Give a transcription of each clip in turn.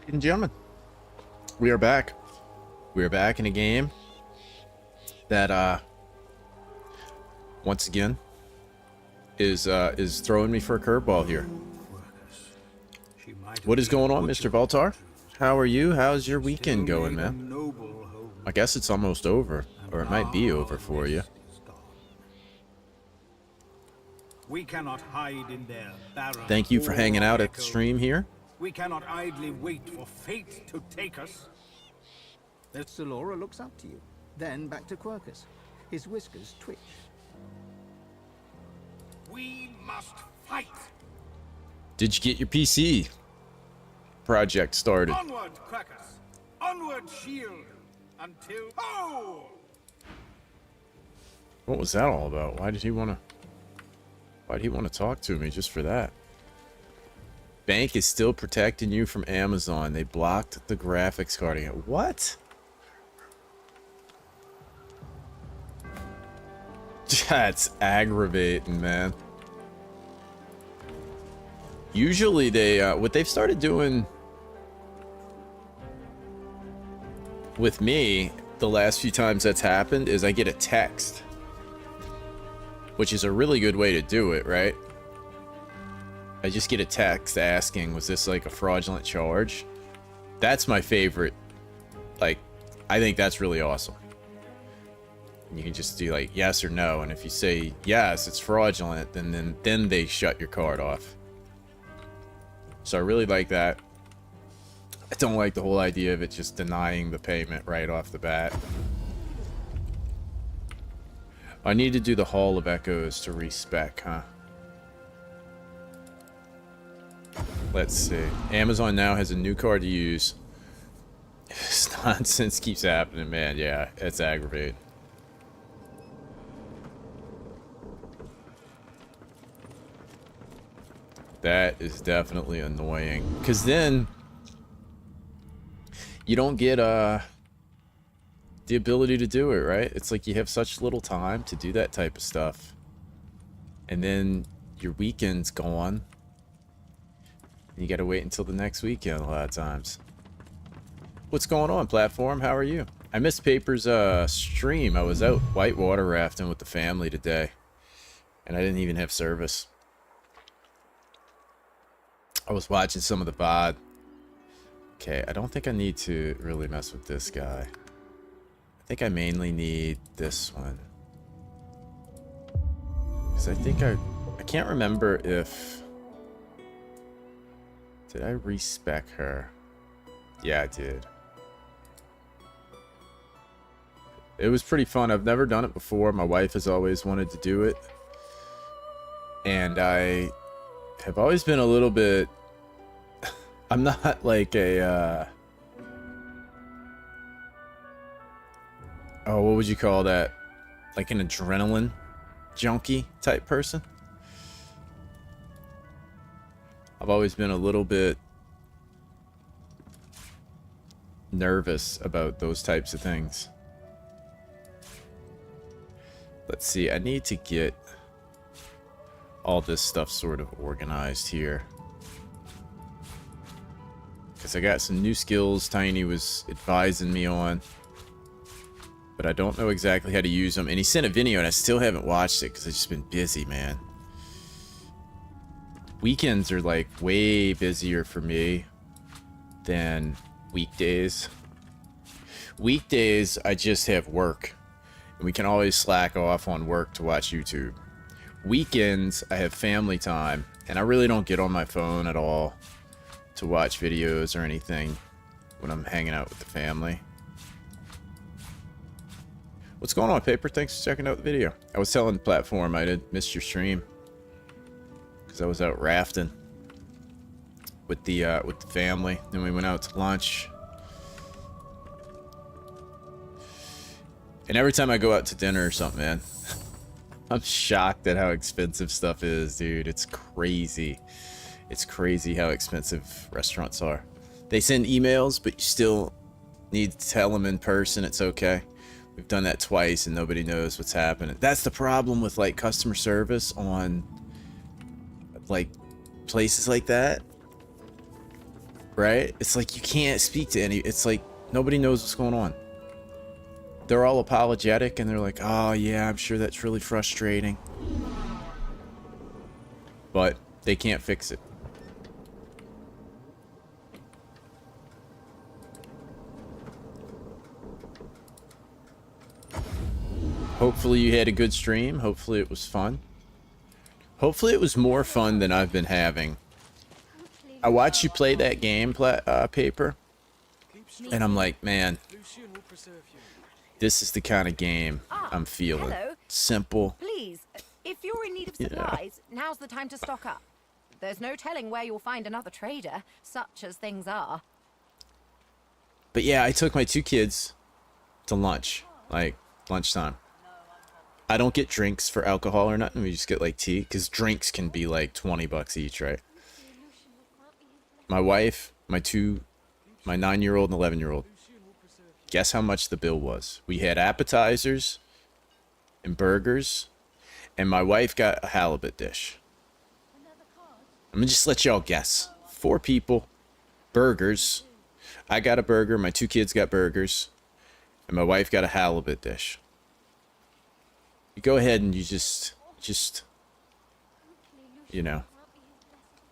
Ladies and gentlemen, we are back. We are back in a game that once again is throwing me for a curveball here. What is going on, Mr. Voltar? How are you? How's your weekend going, man? I guess it's almost over, or it might be over for you. We cannot hide in their barren Thank you for hanging out at the echoes. stream here. We cannot idly wait for fate to take us. Solora looks up to you, then back to Quercus. His whiskers twitch. We must fight. Did you get your PC project started? Onward, Kraken. Onward, shield. Until What was that all about? Why did he want to talk to me just for that? Bank is still protecting you from Amazon. They blocked the graphics card again. What? That's aggravating, man. Usually they, what they've started doing with me the last few times that's happened is I get a text, which is a really good way to do it, right? I just get a text asking, was this like a fraudulent charge? That's my favorite. Like, I think that's really awesome. You can just do like yes or no, and if you say yes, it's fraudulent, then they shut your card off. So I really like that. I don't like the whole idea of it just denying the payment right off the bat. I need to do the Hall of Echoes to respec, huh? Let's see. Amazon now has a new card to use. This nonsense keeps happening, man. Yeah, it's aggravating. That is definitely annoying. Because then you don't get the ability to do it, right? It's like you have such little time to do that type of stuff. And then your weekend's gone. You gotta wait until the next weekend a lot of times. What's going on, platform? How are you? I missed Paper's stream. I was out whitewater rafting with the family today, and I didn't even have service. I was watching some of the VOD. Okay, I don't think I need to really mess with this guy. I think I mainly need this one. Because I think I can't remember if... Did I respec her? Yeah, I did. It was pretty fun. I've never done it before. My wife has always wanted to do it. And I have always been a little bit... I'm not like a... Oh, what would you call that? Like an adrenaline junkie type person? I've always been a little bit nervous about those types of things. Let's see, I need to get all this stuff sort of organized here. Because I got some new skills Tiny was advising me on. But I don't know exactly how to use them. And he sent a video and I still haven't watched it because I've just been busy, man. Weekends are like way busier for me than weekdays. Weekdays, I just have work. And we can always slack off on work to watch YouTube. Weekends, I have family time. And I really don't get on my phone at all to watch videos or anything when I'm hanging out with the family. What's going on, Paper? Thanks for checking out the video. I was telling the platform I did miss your stream. I was out rafting with the family. Then we went out to lunch. And every time I go out to dinner or something, man, I'm shocked at how expensive stuff is, dude. It's crazy. It's crazy how expensive restaurants are. They send emails, but you still need to tell them in person it's okay. We've done that twice and nobody knows what's happening. That's the problem with like customer service on like places like that. right? It's like you can't speak to any. It's like nobody knows what's going on. They're all apologetic and they're like, oh yeah, I'm sure that's really frustrating. But they can't fix it. Hopefully you had a good stream. Hopefully it was fun. Hopefully it was more fun than I've been having. I watched you play that game, Paper, and I'm like, man, this is the kind of game I'm feeling. Hello. Simple. Please, if you're in need of supplies, now's the time to stock up. There's no telling where you'll find another trader, such as things are. But yeah, I took my 2 kids to lunch, like lunchtime. I don't get drinks for alcohol or nothing. We just get like tea, because drinks can be like 20 bucks each, right? My wife, my 9-year-old and 11-year-old. Guess how much the bill was? We had appetizers and burgers, and my wife got a halibut dish. I'm gonna just let y'all guess. 4 people, burgers. I got a burger, my 2 kids got burgers, and my wife got a halibut dish. You go ahead and you just, you know,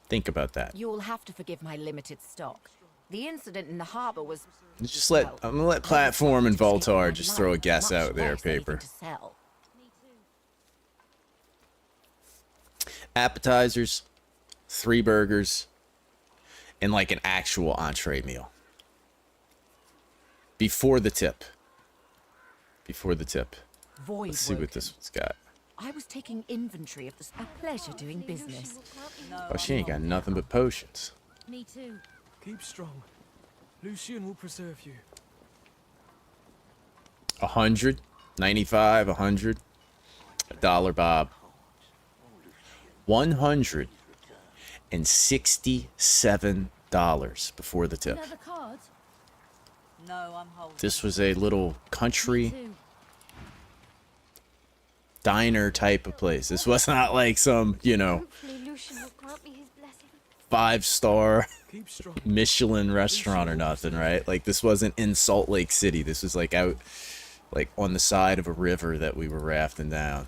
think about that. You'll have to forgive my limited stock. The incident in the harbor was... Just let, I'm gonna let Platform and Voltar just throw a guess out there, Paper. Appetizers, 3 burgers, and like an actual entree meal. Before the tip. Before the tip. Let's see what this one's got. I was taking inventory of this. A pleasure doing business. Oh, she ain't got nothing but potions. Me too. Keep strong. Lucian will preserve you. 100, 95, 100. $1, Bob. $167 before the tip. Another card? No, I'm holding. This was a little country Me too. diner type of place. This was not like some, you know, Hopefully Lucian will grant me his blessing. 5-star Keep strong. Michelin restaurant or nothing, right? Like this wasn't in Salt Lake City. This was like out, like on the side of a river that we were rafting down.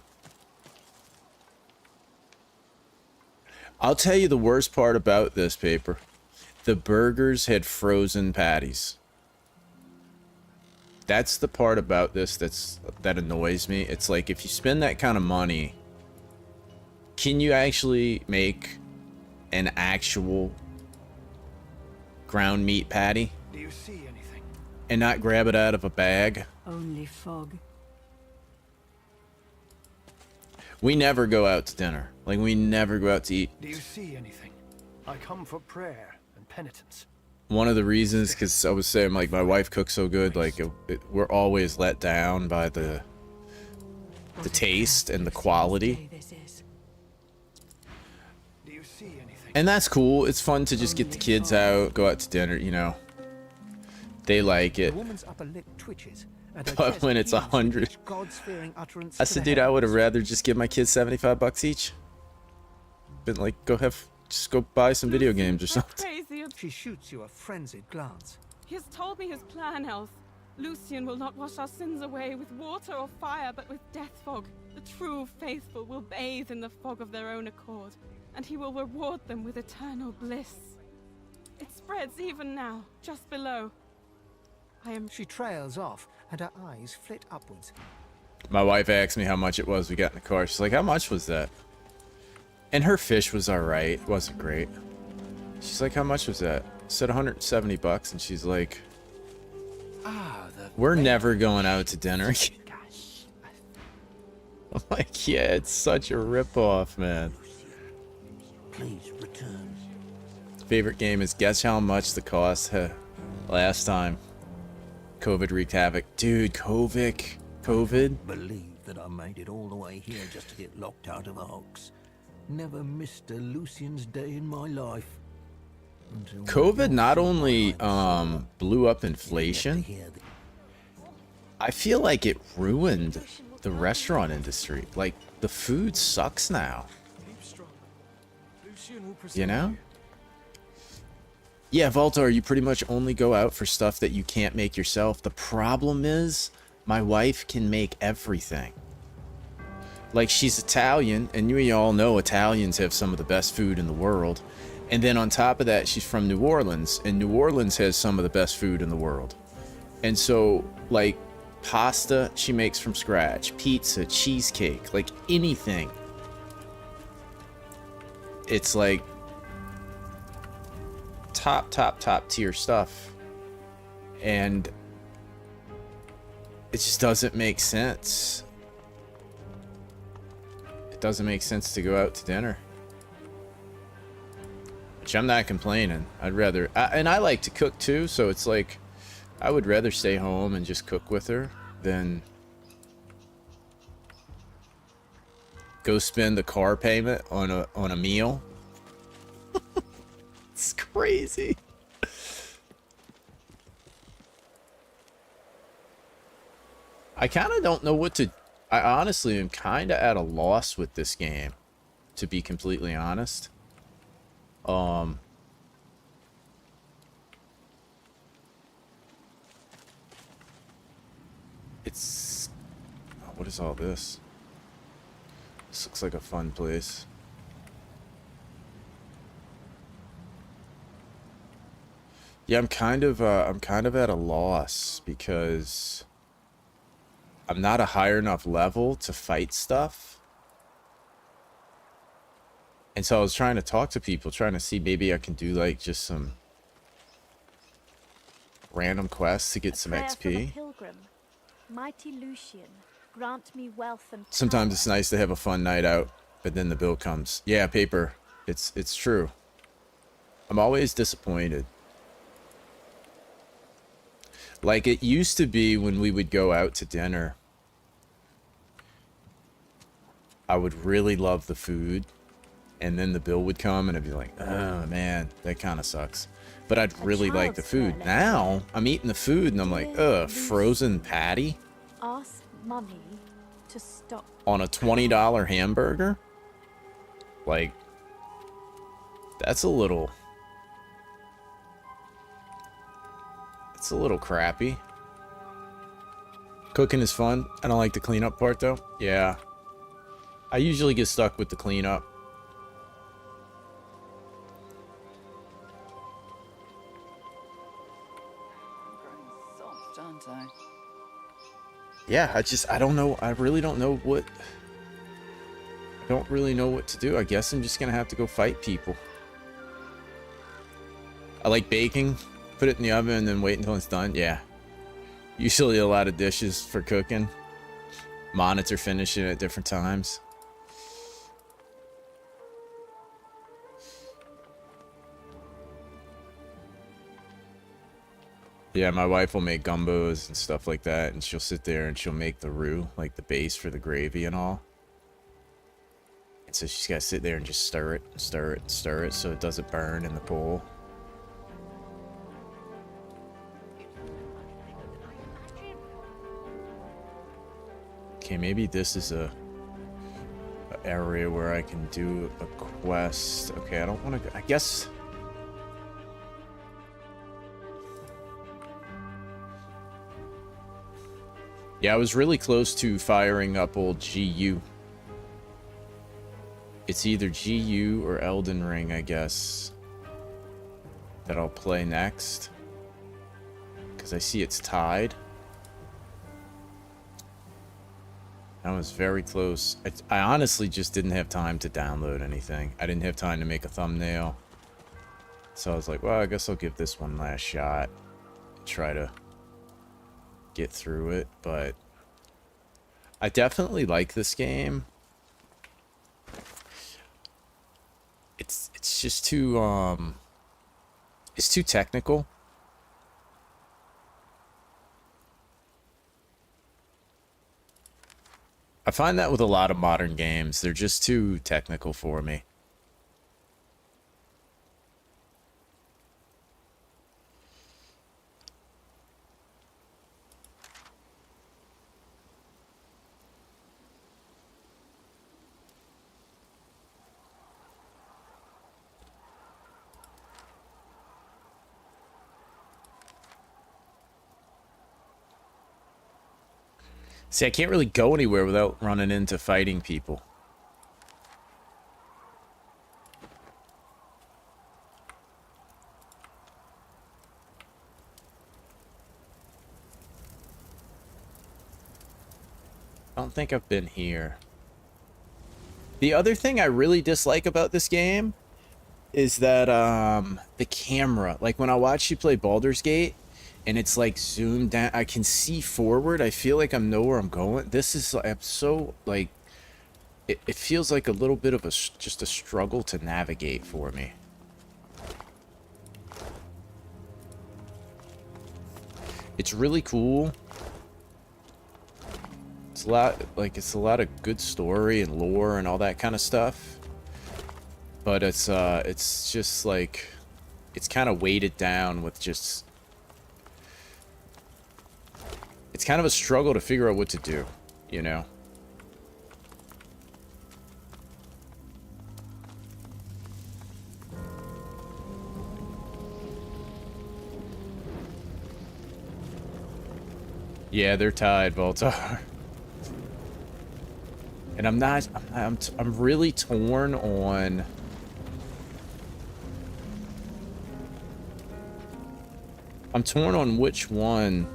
I'll tell you the worst part about this, Paper. The burgers had frozen patties. That's the part about this that annoys me. It's like, if you spend that kind of money, can you actually make an actual ground meat patty Do you see anything? and not grab it out of a bag? Only fog. We never go out to dinner. Like, we never go out to eat. Do you see anything? I come for prayer and penitence. One of the reasons, because I was saying, like, my wife cooks so good, like, we're always let down by the taste and the quality. Do you see anything? And that's cool. It's fun to just get the kids out, go out to dinner, you know. They like The it. woman's upper lip twitches, and her But chest when it's heaves 100, with God-fearing utterance I to said, the dude, I would have heavens. rather just give my kids 75 bucks each. Been like, just go buy some video games or something. Crazy. She shoots you a frenzied glance. He has told me his plan, Elf. Lucian will not wash our sins away with water or fire, but with death fog. The true faithful will bathe in the fog of their own accord, and he will reward them with eternal bliss. It spreads even now, just below. I am... She trails off, and her eyes flit upwards. My wife asked me how much it was. We got in the car. She's like, how much was that? And her fish was alright. It wasn't great. She's like, how much was that? I said 170 bucks, and she's like, we're never going out to dinner. I'm like, yeah, it's such a ripoff, man. Please return. Favorite game is guess how much the cost last time COVID wreaked havoc. Dude, COVID. Believe that I made it all the way here just to get locked out of Arks. Never missed a Lucian's day in my life. Until COVID not only blew up I inflation, hear the I feel like it ruined the restaurant industry. Like, the food sucks now. Keep strong. Lucian will preserve You know? Yeah, Voltar, you pretty much only go out for stuff that you can't make yourself. The problem is, my wife can make everything. Like, she's Italian, and you all know Italians have some of the best food in the world. And then on top of that, she's from New Orleans, and New Orleans has some of the best food in the world. And so, like, pasta she makes from scratch, pizza, cheesecake, like anything. It's like top tier stuff. And it just doesn't make sense. It doesn't make sense to go out to dinner. Which I'm not complaining. I'd rather... and I like to cook too, so it's like... I would rather stay home and just cook with her than... go spend the car payment on a meal. It's crazy. I kind of don't know what to... I honestly am kind of at a loss with this game, to be completely honest. It's... what is all this? This looks like a fun place. Yeah, I'm kind of at a loss because I'm not a higher enough level to fight stuff. And so I was trying to talk to people, trying to see maybe I can do like just some random quests to get some XP. Mighty Lucian, grant me wealth and Sometimes it's nice to have a fun night out, but then the bill comes. Yeah, paper. It's true. I'm always disappointed. Like it used to be when we would go out to dinner. I would really love the food, and then the bill would come and I'd be like, oh man, that kind of sucks. But I'd really like the food. Now I'm eating the food and I'm like, ugh, frozen patty ask Mummy to stop on a $20 hamburger? Like, that's a little... it's a little crappy. Cooking is fun. I don't like the cleanup part though. Yeah. I usually get stuck with the cleanup. Soft, aren't I? Yeah, I don't know. I really don't know what... I don't really know what to do. I guess I'm just gonna have to go fight people. I like baking. Put it in the oven and then wait until it's done. Yeah. Usually a lot of dishes for cooking. Monitor finishing at different times. Yeah, my wife will make gumbos and stuff like that, and she'll sit there and she'll make the roux, like the base for the gravy and all. And so she's got to sit there and just stir it, stir it, stir it so it doesn't burn in the bowl. Okay, maybe this is a area where I can do a quest. Okay, I don't want to... I guess... yeah, I was really close to firing up old GU. It's either GU or Elden Ring, I guess, that I'll play next. Because I see it's tied. I was very close. I honestly just didn't have time to download anything. I didn't have time to make a thumbnail. So I was like, well, I guess I'll give this one last shot. Try to get through it, but I definitely like this game. It's just too it's too technical. I find that with a lot of modern games, they're just too technical for me. See, I can't really go anywhere without running into fighting people. I don't think I've been here. The other thing I really dislike about this game is that the camera, like when I watch you play Baldur's Gate and it's like zoomed down, I can see forward. I feel like I know where I'm going. This is, I'm so like, it feels like a little bit of just a struggle to navigate for me. It's really cool. It's a lot, like, it's a lot of good story and lore and all that kind of stuff. But it's just like, it's kind of weighted down with just, it's kind of a struggle to figure out what to do, you know? Yeah, they're tied, Voltar. And I'm really torn on which one.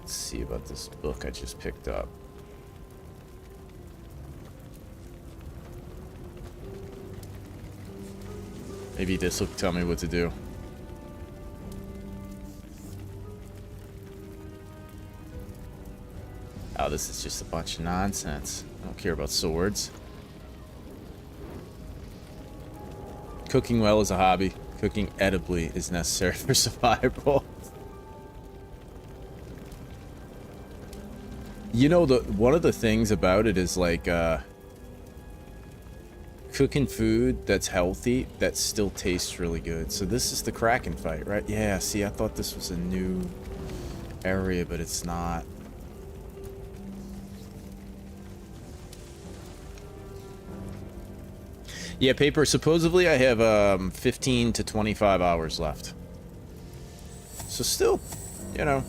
Let's see about this book I just picked up. Maybe this will tell me what to do. Oh, this is just a bunch of nonsense. I don't care about swords. Cooking well is a hobby. Cooking edibly is necessary for survival. You know, one of the things about it is like cooking food that's healthy that still tastes really good. So this is the Kraken fight, right? Yeah, see, I thought this was a new area, but it's not. Yeah, Paper, supposedly I have 15 to 25 hours left. So still, you know,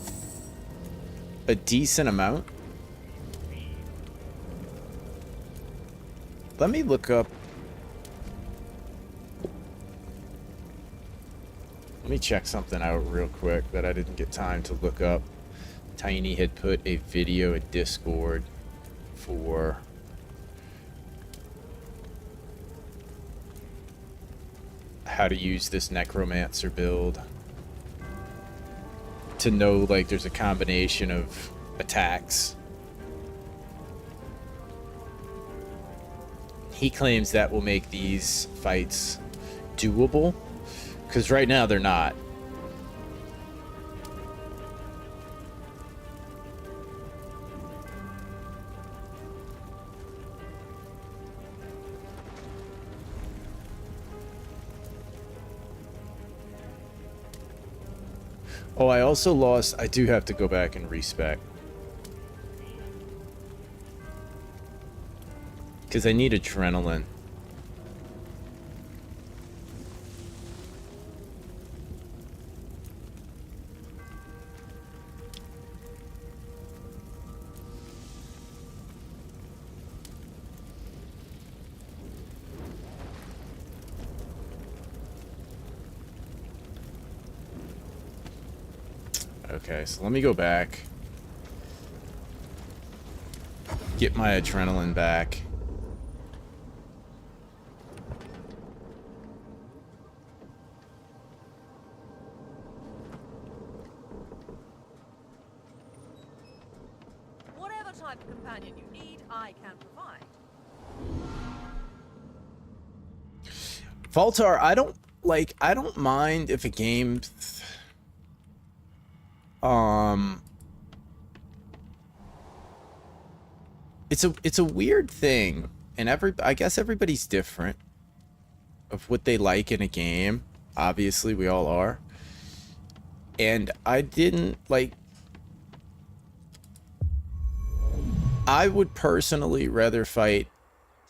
a decent amount. Let me look up. Let me check something out real quick that I didn't get time to look up. Tiny had put a video in Discord for how to use this necromancer build to know, like, there's a combination of attacks. He claims that will make these fights doable, because right now they're not. Oh, I also lost. I do have to go back and respec. Because I need adrenaline. Okay, so let me go back. Get my adrenaline back. Whatever type of companion you need, I can provide. Voltar, I don't mind if a game it's a weird thing, and I guess everybody's different of what they like in a game. Obviously, we all are. And I didn't like. I would personally rather fight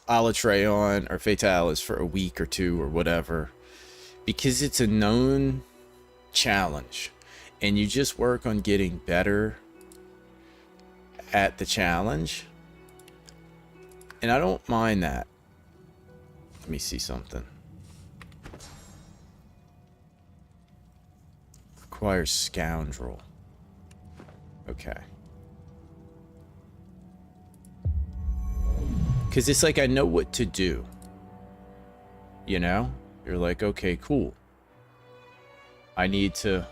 Alatreon or Fatalis for a week or two or whatever, because it's a known challenge, and you just work on getting better at the challenge. And I don't mind that. Let me see something. Requires scoundrel. Okay. Because it's like I know what to do. You know? You're like, okay, cool. I need to...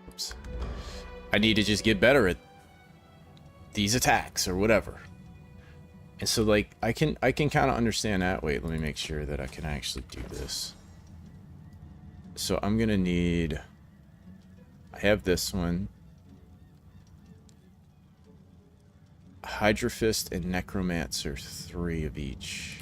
Oops. I need to just get better at these attacks or whatever. And so like I can kind of understand that. Wait, let me make sure that I can actually do this. So I'm gonna need, I have this one, Hydrophist and Necromancer, 3 of each.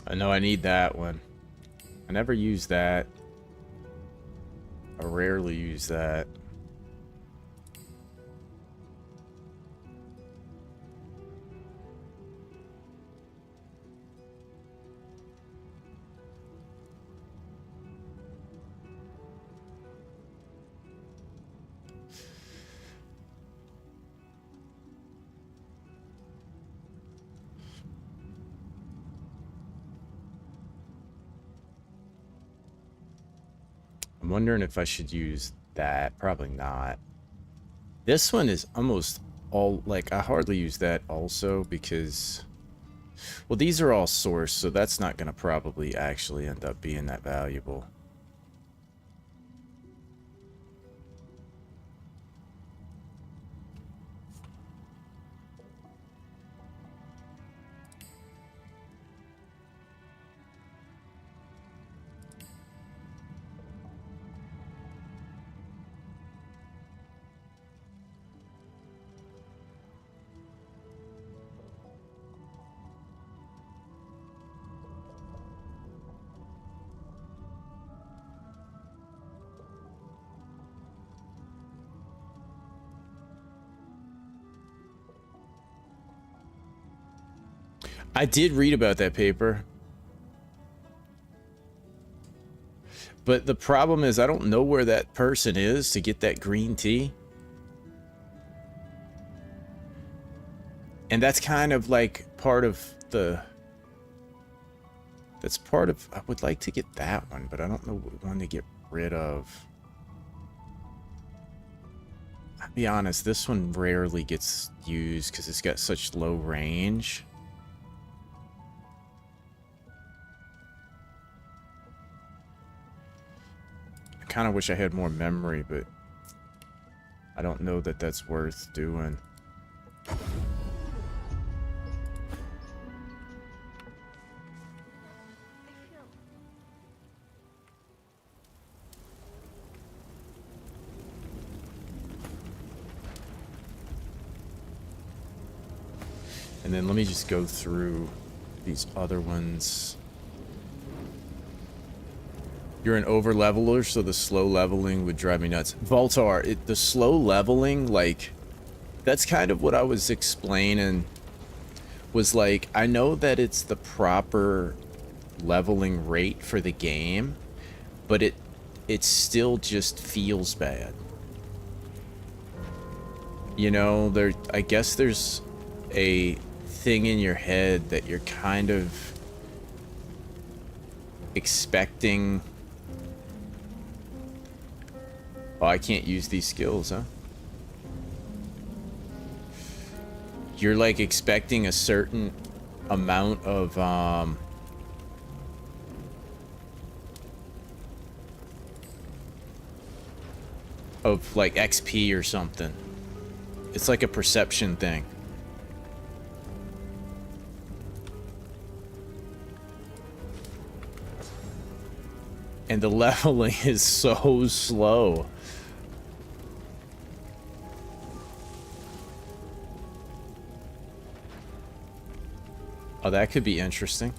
I know I need that one. I never use that. I rarely use that. I'm wondering if I should use that. Probably not. This one is almost all, like, I hardly use that also because, well, these are all source, so that's not going to probably actually end up being that valuable. I did read about that paper. But the problem is I don't know where that person is to get that green tea. And that's kind of like part of the... That's part of... I would like to get that one, but I don't know what one to get rid of. I'll be honest, this one rarely gets used because it's got such low range. I kind of wish I had more memory, but I don't know that that's worth doing. And then let me just go through these other ones. You're an over-leveler, so the slow leveling would drive me nuts. Voltar, the slow leveling, like, that's kind of what I was explaining. Was like, I know that it's the proper leveling rate for the game, but it still just feels bad. You know, I guess there's a thing in your head that you're kind of expecting. Oh, I can't use these skills, huh? you're like expecting a certain amount of like XP or something. It's like a perception thing. And the leveling is so slow. Oh, that could be interesting.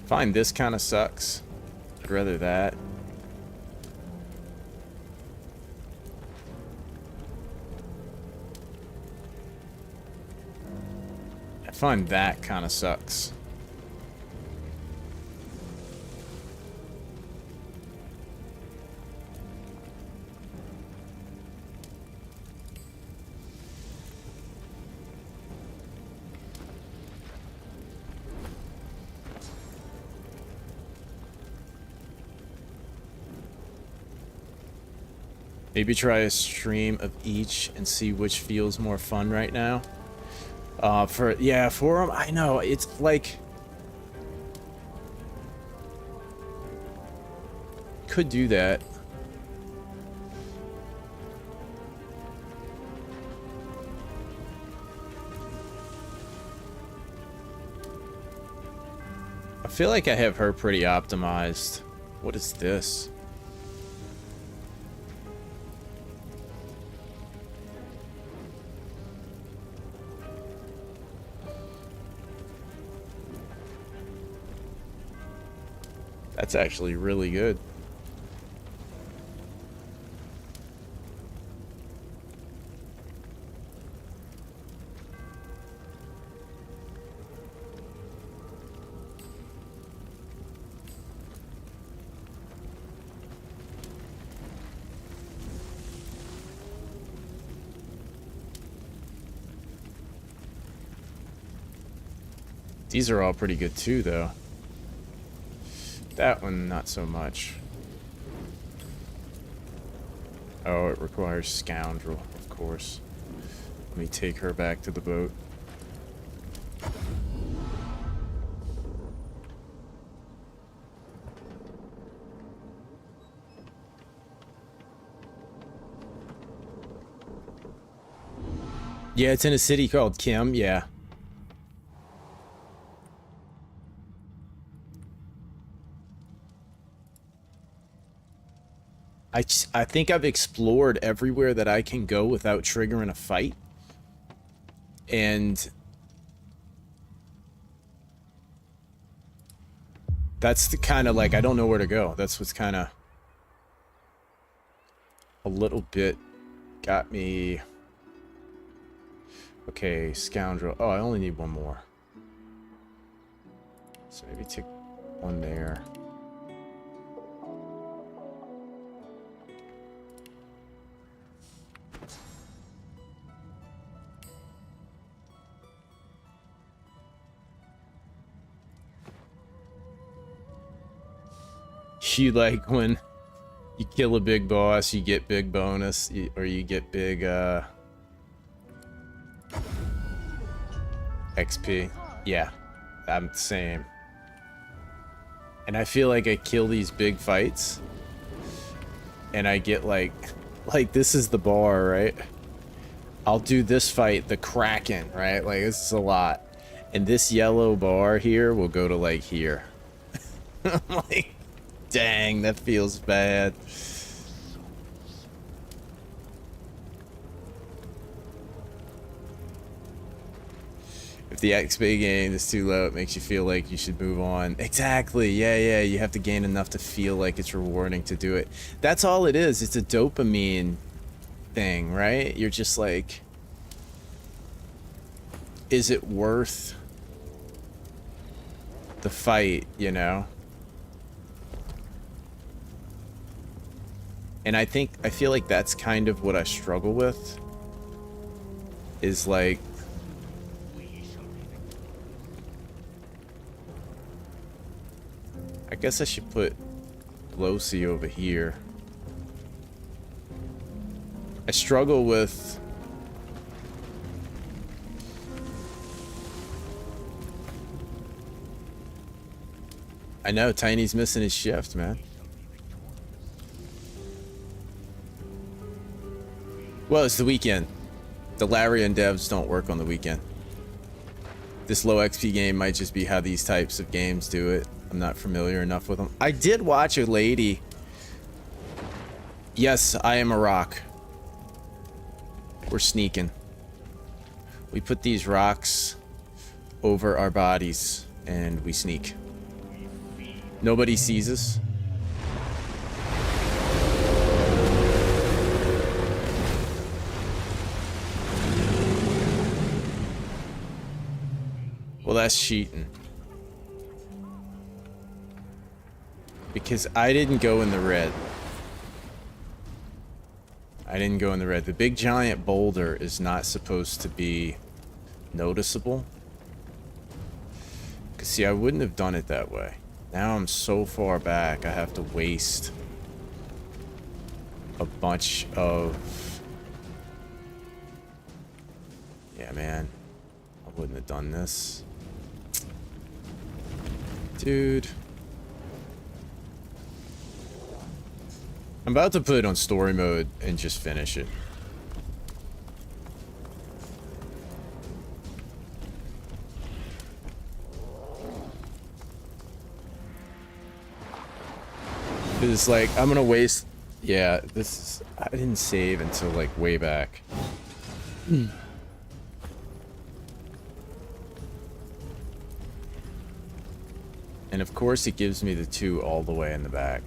Fine, this kind of sucks. I'd rather that. I find that kind of sucks. Maybe try a stream of each and see which feels more fun right now. For them, I know, it's like... Could do that. I feel like I have her pretty optimized. What is this? That's actually really good. These are all pretty good too, though. That one, not so much. Oh, it requires Scoundrel, of course. Let me take her back to the boat. Yeah, it's in a city called Kim, yeah. I think I've explored everywhere that I can go without triggering a fight. And that's the kind of like, I don't know where to go. That's what's kind of a little bit got me. Okay, Scoundrel. Oh, I only need one more. So maybe take one there. You like when you kill a big boss, you get big bonus, or you get big XP. Yeah, I'm the same. And I feel like I kill these big fights, and I get like this is the bar, right? I'll do this fight, the Kraken, right? Like this is a lot, and this yellow bar here will go to like here. I'm like, dang, that feels bad. If the XP gain is too low, it makes you feel like you should move on. Exactly, yeah, you have to gain enough to feel like it's rewarding to do it. That's all it is. It's a dopamine thing, right? You're just like, is it worth the fight, you know? And I feel like that's kind of what I struggle with. is like... I guess I should put Losi over here. I struggle with... I know, Tiny's missing his shift, man. Well, it's the weekend. The Larian devs don't work on the weekend. This low XP game might just be how these types of games do it. I'm not familiar enough with them. I did watch a lady. Yes, I am a rock. We're sneaking. We put these rocks over our bodies and we sneak. Nobody sees us. Well, that's cheating. Because I didn't go in the red. I didn't go in the red. The big giant boulder is not supposed to be noticeable. Because see, I wouldn't have done it that way. Now I'm so far back, I have to waste a bunch of... Yeah, man. I wouldn't have done this. Dude. I'm about to put it on story mode and just finish it. It's like, I'm gonna waste... Yeah, this is... I didn't save until, like, way back. And of course it gives me the 2 all the way in the back.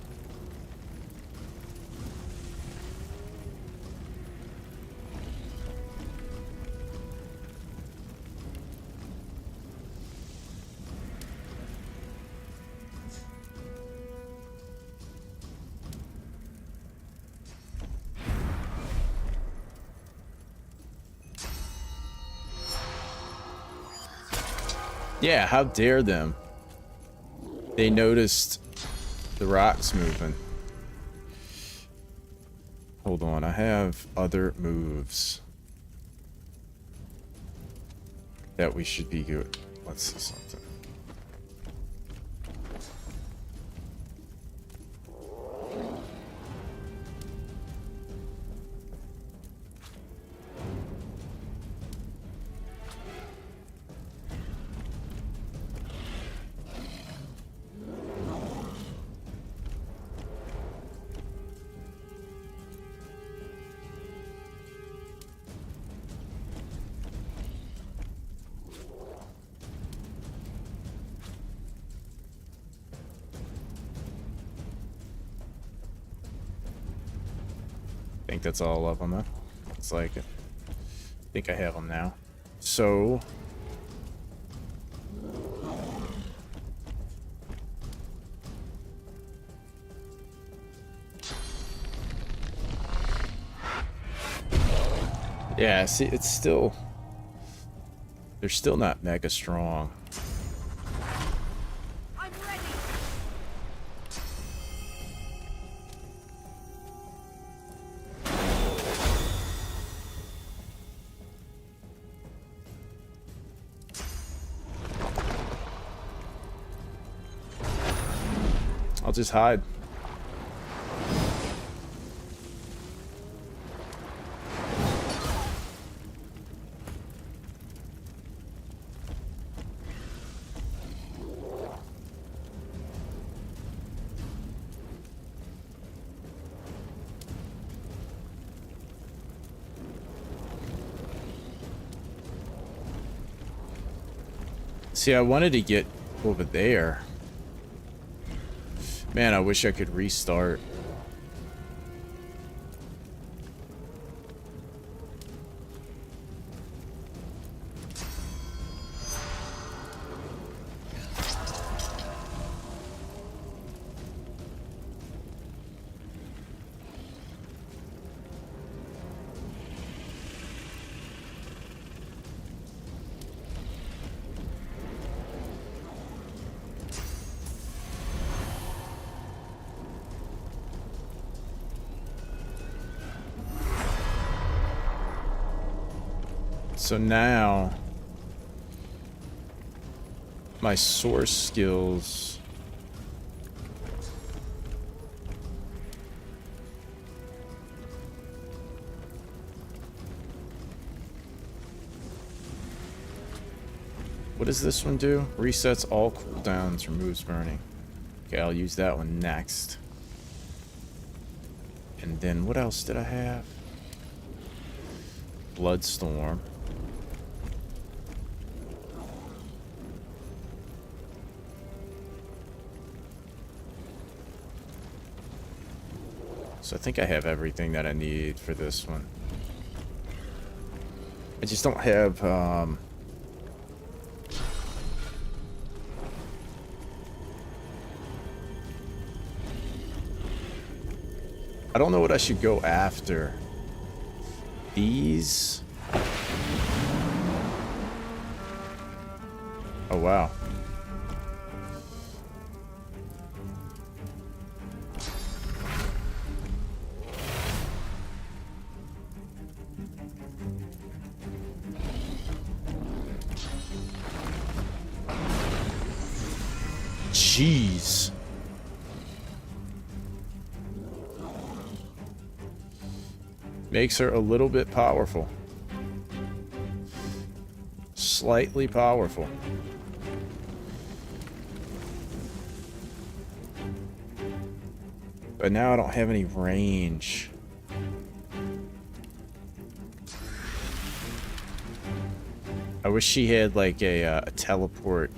Yeah, how dare them? They noticed the rocks moving. Hold on, I have other moves that we should be good. Let's see something. I think that's all of them, though. It's like, I think I have them now. So, yeah, see, it's still, they're still not mega strong. I'm ready. I'll just hide. See, I wanted to get over there. Man, I wish I could restart. So now my source skills. What does this one do? Resets all cooldowns, removes burning. Okay, I'll use that one next. And then what else did I have? Bloodstorm. So I think I have everything that I need for this one. I just don't have I don't know what I should go after. These? Oh wow. Jeez. Makes her a little bit powerful. Slightly powerful. But now I don't have any range. I wish she had like a teleport.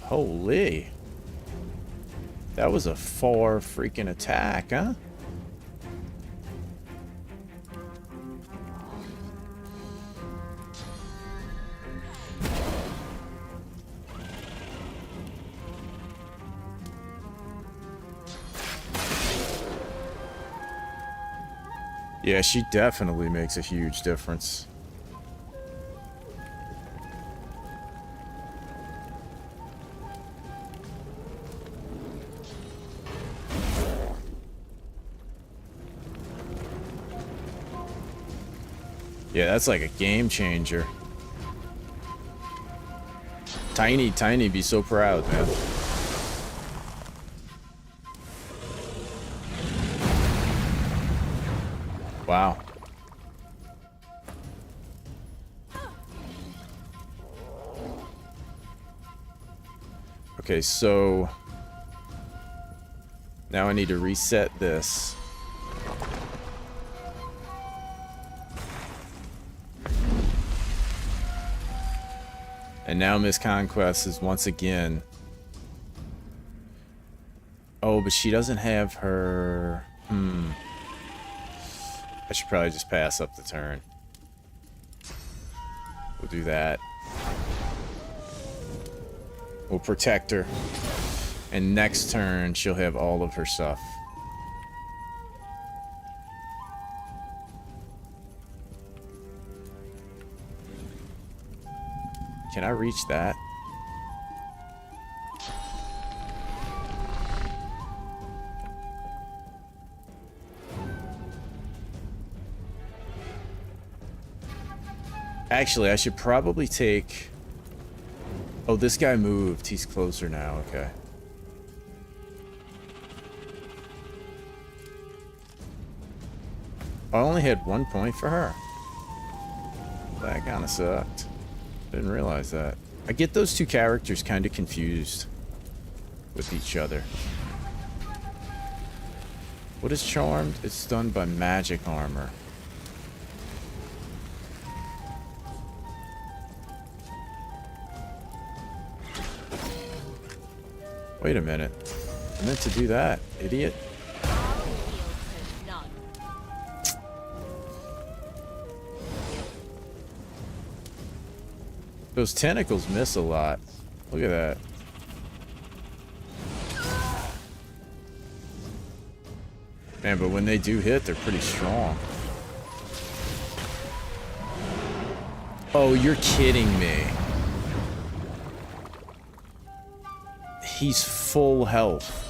Holy. That was a far freaking attack, huh? Yeah, she definitely makes a huge difference. Yeah, that's like a game changer. Tiny be so proud, man. Wow. Okay, so now I need to reset this. And now Miss Conquest is once again... Oh, but she doesn't have her... I should probably just pass up the turn. We'll do that. We'll protect her. And next turn, she'll have all of her stuff. Can I reach that? Actually, I should probably take... Oh, this guy moved. He's closer now. Okay. I only had 1 point for her. That kind of sucked. Didn't realize that. I get those two characters kind of confused with each other. What is charmed? It's stunned by magic armor. Wait a minute. I meant to do that, idiot. Those tentacles miss a lot. Look at that. Man, but when they do hit, they're pretty strong. Oh, you're kidding me. He's full health.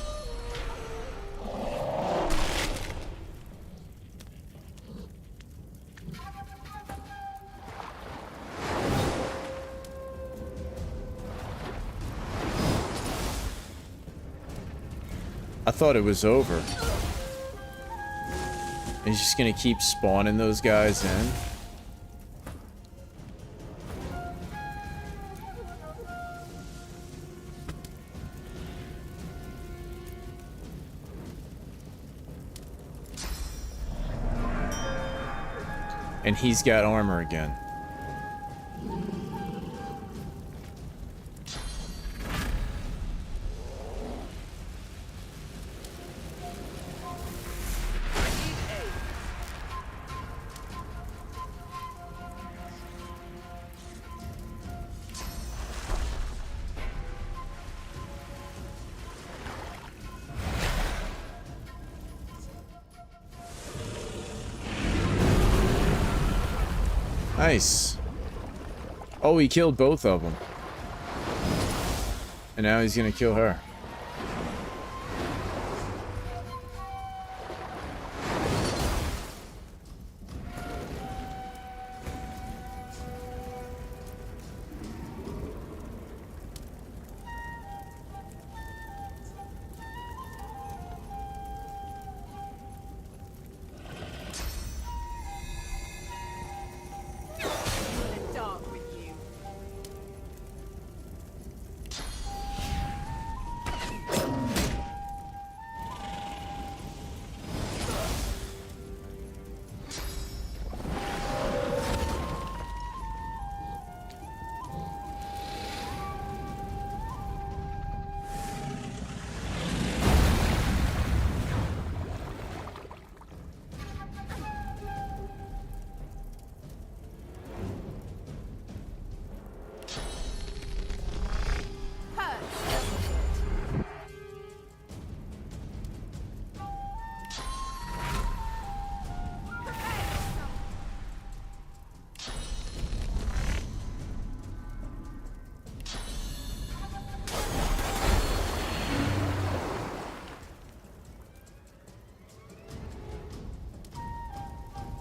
I thought it was over. He's just gonna keep spawning those guys in. And he's got armor again. Nice. Oh, he killed both of them. And now he's gonna kill her.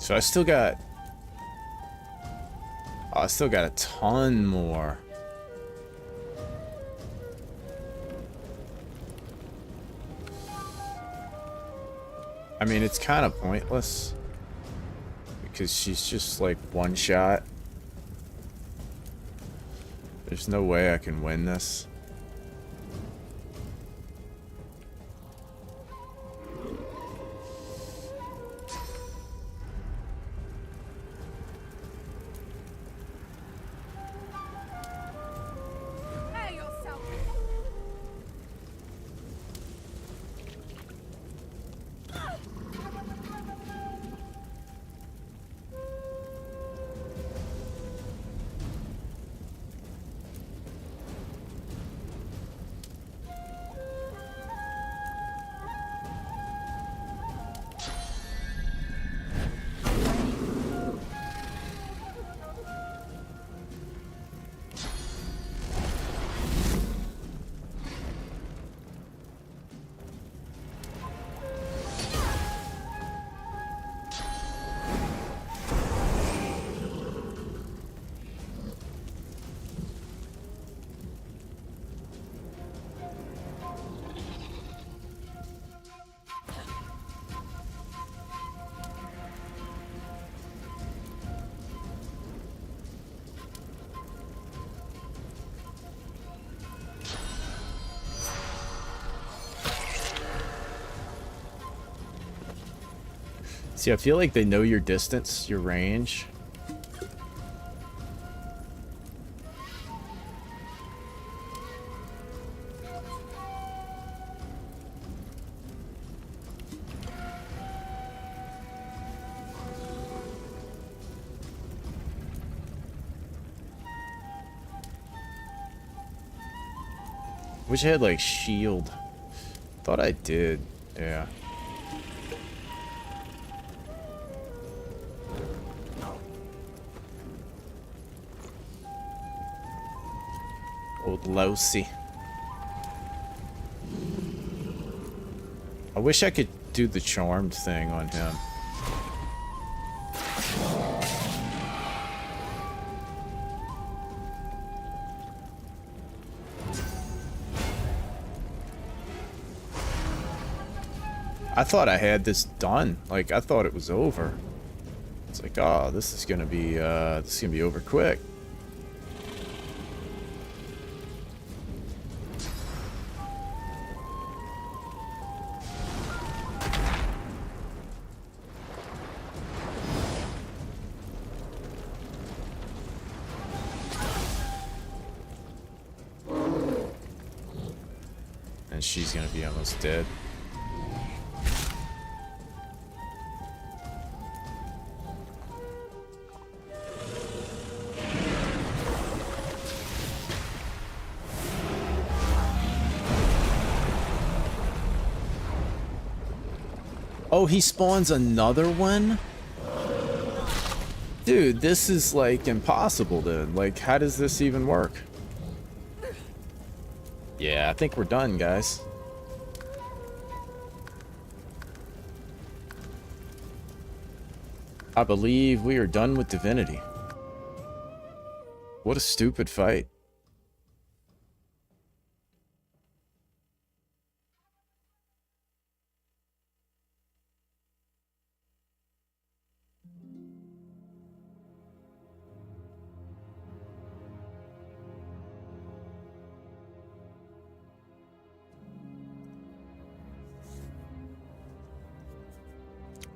So I still got... Oh, I still got a ton more. I mean, it's kind of pointless. Because she's just like one shot. There's no way I can win this. See, I feel like they know your distance, your range. Wish I had like shield. Thought I did. Yeah. Old Lousy. I wish I could do the charmed thing on him. I thought I had this done. Like, I thought it was over. It's like, oh, this is gonna be over quick. And she's gonna be almost dead. Oh, he spawns another one? Dude, this is like impossible, dude. Like, how does this even work? Yeah, I think we're done, guys. I believe we are done with Divinity. What a stupid fight.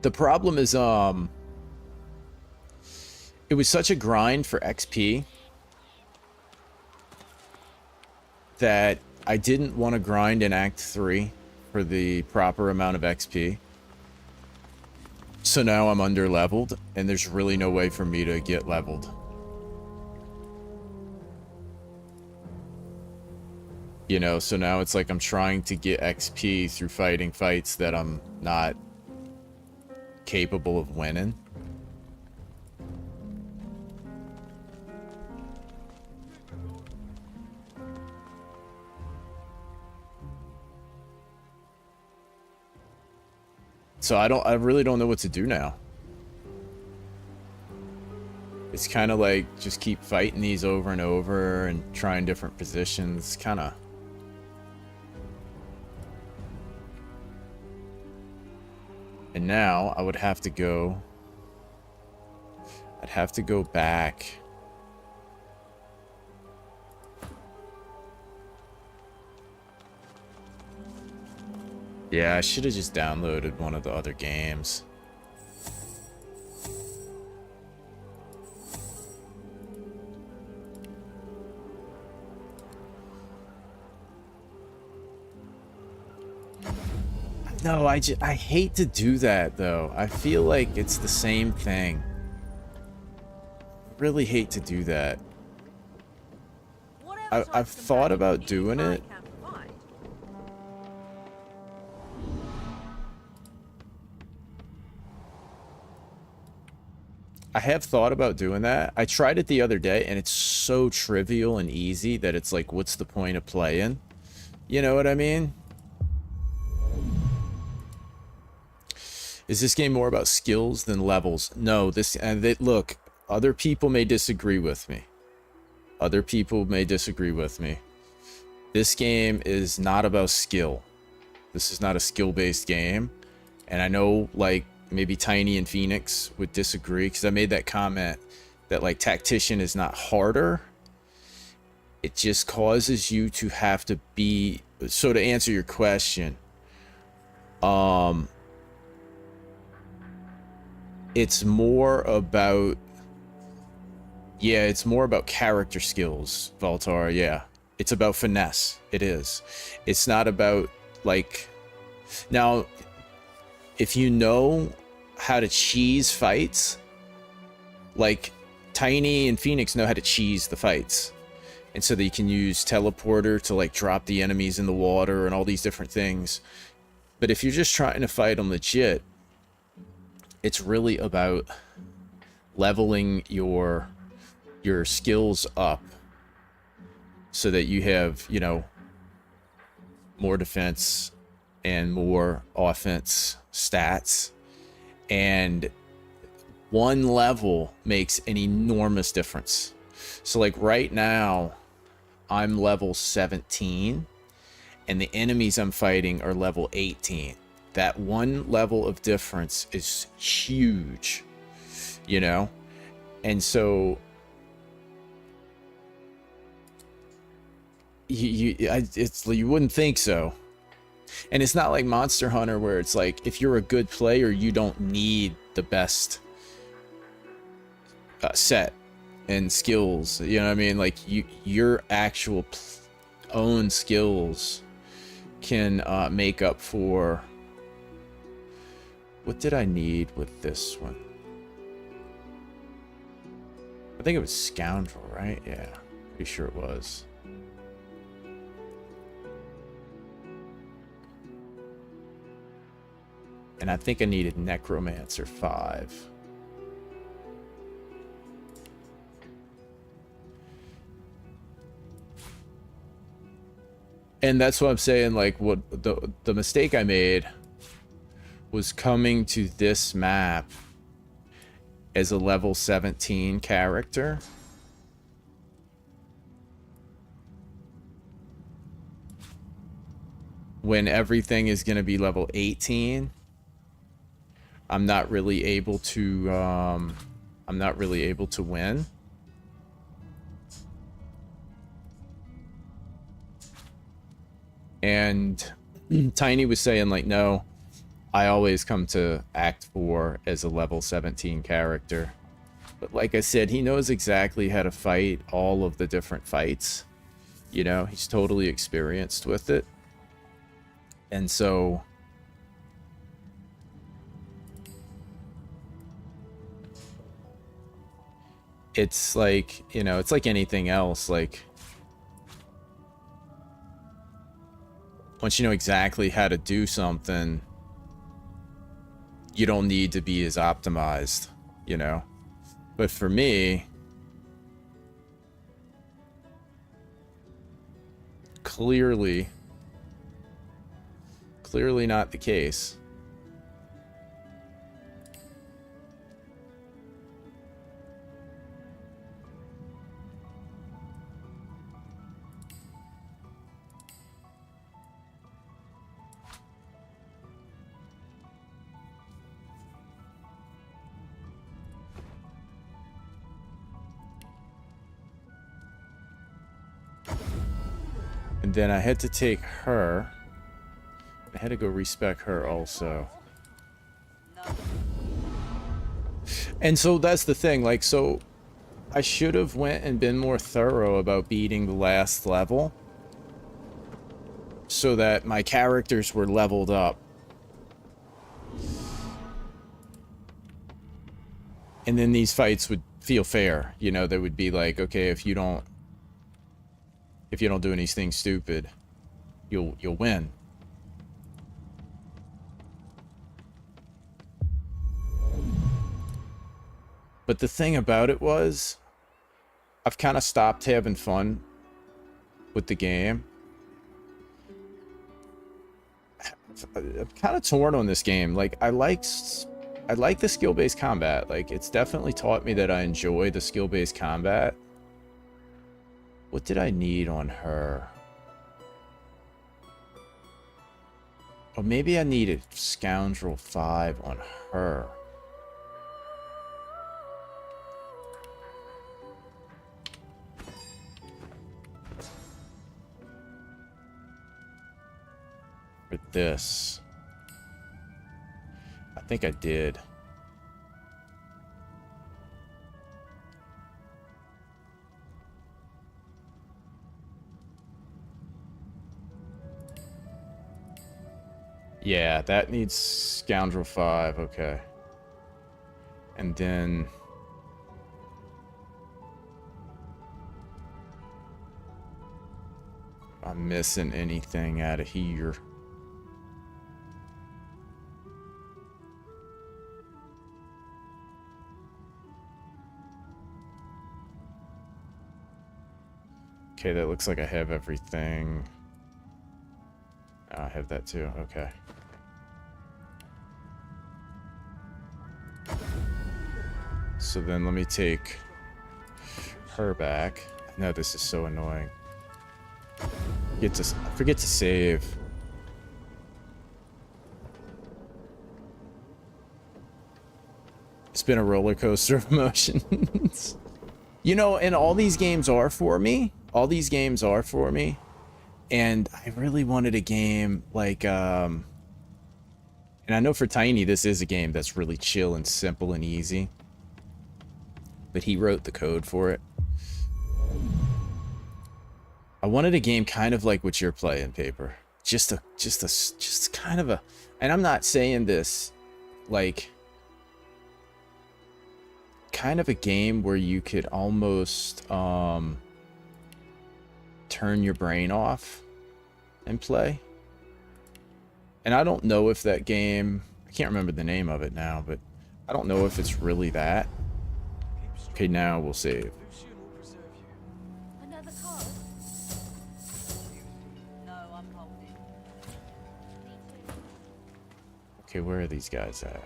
The problem is, it was such a grind for XP that I didn't want to grind in Act 3 for the proper amount of XP. So now I'm under-leveled, and there's really no way for me to get leveled. You know, so now it's like I'm trying to get XP through fighting fights that I'm not capable of winning. So I really don't know what to do now. It's kind of like just keep fighting these over and over and trying different positions, kind of. And now I would have to go. I'd have to go back. Yeah, I should have just downloaded one of the other games. No, I hate to do that, though. I feel like it's the same thing. Really hate to do that. I've thought about doing it. I have thought about doing that. I tried it the other day, and it's so trivial and easy that it's like, what's the point of playing? You know what I mean? Is this game more about skills than levels? No, look, other people may disagree with me. Other people may disagree with me. This game is not about skill. This is not a skill-based game. And I know, like, maybe Tiny and Phoenix would disagree, because I made that comment that, like, Tactician is not harder. It just causes you to have to be... So to answer your question, it's more about... Yeah, it's more about character skills, Valtar, yeah. It's about finesse. It is. It's not about, like... Now, if you know how to cheese fights, like, Tiny and Phoenix know how to cheese the fights. And so that you can use teleporter to like drop the enemies in the water and all these different things. But if you're just trying to fight them legit, it's really about leveling your skills up so that you have, you know, more defense and more offense stats. And one level makes an enormous difference. So like right now, I'm level 17, and the enemies I'm fighting are level 18. That one level of difference is huge, you know? And so you wouldn't think so. And it's not like Monster Hunter where it's like, if you're a good player, you don't need the best set and skills. You know what I mean? Like your actual own skills can make up for... What did I need with this one? I think it was Scoundrel, right? Yeah, pretty sure it was. And I think I needed Necromancer 5. And that's what I'm saying, like, what the mistake I made was coming to this map as a level 17 character. When everything is going to be level 18. I'm not really able to win. And Tiny was saying like, no, I always come to Act 4 as a level 17 character. But like I said, he knows exactly how to fight all of the different fights. You know, he's totally experienced with it. And so it's like, you know, it's like anything else. Like, once you know exactly how to do something, you don't need to be as optimized, you know? But for me, clearly not the case. And then I had to take her. I had to go respec her also. And so that's the thing, like, so I should have went and been more thorough about beating the last level so that my characters were leveled up. And then these fights would feel fair, you know, they would be like, okay, if you don't do anything stupid, you'll win. But the thing about it was, I've kind of stopped having fun with the game. I'm kind of torn on this game. Like, I like the skill-based combat. Like, it's definitely taught me that I enjoy the skill-based combat. What did I need on her? Or maybe I needed Scoundrel 5 on her. For this. I think I did. Yeah, that needs Scoundrel 5, okay. And then... I'm missing anything out of here. Okay, that looks like I have everything. I have that too. Okay. So then let me take her back. No, this is so annoying. I forget to save. It's been a roller coaster of emotions. You know, and all these games are for me. All these games are for me. And I really wanted a game like, and I know for Tiny, this is a game that's really chill and simple and easy. But he wrote the code for it. I wanted a game kind of like what you're playing, Paper. Just kind of a, and I'm not saying this like, kind of a game where you could almost turn your brain off and play. And I don't know if that game, I can't remember the name of it now, but I don't know if it's really that. Okay, now we'll save. Another card? No, I'm holding. Okay, where are these guys at?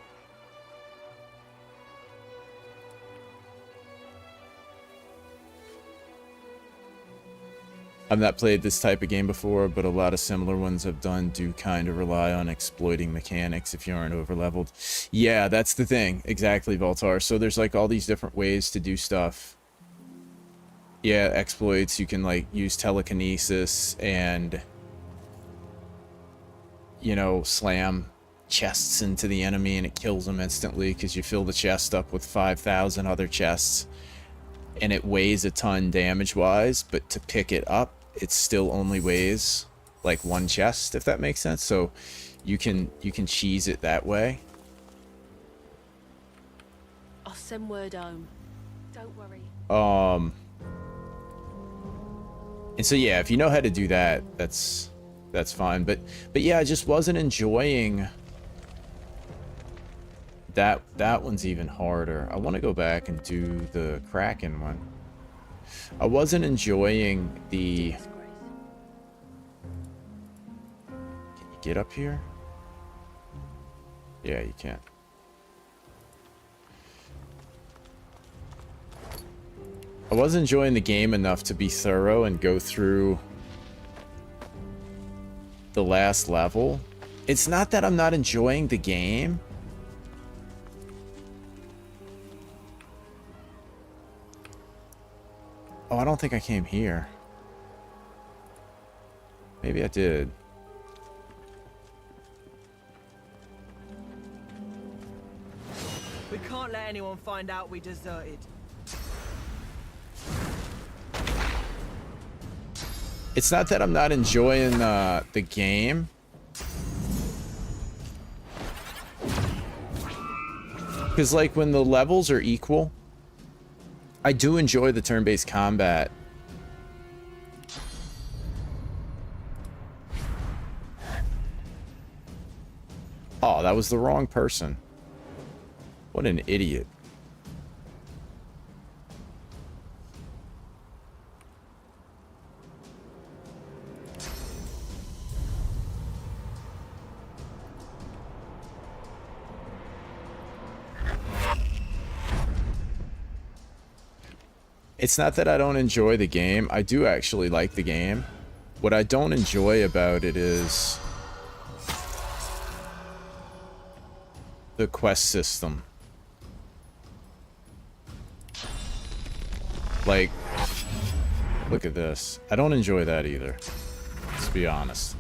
I've not played this type of game before, but a lot of similar ones I've done do kind of rely on exploiting mechanics if you aren't overleveled. Yeah, that's the thing. Exactly, Voltar. So there's like all these different ways to do stuff. Yeah, exploits. You can like use telekinesis and, you know, slam chests into the enemy and it kills them instantly because you fill the chest up with 5,000 other chests. And it weighs a ton damage-wise, but to pick it up, it still only weighs like one chest, if that makes sense. So you can cheese it that way. I'll send word home. Don't worry. And so yeah, if you know how to do that, that's fine. But yeah, I just wasn't enjoying that one's even harder. I want to go back and do the Kraken one. I wasn't enjoying the... Can you get up here? Yeah, you can. I wasn't enjoying the game enough to be thorough and go through the last level. It's not that I'm not enjoying the game. Oh, I don't think I came here. Maybe I did. We can't let anyone find out we deserted. It's not that I'm not enjoying the game. Because, like, when the levels are equal, I do enjoy the turn-based combat. Oh, that was the wrong person. What an idiot. It's not that I don't enjoy the game. I do actually like the game. What I don't enjoy about it is the quest system. Like, look at this. I don't enjoy that either. Let's be honest.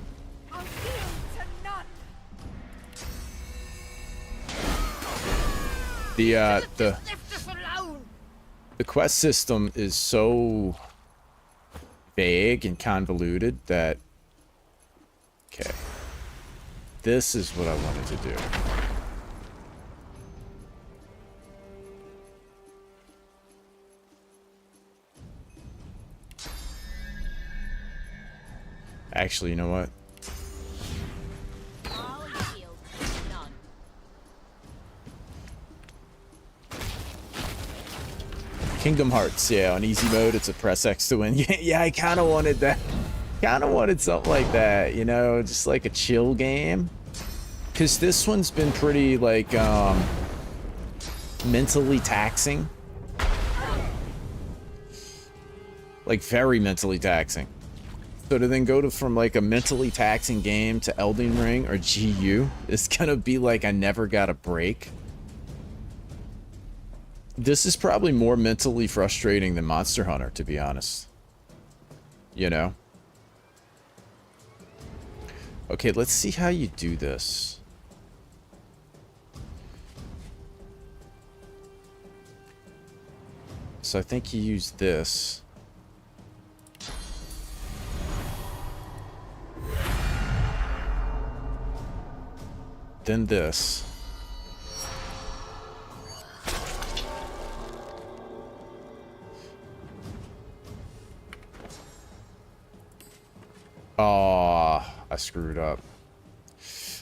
The quest system is so vague and convoluted that... Okay. This is what I wanted to do. Actually, you know what? Kingdom Hearts, yeah, on easy mode, it's a press X to win. Yeah, I kind of wanted that. Kind of wanted something like that, you know, just like a chill game. Because this one's been pretty, like, mentally taxing. Like, very mentally taxing. So to then go to from, like, a mentally taxing game to Elden Ring or GU, it's gonna be like I never got a break. This is probably more mentally frustrating than Monster Hunter, to be honest. You know? Okay, let's see how you do this. So I think you use this. Then this. Oh, I screwed up.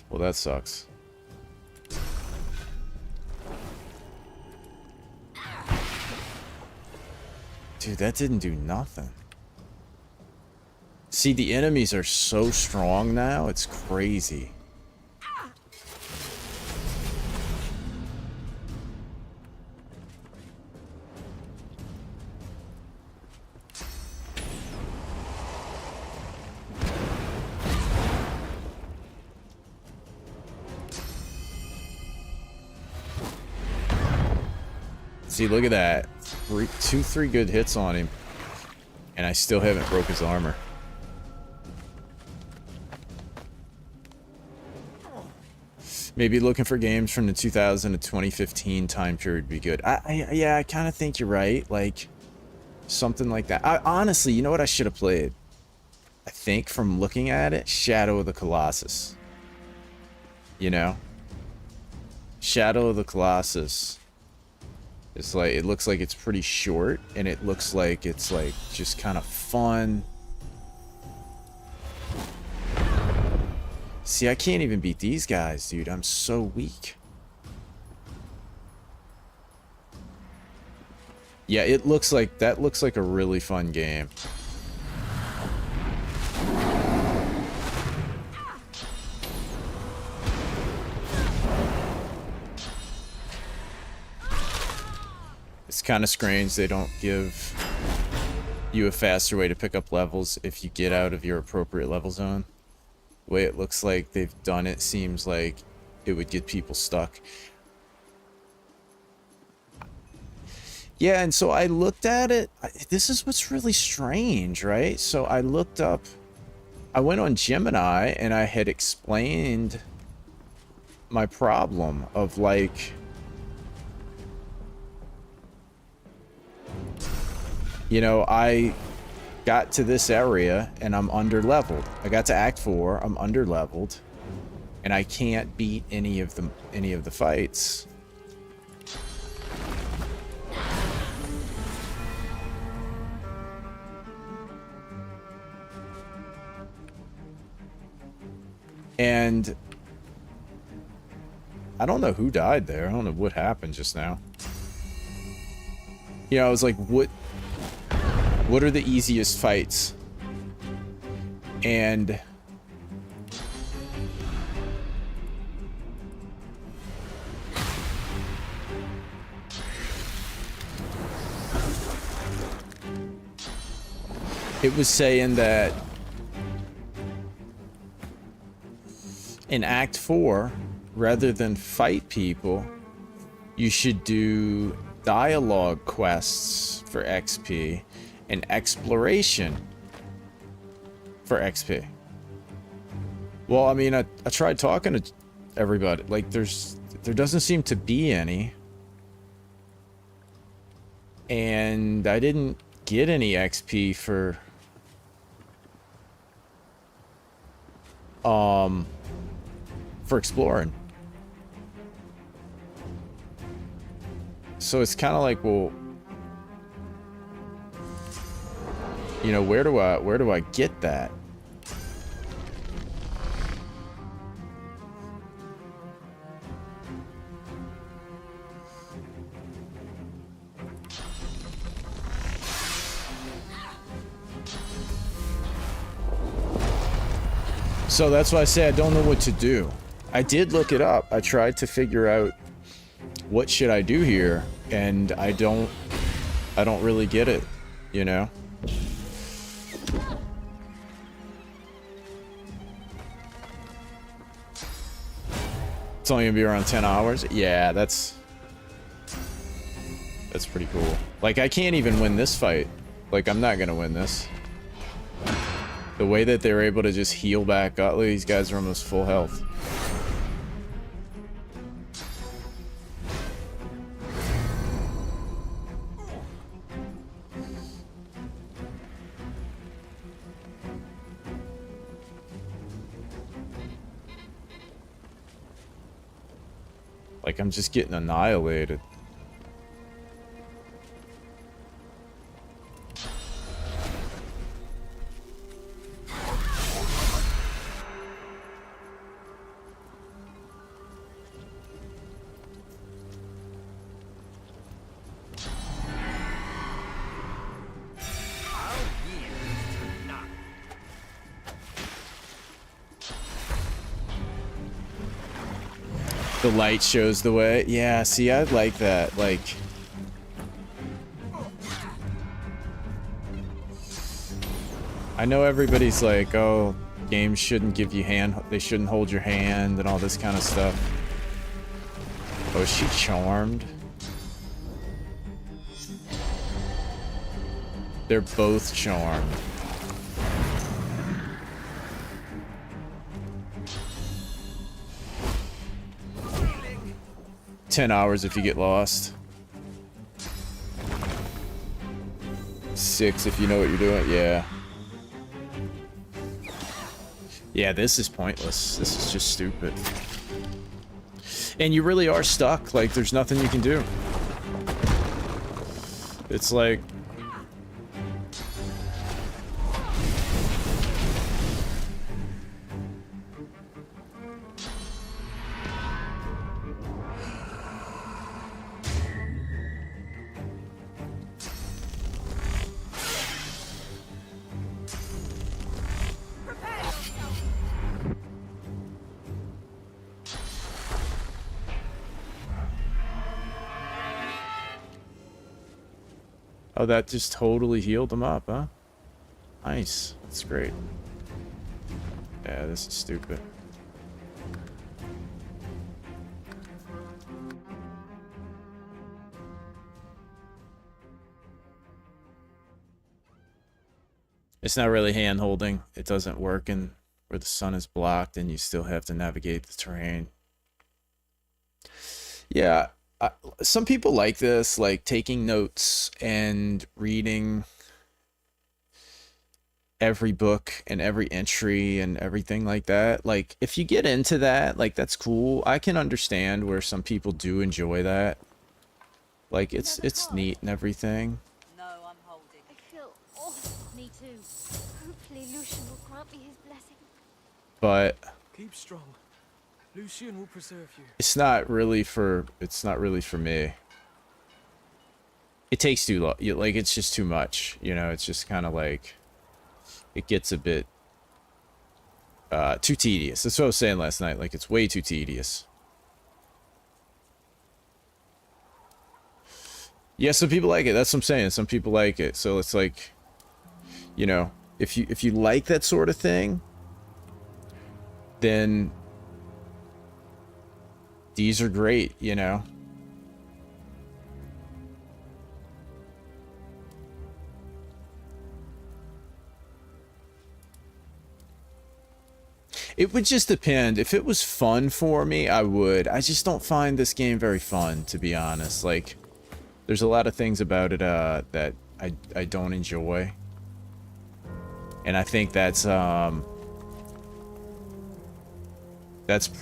Well, that sucks. Dude, that didn't do nothing. See, the enemies are so strong now, it's crazy. See, look at that. 3 good hits on him. And I still haven't broke his armor. Maybe looking for games from the 2000 to 2015 time period would be good. Yeah, I kind of think you're right. Like, something like that. Honestly, you know what I should have played? I think from looking at it, Shadow of the Colossus. You know? Shadow of the Colossus. It's like, it looks like it's pretty short, and it looks like it's like just kind of fun. See, I can't even beat these guys, dude. I'm so weak. Yeah, it looks like, that looks like a really fun game. It's kind of strange they don't give you a faster way to pick up levels if you get out of your appropriate level zone. The way it looks like they've done it seems like it would get people stuck. Yeah, and so I looked at it. This is what's really strange, right? So I looked up, I went on Gemini and I had explained my problem of like, you know, I got to this area and I'm under leveled. I got to Act 4, I'm under leveled, and I can't beat any of the fights. And I don't know who died there. I don't know what happened just now. You know, I was like, what are the easiest fights? And it was saying that in Act 4, rather than fight people, you should do dialogue quests for XP and exploration for XP. Well, I mean, I tried talking to everybody. Like, there doesn't seem to be any. And I didn't get any XP for exploring. So it's kind of like, well, you know, where do I get that? So that's why I say I don't know what to do. I did look it up. I tried to figure out what should I do here, and I don't really get it, you know? It's only gonna be around 10 hours. Yeah, that's pretty cool. Like, I can't even win this fight. Like, I'm not gonna win this. The way that they're able to just heal back up. Look, these guys are almost full health. Like, I'm just getting annihilated. The light shows the way. Yeah, see, I like that. Like, I know everybody's like, oh, games shouldn't give you they shouldn't hold your hand and all this kind of stuff. Oh, is she charmed? They're both charmed. 10 hours if you get lost. 6 if you know what you're doing. Yeah. Yeah, this is pointless. This is just stupid. And you really are stuck. Like, there's nothing you can do. It's like... Oh, that just totally healed him up, huh? Nice. That's great. Yeah, this is stupid. It's not really hand-holding. It doesn't work in where the sun is blocked and you still have to navigate the terrain. Yeah. Some people like this, like taking notes and reading every book and every entry and everything like that. Like, if you get into that, like, that's cool. I can understand where some people do enjoy that. Like, it's neat and everything. No, I'm holding. I feel awful. Me too. Hopefully Lucian will grant me his blessing. But Keep strong. Lucian will preserve you. it's not really for me. It takes too long. Like, it's just too much, you know. It's just kind of like, it gets a bit too tedious. That's what I was saying last night. Like, it's way too tedious. Yeah, some people like it. That's what I'm saying. Some people like it. So it's like, you know, if you like that sort of thing, then these are great, you know. It would just depend. If it was fun for me, I would. I just don't find this game very fun, to be honest. Like, there's a lot of things about it that I don't enjoy. And I think that's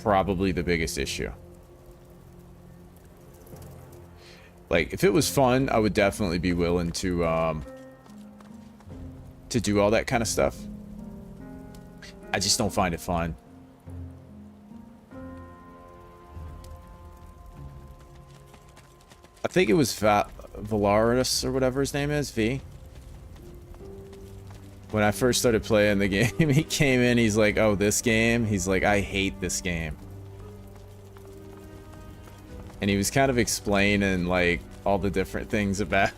probably the biggest issue. Like, if it was fun, I would definitely be willing to do all that kind of stuff. I just don't find it fun. I think it was Valaris or whatever his name is, V. When I first started playing the game, he came in, he's like, oh, this game? He's like, I hate this game. And he was kind of explaining, like, all the different things about it.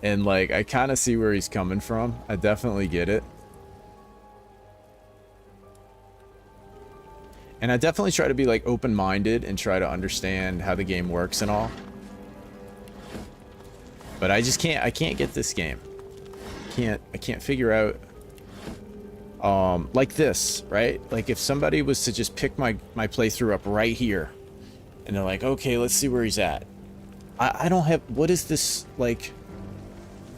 And, like, I kind of see where he's coming from. I definitely get it. And I definitely try to be, like, open-minded and try to understand how the game works and all. But I can't get this game. I can't figure out like this, right? Like if somebody was to just pick my playthrough up right here and they're like, okay, let's see where he's at. I don't have, what is this, like,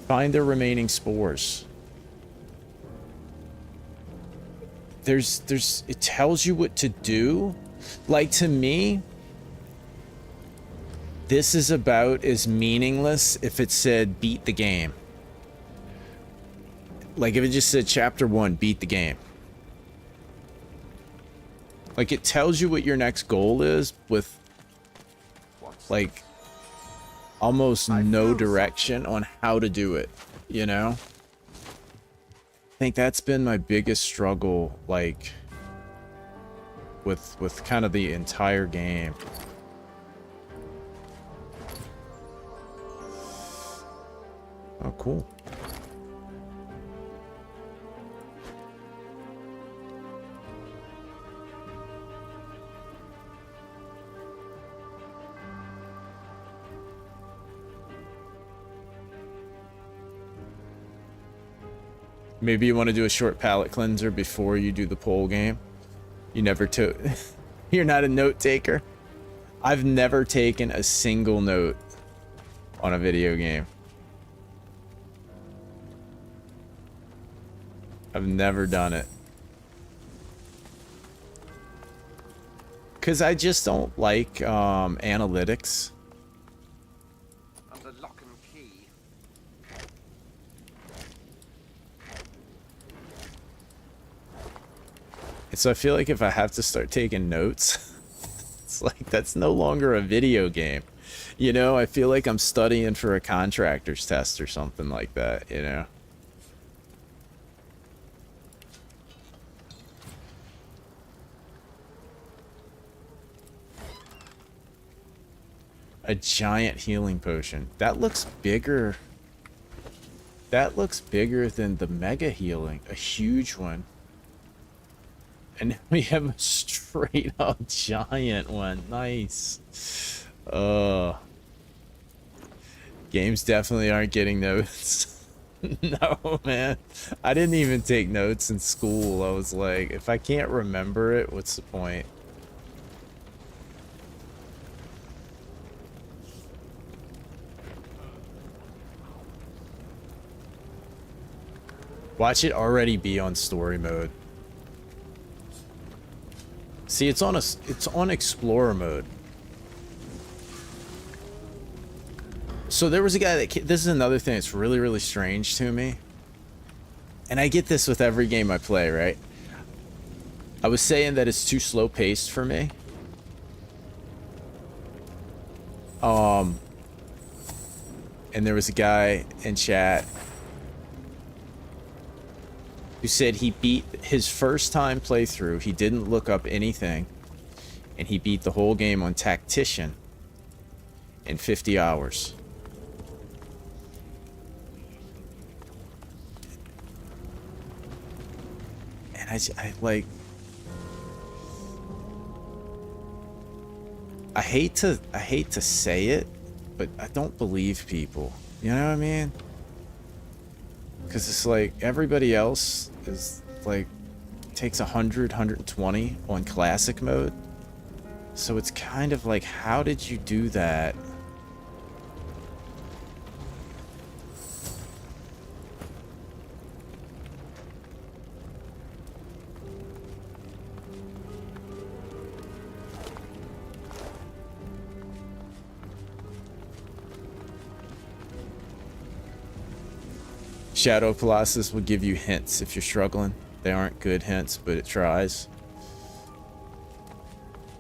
find the remaining spores. It tells you what to do. Like, to me, this is about as meaningless if it said beat the game. Like if it just said chapter 1, beat the game. Like it tells you what your next goal is with like almost no direction on how to do it, you know? I think that's been my biggest struggle, like with kind of the entire game. Oh, cool. Maybe you want to do a short palate cleanser before you do the poll game. You never took. You're not a note taker. I've never taken a single note on a video game. I've never done it. Because I just don't like analytics. Under lock and key. And so I feel like if I have to start taking notes, it's like that's no longer a video game. You know, I feel like I'm studying for a contractor's test or something like that, you know? A giant healing potion. That looks bigger. That looks bigger than the mega healing. A huge one. And we have a straight up giant one. Nice. Games definitely aren't getting notes. No, man. I didn't even take notes in school. I was like, if I can't remember it, what's the point? Watch it already be on story mode. See, it's on explorer mode. So there was a guy that this is another thing that's really, really strange to me. And I get this with every game I play, right? I was saying that it's too slow paced for me. And there was a guy in chat who said he beat his first time playthrough. He didn't look up anything, and he beat the whole game on Tactician in 50 hours. And I like, I hate to say it, but I don't believe people. You know what I mean? Because it's like everybody else is like takes 100, 120 on classic mode. So it's kind of like, how did you do that? Shadow Colossus will give you hints if you're struggling. They aren't good hints, but it tries.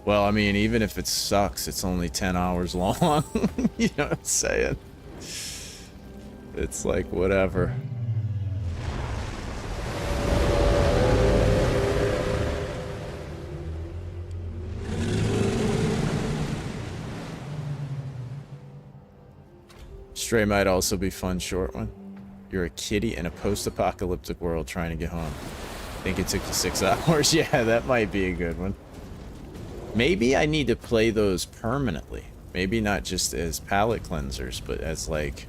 Well, I mean, even if it sucks, it's only 10 hours long. You know what I'm saying? It's like, whatever. Stray might also be fun short one. You're a kitty in a post-apocalyptic world trying to get home. I think it took you 6 hours. Yeah, that might be a good one. Maybe I need to play those permanently. Maybe not just as palate cleansers, but as like,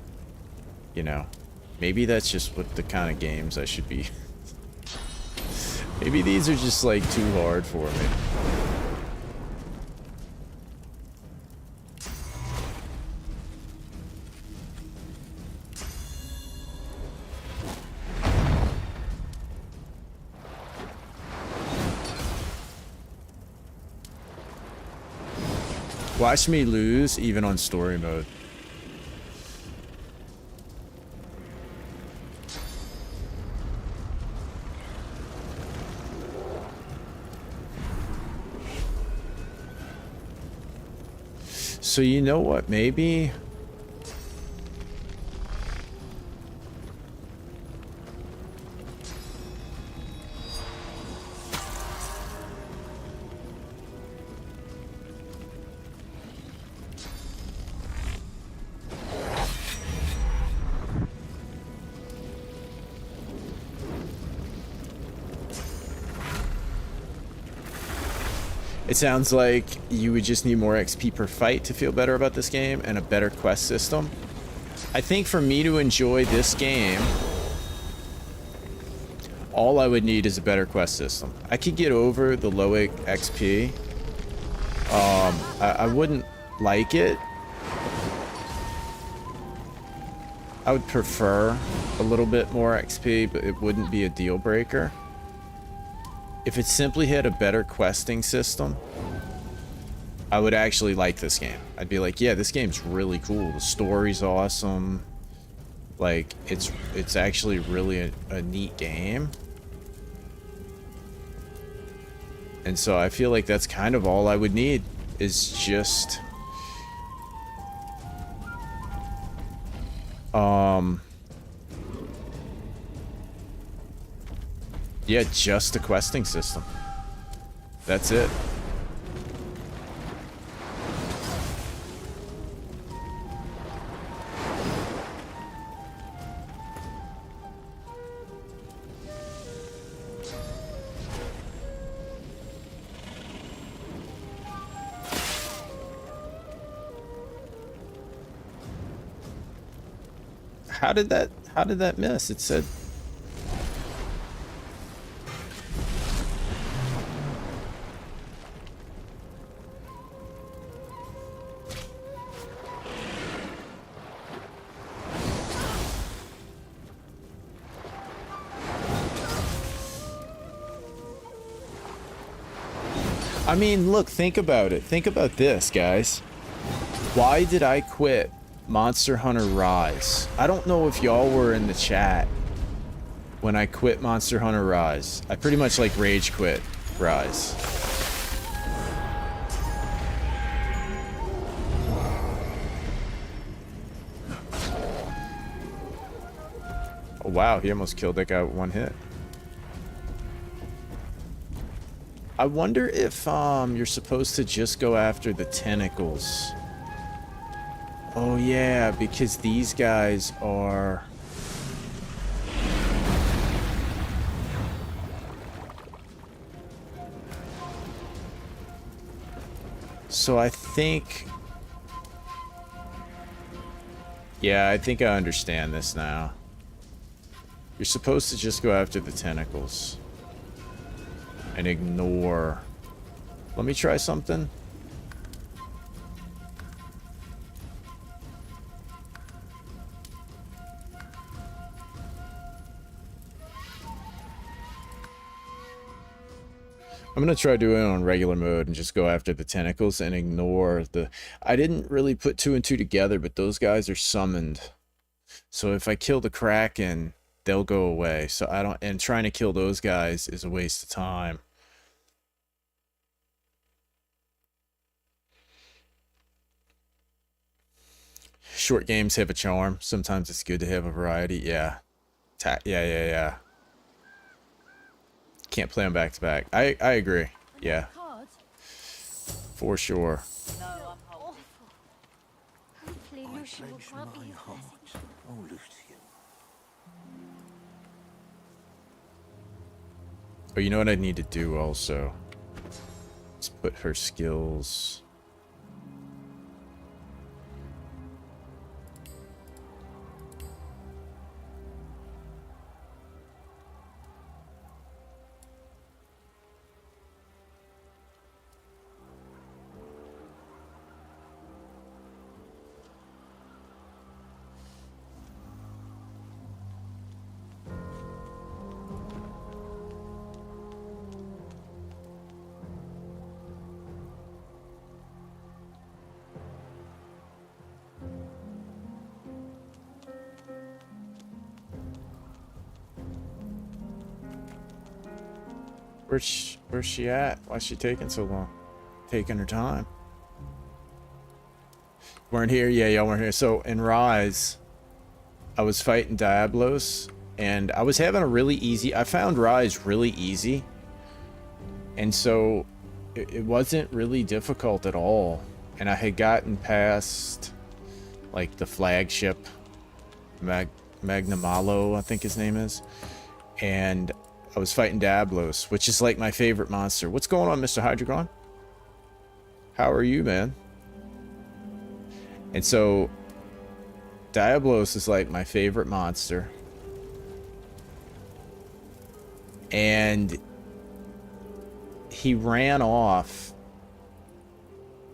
you know, maybe that's just what the kind of games I should be. Maybe these are just like too hard for me. Watch me lose even on story mode. So you know what, maybe... It sounds like you would just need more XP per fight to feel better about this game and a better quest system. I think for me to enjoy this game, all I would need is a better quest system. I could get over the low XP. I wouldn't like it. I would prefer a little bit more XP, but it wouldn't be a deal breaker. If it simply had a better questing system, I would actually like this game. I'd be like, yeah, this game's really cool. The story's awesome. Like, it's actually really a neat game. And so I feel like that's kind of all I would need, is just... yeah, just a questing system. That's it. How did that miss? It said... I mean, look, think about it. Think about this, guys. Why did I quit Monster Hunter Rise? I don't know if y'all were in the chat when I quit Monster Hunter Rise. I pretty much like rage quit Rise. Oh wow, he almost killed that guy with one hit. I wonder if you're supposed to just go after the tentacles. Oh yeah, because these guys are... So I think... yeah, I think I understand this now. You're supposed to just go after the tentacles. And ignore... Let me try something. I'm gonna try doing it on regular mode and just go after the tentacles and ignore the... I didn't really put 2 and 2 together, but those guys are summoned. So if I kill the Kraken, they'll go away. So I don't... and trying to kill those guys is a waste of time. Short games have a charm. Sometimes it's good to have a variety. Yeah. Yeah. Can't play them back to back. I agree. Yeah. For sure. Hopefully Lucian will pledge grant me my his heart. blessing. Oh, Lucian. Oh, you know what I need to do also? Let's put her skills. Where's she at? Why's she taking so long? Taking her time. Weren't here? Yeah, y'all weren't here. So in Rise, I was fighting Diablos, and I was having a really easy... I found Rise really easy. And so it wasn't really difficult at all. And I had gotten past, like, the flagship, Magnamalo, I think his name is. And I was fighting Diablos, which is like my favorite monster. What's going on, Mr. Hydreigon? How are you, man? And so Diablos is like my favorite monster. And he ran off.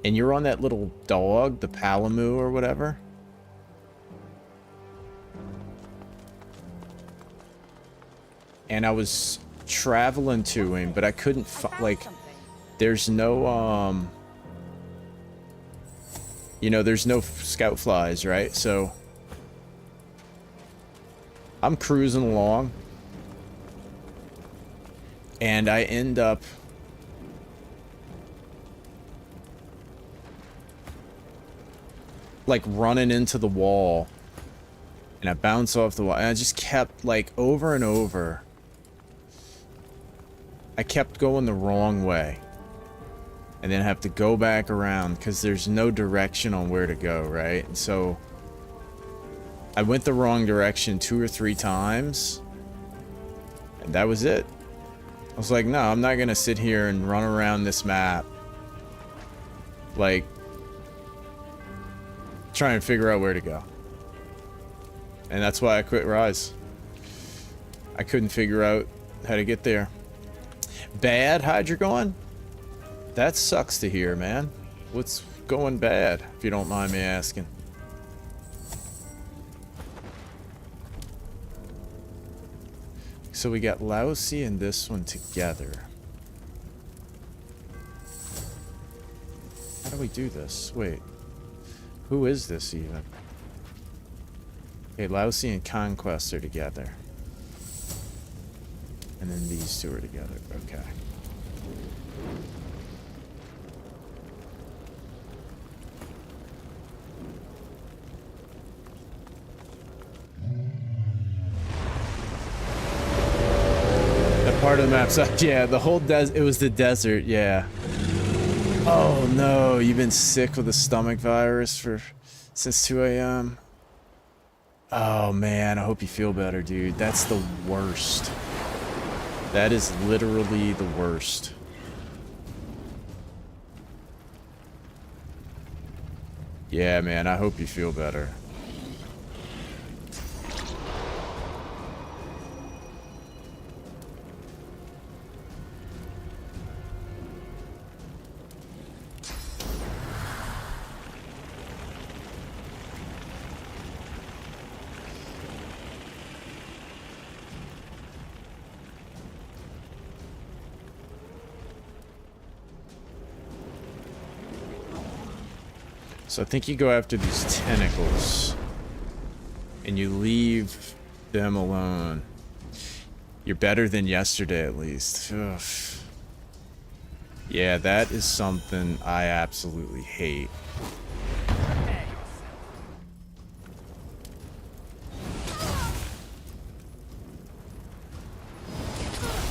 And you're on that little dog, the Palamu or whatever. And I was traveling to him, but I couldn't like, there's no you know, there's no scout flies, right? So I'm cruising along, and I end up like running into the wall, and I bounce off the wall, and I just kept like over and over. I kept going the wrong way, and then have to go back around because there's no direction on where to go, right? And so I went the wrong direction 2 or 3 times, and that was it. I was like, no, I'm not gonna sit here and run around this map like trying to figure out where to go. And that's why I quit Rise. I couldn't figure out how to get there. Bad, Hydreigon? That sucks to hear, man. What's going bad, if you don't mind me asking? So we got Lousy and this one together. How do we do this? Wait. Who is this even? Okay, Lousy and Conquest are together. And then these two are together. Okay. That part of the map's up. Yeah, the whole it was the desert, yeah. Oh no, you've been sick with a stomach virus since 2 a.m. Oh man, I hope you feel better, dude. That's the worst. That is literally the worst. Yeah, man, I hope you feel better. So I think you go after these tentacles and you leave them alone. You're better than yesterday, at least. Ugh. Yeah, that is something I absolutely hate.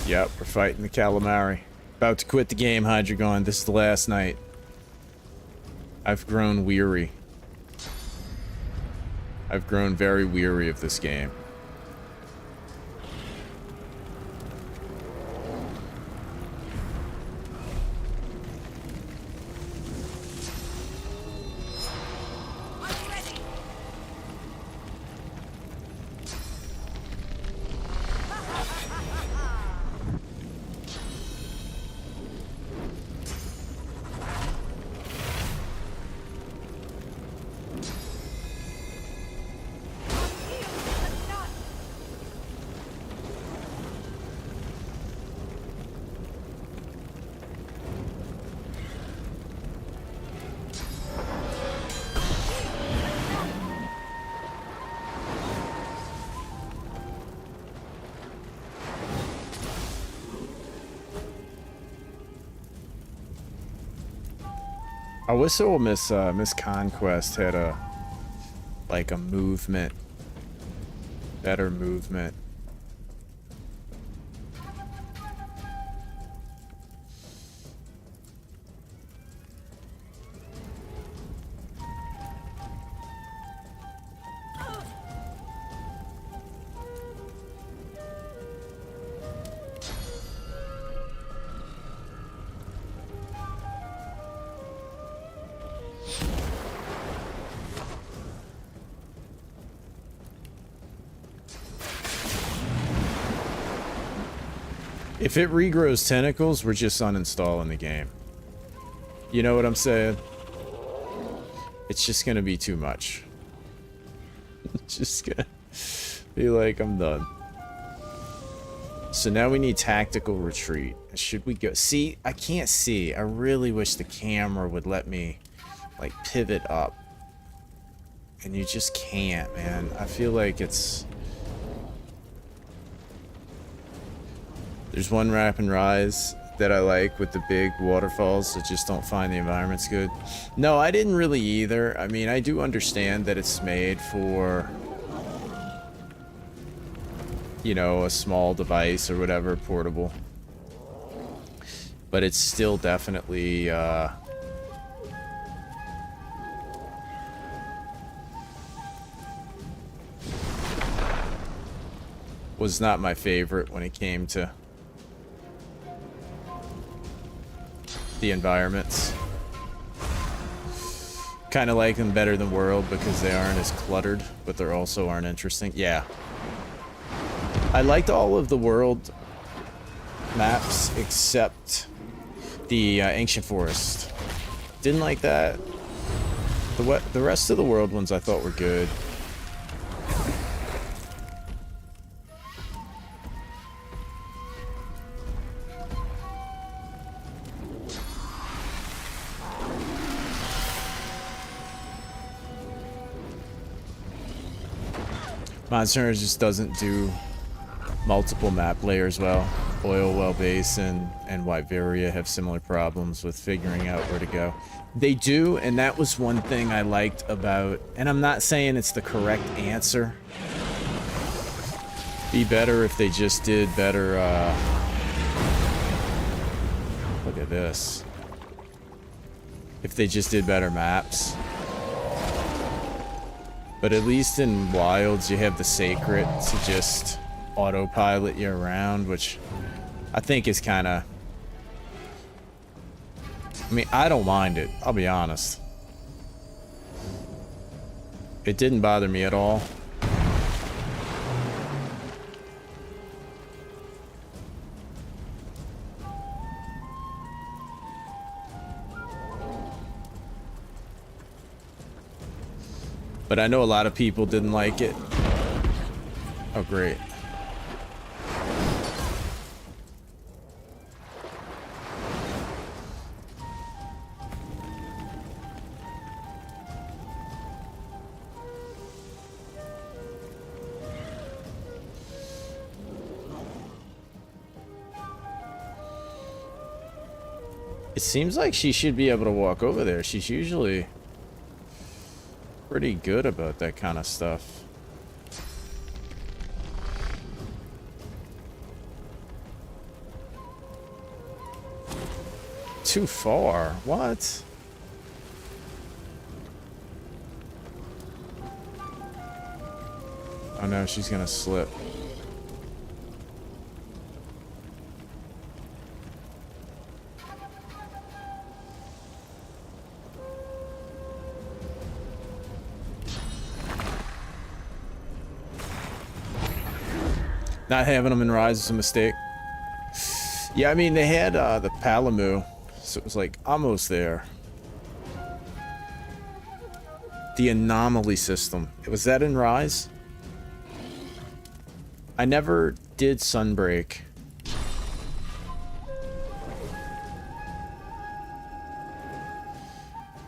Yep, we're fighting the calamari. About to quit the game, Hydreigon. This is the last night. I've grown weary. I've grown very weary of this game. I wish Miss Conquest had a movement, better movement. If it regrows tentacles, we're just uninstalling the game. You know what I'm saying? It's just gonna be too much. It's just gonna be like, I'm done. So now we need tactical retreat. Should we go? See, I can't see. I really wish the camera would let me, like, pivot up. And you just can't, man. I feel like it's... There's one Rap and Rise that I like with the big waterfalls. I just don't find the environments good. No, I didn't really either. I mean, I do understand that it's made for, you know, a small device or whatever, portable. But it's still definitely, was not my favorite when it came to the environments. Kind of like them better than World because they aren't as cluttered, but they also aren't interesting. Yeah. I liked all of the World maps except the Ancient Forest. Didn't like that. The rest of the World ones I thought were good. Monster Hunter just doesn't do multiple map layers well. Oil Well Basin and Wyveria have similar problems with figuring out where to go. They do, and that was one thing I liked about, and I'm not saying it's the correct answer. Be better if they just did better, look at this. If they just did better maps. But at least in Wilds, you have the Sacred to just autopilot you around, which I think is kind of... I mean, I don't mind it, I'll be honest. It didn't bother me at all. But I know a lot of people didn't like it. Oh, great. It seems like she should be able to walk over there. She's usually pretty good about that kind of stuff. Too far? What? Oh no, she's gonna slip. Not having them in Rise is a mistake. Yeah, I mean, they had the Palamu, so it was like almost there. The anomaly system. Was that in Rise? I never did Sunbreak.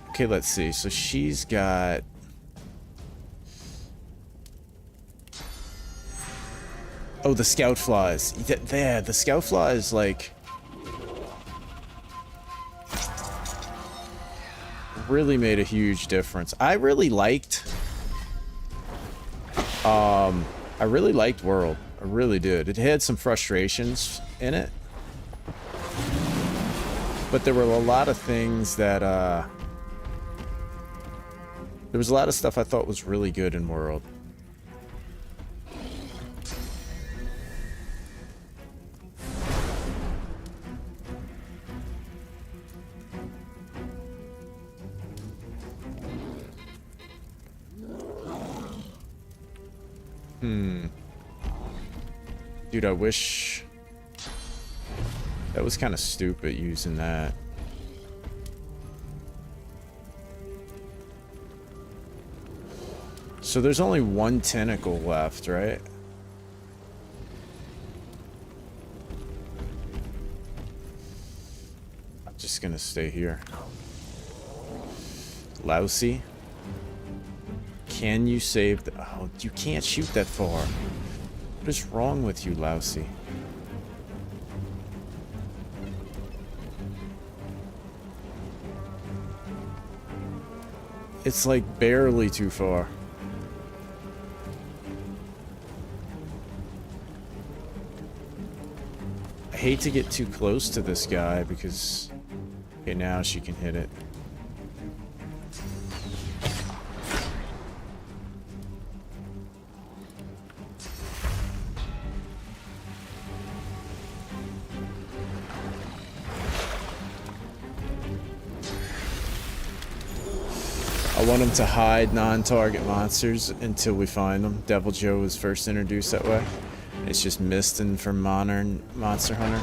Okay, let's see. So she's got... Oh, the Scout Flies. There, the Scout Flies, like... really made a huge difference. I really liked... I really liked World. I really did. It had some frustrations in it. But there were a lot of things that, there was a lot of stuff I thought was really good in World. Dude, I wish... That was kind of stupid using that. So there's only one tentacle left, right? I'm just gonna stay here. Lousy. Can you save the... Oh, you can't shoot that far. What is wrong with you, Lousy? It's like barely too far. I hate to get too close to this guy because... Okay, now she can hit it. I want him to hide non-target monsters until we find them. Devil Joe was first introduced that way. It's just Mistin from modern Monster Hunter.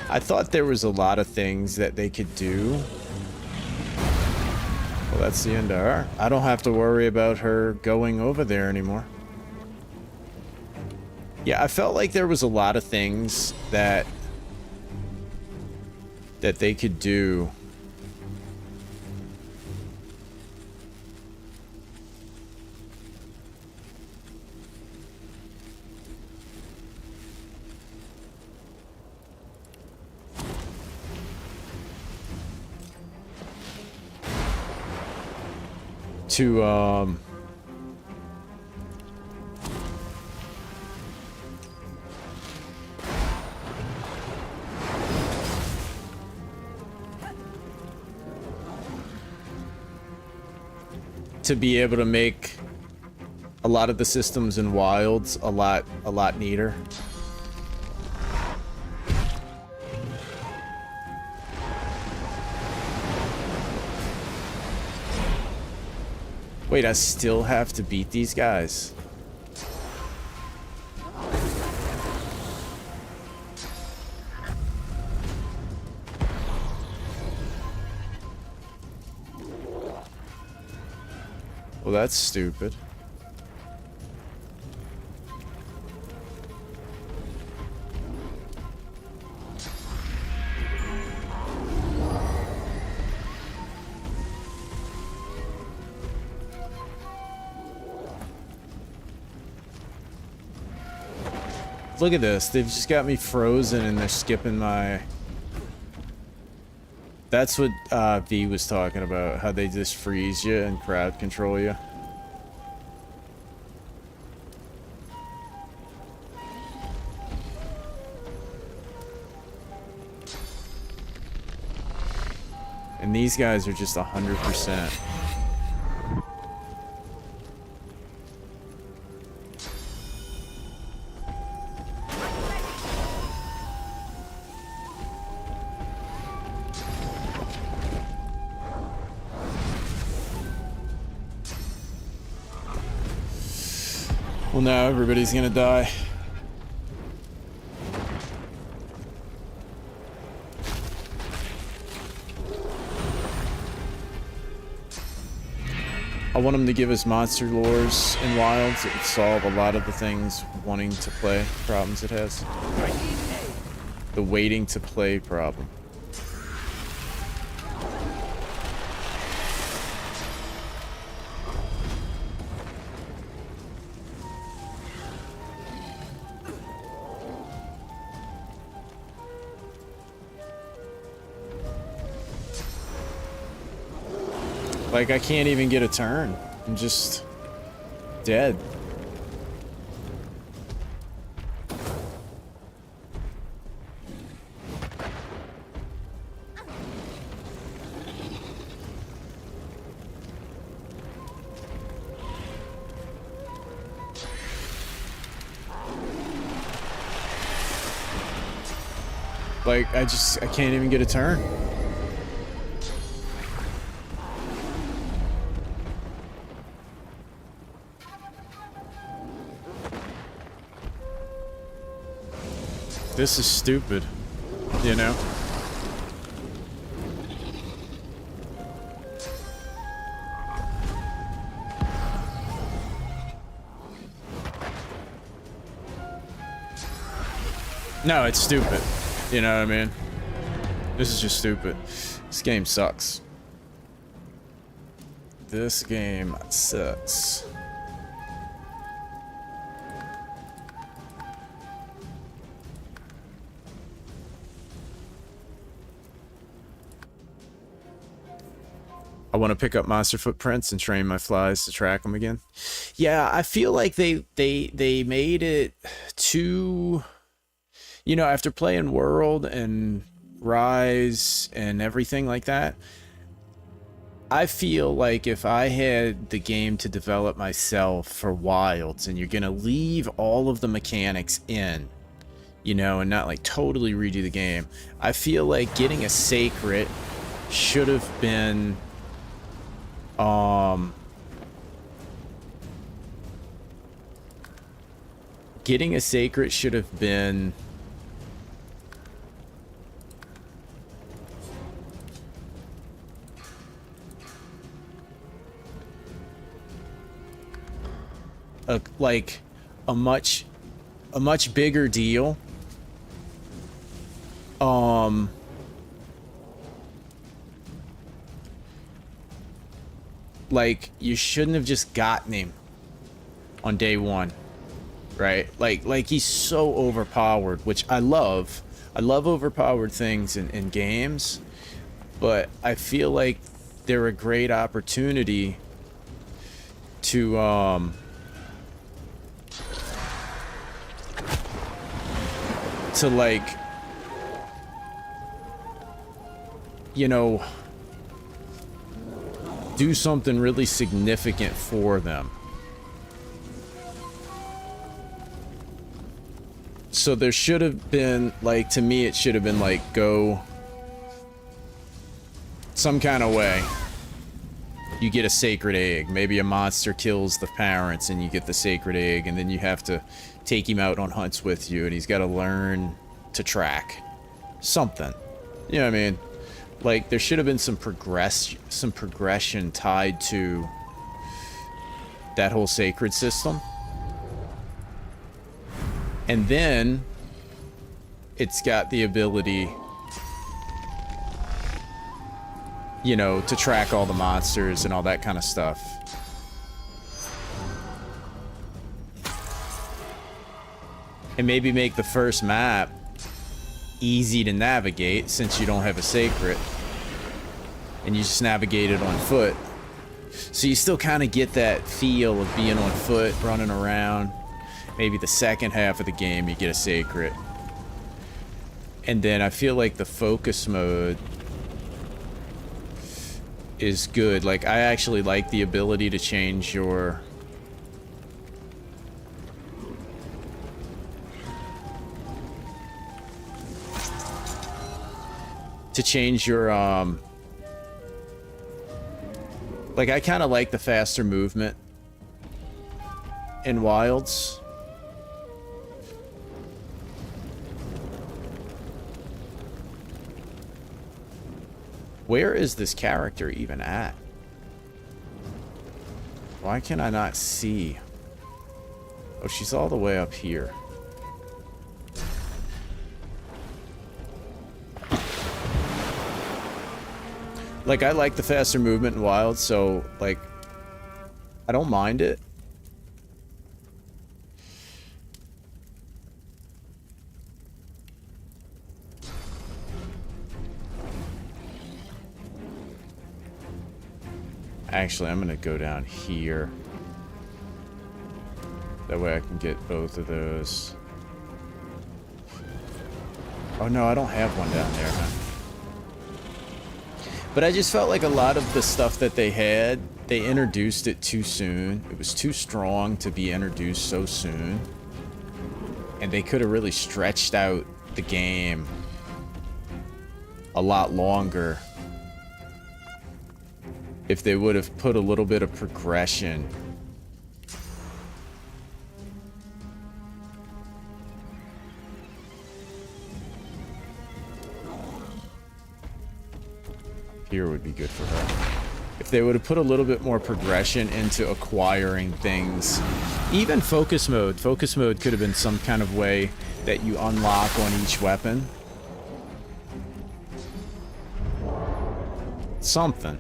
I thought there was a lot of things that they could do. Well, that's the end of her. I don't have to worry about her going over there anymore. Yeah, I felt like there was a lot of things that they could do. To be able to make a lot of the systems in Wilds a lot neater. Wait, I still have to beat these guys. Well, that's stupid. Look at this. They've just got me frozen and they're skipping my... That's what V was talking about. How they just freeze you and crowd control you. And these guys are just 100%. Well, now everybody's gonna die. I want him to give us monster lures and wilds. It would solve a lot of the things wanting to play problems it has. The waiting to play problem. Like, I can't even get a turn. I'm just dead. Like, I can't even get a turn. This is stupid, you know? No, it's stupid. You know what I mean? This is just stupid. This game sucks. This game sucks. I want to pick up monster footprints and train my flies to track them again. Yeah, I feel like they made it too, you know, after playing World and Rise and everything like that, I feel like if I had the game to develop myself for Wilds and you're going to leave all of the mechanics in, you know, and not like totally redo the game, I feel like getting a Sacred should have been getting a Sacred should have been like a much bigger deal. Like, you shouldn't have just gotten him on day one, right? Like he's so overpowered, which I love. I love overpowered things in games, but I feel like they're a great opportunity to like, you know, do something really significant for them. So there should have been, like, to me, it should have been like, go some kind of way. You get a Sacred egg. Maybe a monster kills the parents and you get the Sacred egg, and then you have to take him out on hunts with you, and he's got to learn to track something. You know what I mean? Like, there should have been some progression tied to that whole Sacred system. And then it's got the ability, you know, to track all the monsters and all that kind of stuff. And maybe make the first map easy to navigate, since you don't have a Sacred and you just navigate it on foot, so you still kind of get that feel of being on foot, running around. Maybe the second half of the game you get a Sacred, and then I feel like the focus mode is good. Like, I actually like the ability to change your like, I kind of like the faster movement in Wilds. Where is this character even at? Why can I not see? Oh, she's all the way up here. Like, I like the faster movement in Wild, so, like, I don't mind it. Actually, I'm gonna go down here. That way I can get both of those. Oh no, I don't have one down there, huh? But I just felt like a lot of the stuff that they had, they introduced it too soon. It was too strong to be introduced so soon. And they could have really stretched out the game a lot longer if they would have put a little bit of progression. Here would be good for her. If they would have put a little bit more progression into acquiring things. Even focus mode. Focus mode could have been some kind of way that you unlock on each weapon. Something.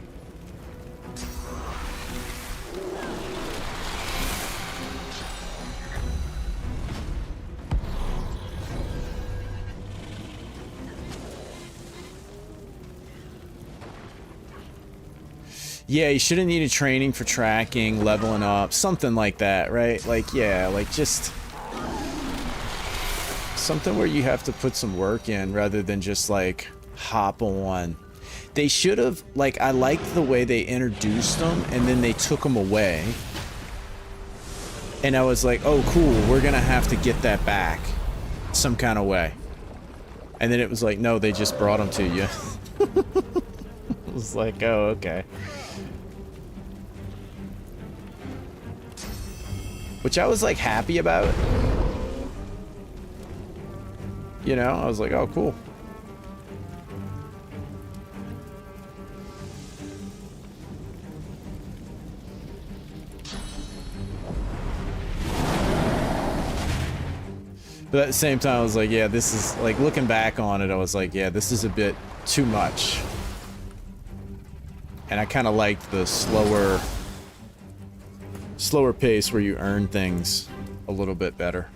Yeah, you should have needed training for tracking, leveling up, something like that, right? Like, yeah, like just something where you have to put some work in rather than just like hop on. They should have, like, I liked the way they introduced them and then they took them away. And I was like, oh, cool, we're gonna have to get that back some kind of way. And then it was like, no, they just brought them to you. I was like, oh, okay. Which I was like happy about. You know, I was like, oh, cool. But at the same time, I was like, yeah, this is, like, looking back on it, I was like, yeah, this is a bit too much. And I kind of liked the slower pace where you earn things a little bit better.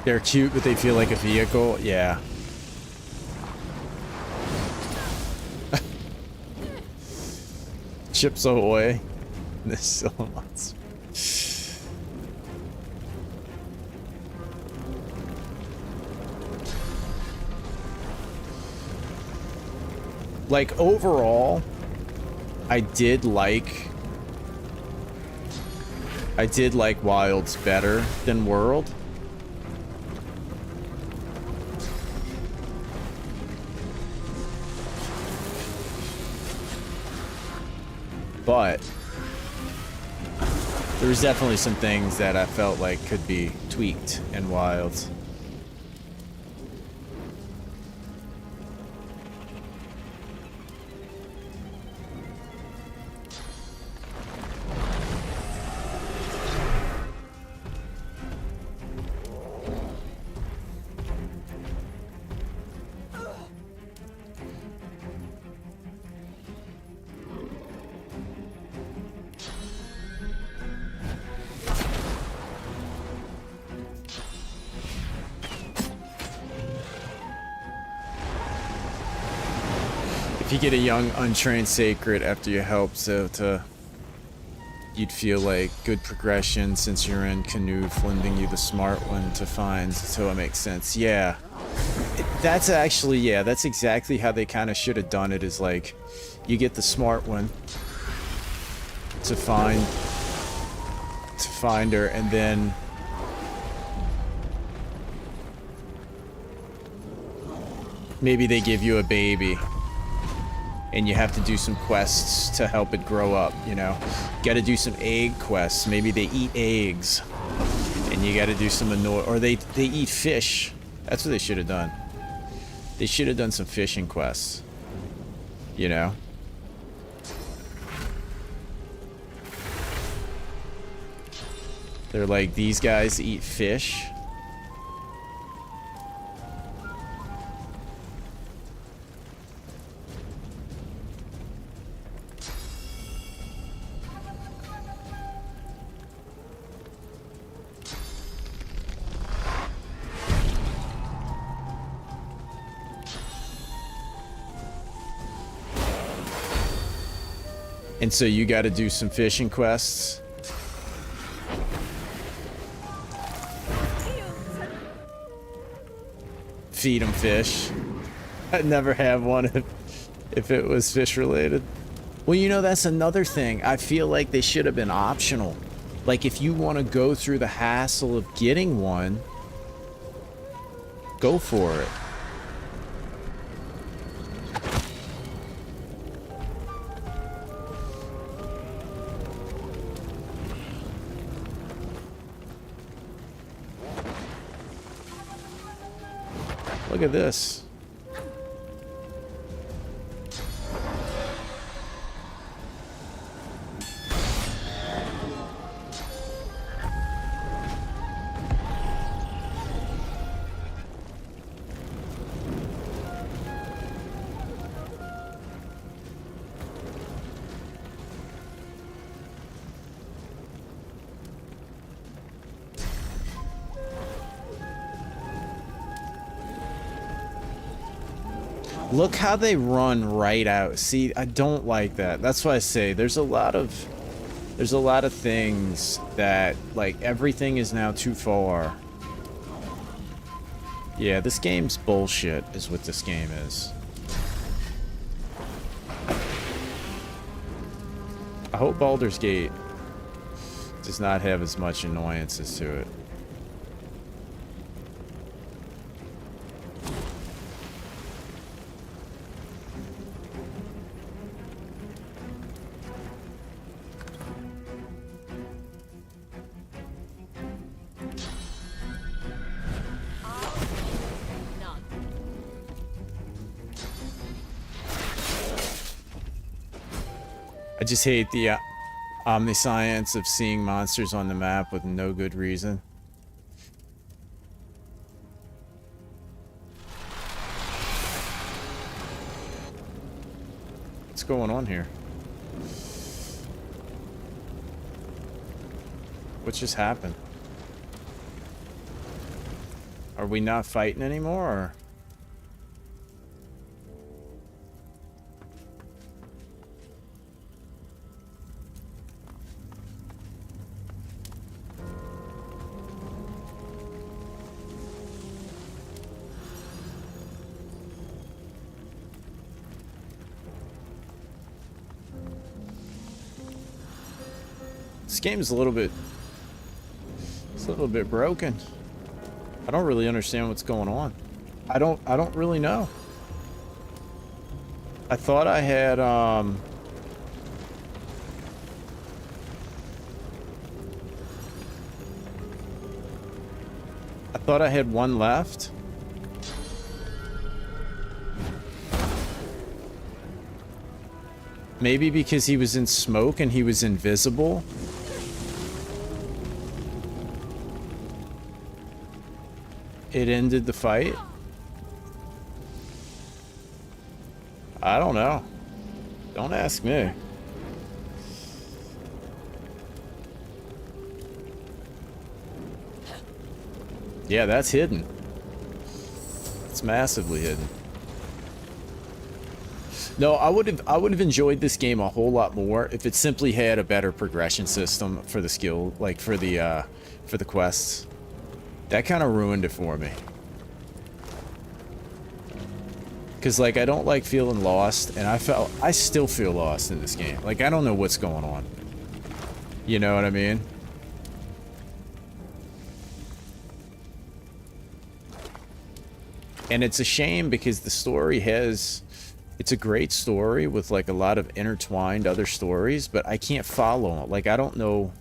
They're cute, but they feel like a vehicle. Yeah. Chips Ahoy. This so much. Like, overall, I did like Wilds better than World. But there's definitely some things that I felt like could be tweaked in Wilds. If you get a young, untrained sacred after you help, so you'd feel like good progression since you're in Canute, lending you the smart one to find, so it makes sense. Yeah. That's actually, yeah, that's exactly how they kind of should have done it, is like, you get the smart one to find her, and then maybe they give you a baby and you have to do some quests to help it grow up, you know. You gotta do some egg quests. Maybe they eat eggs and you gotta do some or they eat fish. That's what they should have done. They should have done some fishing quests, you know. They're like, these guys eat fish. And so you got to do some fishing quests. Feed them fish. I'd never have one if it was fish related. Well, you know, that's another thing. I feel like they should have been optional. Like, if you want to go through the hassle of getting one, go for it. Look at this. Look how they run right out. See, I don't like that. That's why I say there's a lot of things that, like, everything is now too far. Yeah, this game's bullshit is what this game is. I hope Baldur's Gate does not have as much annoyances to it. I just hate the omniscience of seeing monsters on the map with no good reason. What's going on here? What just happened? Are we not fighting anymore, or? This game is a little bit broken. I don't really understand what's going on. I don't really know. I thought I had I thought I had one left. Maybe because he was in smoke and he was invisible. It ended the fight? I don't know. Don't ask me. Yeah, that's hidden. It's massively hidden. No, I would have enjoyed this game a whole lot more if it simply had a better progression system for the skill, like for the quests. That kind of ruined it for me. Cause like I don't like feeling lost, and I still feel lost in this game. Like I don't know what's going on. You know what I mean? And it's a shame because the story it's a great story with like a lot of intertwined other stories, but I can't follow it. Like I don't know.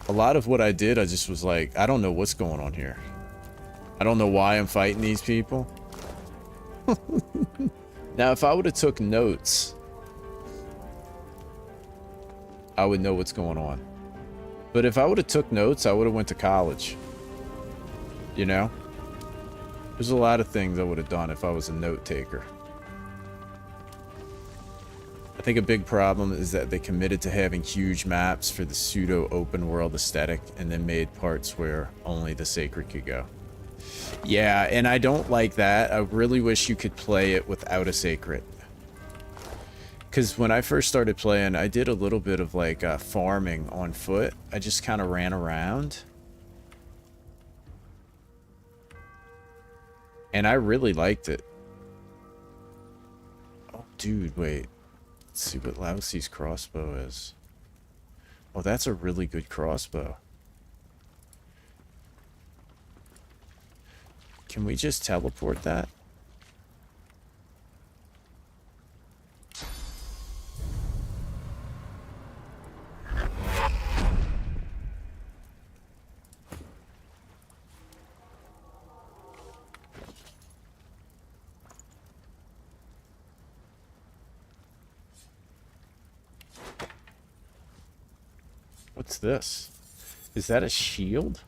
A lot of what I did, I just was like, I don't know what's going on here. I don't know why I'm fighting these people. Now, if I would have took notes, I would know what's going on. But if I would have took notes, I would have went to college. You know? There's a lot of things I would have done if I was a note taker. I think a big problem is that they committed to having huge maps for the pseudo open world aesthetic and then made parts where only the sacred could go. Yeah, and I don't like that. I really wish you could play it without a sacred. Because when I first started playing, I did a little bit of like farming on foot. I just kind of ran around. And I really liked it. Oh, dude, wait. Let's see what Lousy's crossbow is. Oh, that's a really good crossbow. Can we just teleport that? What's this? Is that a shield?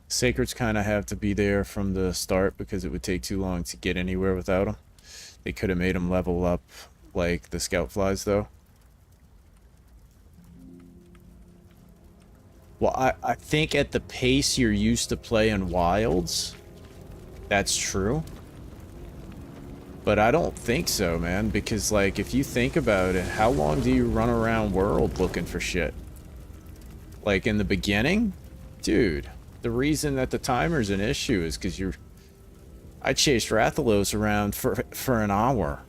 Sacreds kind of have to be there from the start because it would take too long to get anywhere without them. They could have made them level up like the scout flies, though. Well, I think at the pace you're used to playing Wilds, that's true. But I don't think so, man, because, like, if you think about it, how long do you run around world looking for shit? Like, in the beginning? Dude, the reason that the timer's an issue is because I chased Rathalos around for an hour.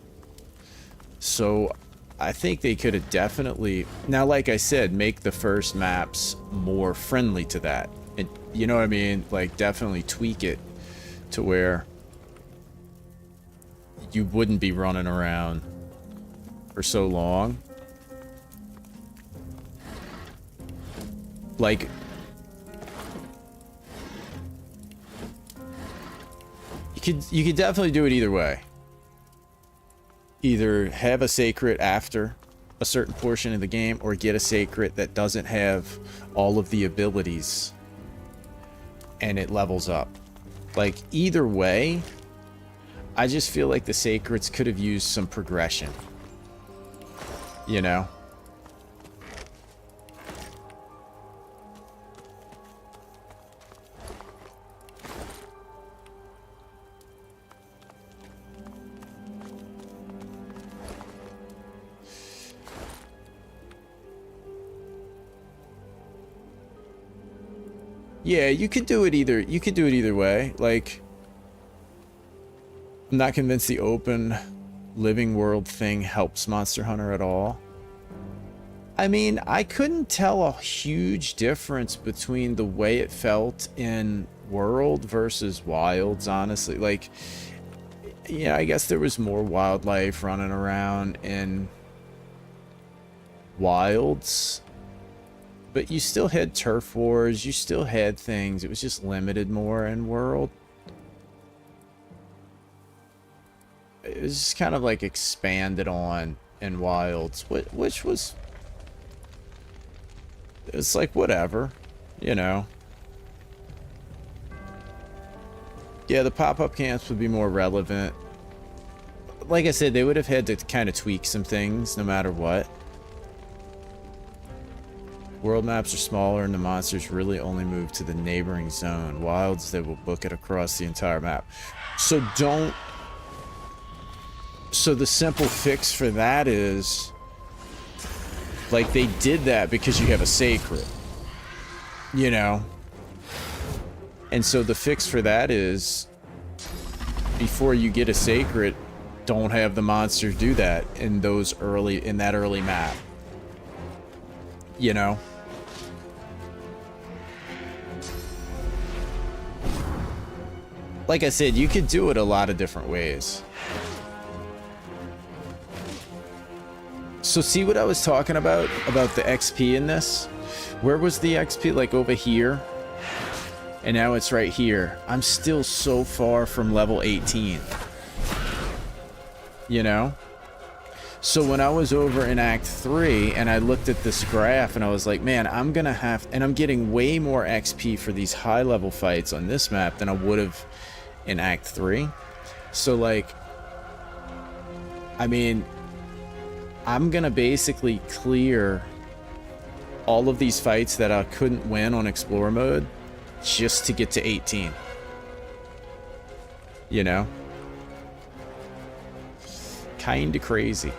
So, I think they could have definitely... Now, like I said, make the first maps more friendly to that. And, you know what I mean? Like, definitely tweak it to where you wouldn't be running around for so long. Like... You could definitely do it either way. Either have a sacred after a certain portion of the game, or get a sacred that doesn't have all of the abilities and it levels up. Like, either way, I just feel like the sacreds could have used some progression. You know? Yeah, you could do it either way. Like, I'm not convinced the open living world thing helps Monster Hunter at all. I mean, I couldn't tell a huge difference between the way it felt in World versus Wilds, honestly. Like, yeah, I guess there was more wildlife running around in Wilds. But you still had turf wars, you still had things. It was just limited more in World. It was just kind of like expanded on in Wilds, which was... It's like, whatever, you know. Yeah, the pop-up camps would be more relevant. Like I said, they would have had to kind of tweak some things no matter what. World maps are smaller and the monsters really only move to the neighboring zone. Wilds, they will book it across the entire map. So don't... So the simple fix for that is... Like, they did that because you have a sacred. You know? And so the fix for that is... Before you get a sacred, don't have the monster do that in those early... In that early map. You know? Like I said, you could do it a lot of different ways. So see what I was talking about the XP in this? Where was the XP? Like over here? And now it's right here. I'm still so far from level 18. You know? So when I was over in Act 3 and I looked at this graph and I was like, man, I'm gonna have... And I'm getting way more XP for these high level fights on this map than I would have in Act 3. So like... I mean... I'm gonna basically clear all of these fights that I couldn't win on Explorer mode just to get to 18. You know? Kinda crazy.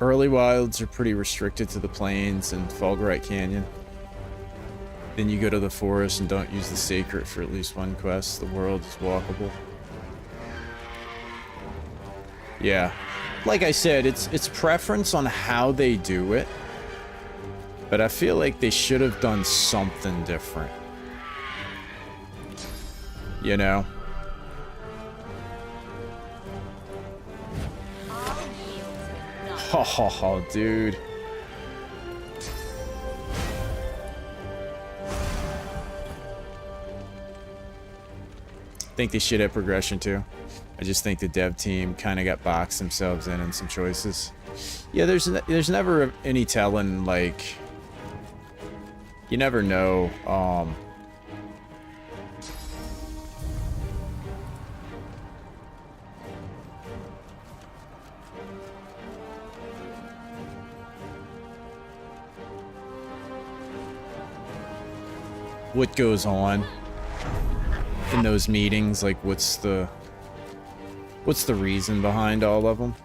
Early wilds are pretty restricted to the plains and Fulgurite Canyon. Then you go to the forest and don't use the sacred for at least one quest. The world is walkable. Yeah. Like I said, it's preference on how they do it. But I feel like they should have done something different. You know? Oh, dude. I think they should have progression too. I just think the dev team kind of got boxed themselves in some choices. Yeah, there's never any telling, like, you never know, what goes on in those meetings, like what's the reason behind all of them.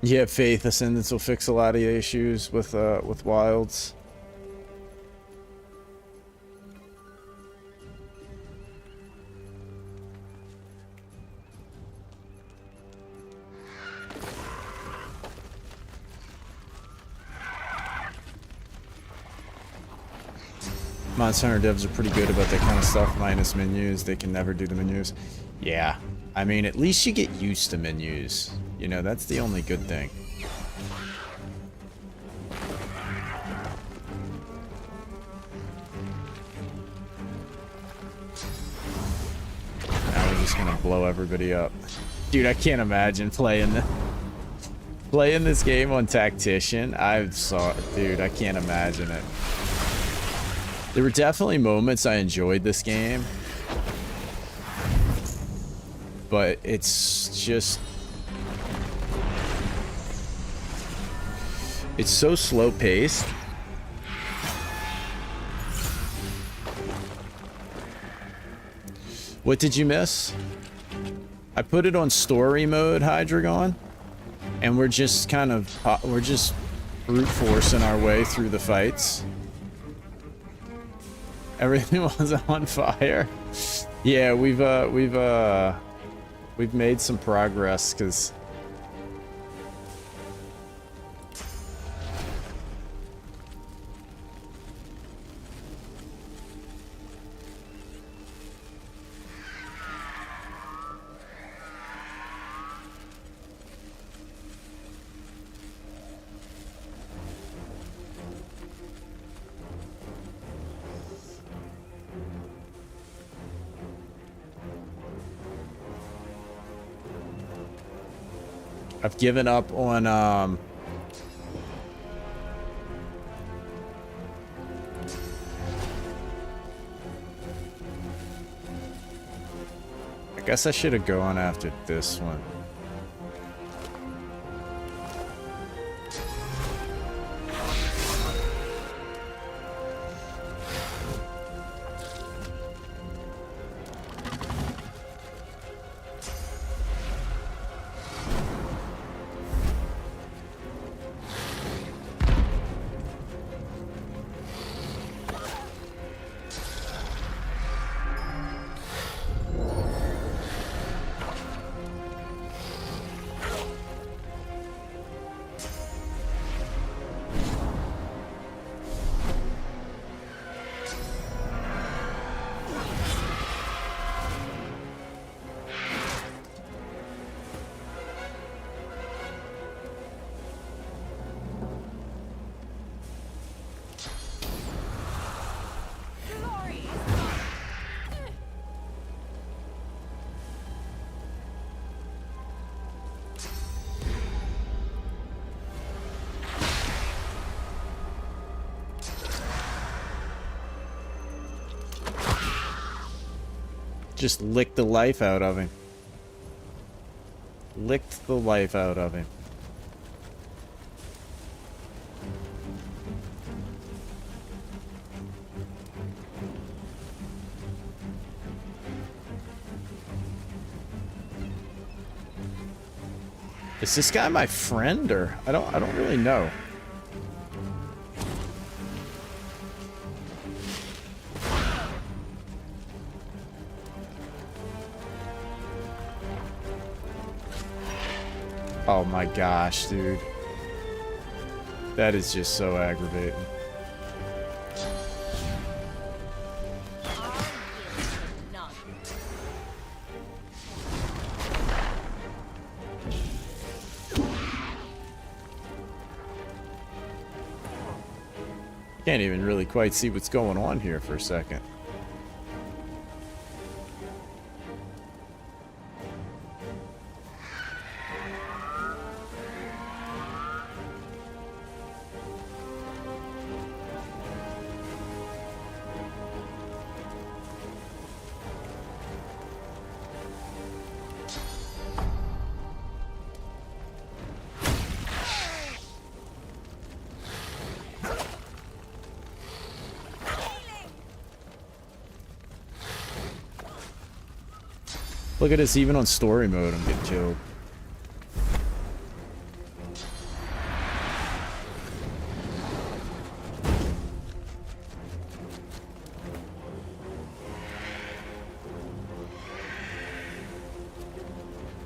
Yeah, Faith Ascendance will fix a lot of the issues with wilds. Monster Hunter devs are pretty good about that kind of stuff, minus menus. They can never do the menus. Yeah, I mean, at least you get used to menus. You know, that's the only good thing. Now we're just gonna blow everybody up. Dude, I can't imagine playing this game on Tactician. Dude, I can't imagine it. There were definitely moments I enjoyed this game, but it's just... it's so slow-paced. What did you miss? I put it on story mode, Hydreigon, and we're just kind of... we're just brute forcing our way through the fights. Everything was on fire. Yeah, we've made some progress because I've given up on I guess I should have gone after this one. Just licked the life out of him. Licked the life out of him. Is this guy my friend or I don't really know. Oh my gosh, dude. That is just so aggravating. Can't even really quite see what's going on here for a second. Look at this, even on story mode, I'm getting killed.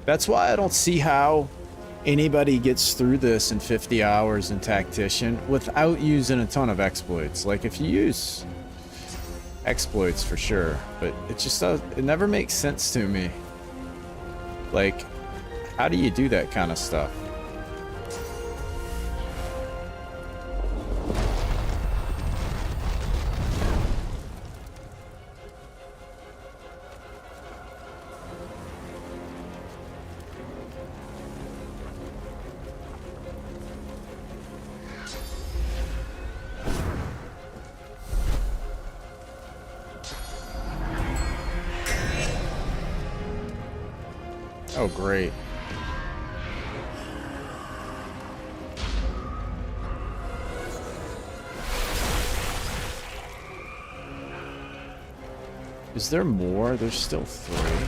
That's why I don't see how anybody gets through this in 50 hours in Tactician without using a ton of exploits. Like, if you use exploits for sure, but it just does, it never makes sense to me. Like, how do you do that kind of stuff? Oh, great. Is there more? There's still 3.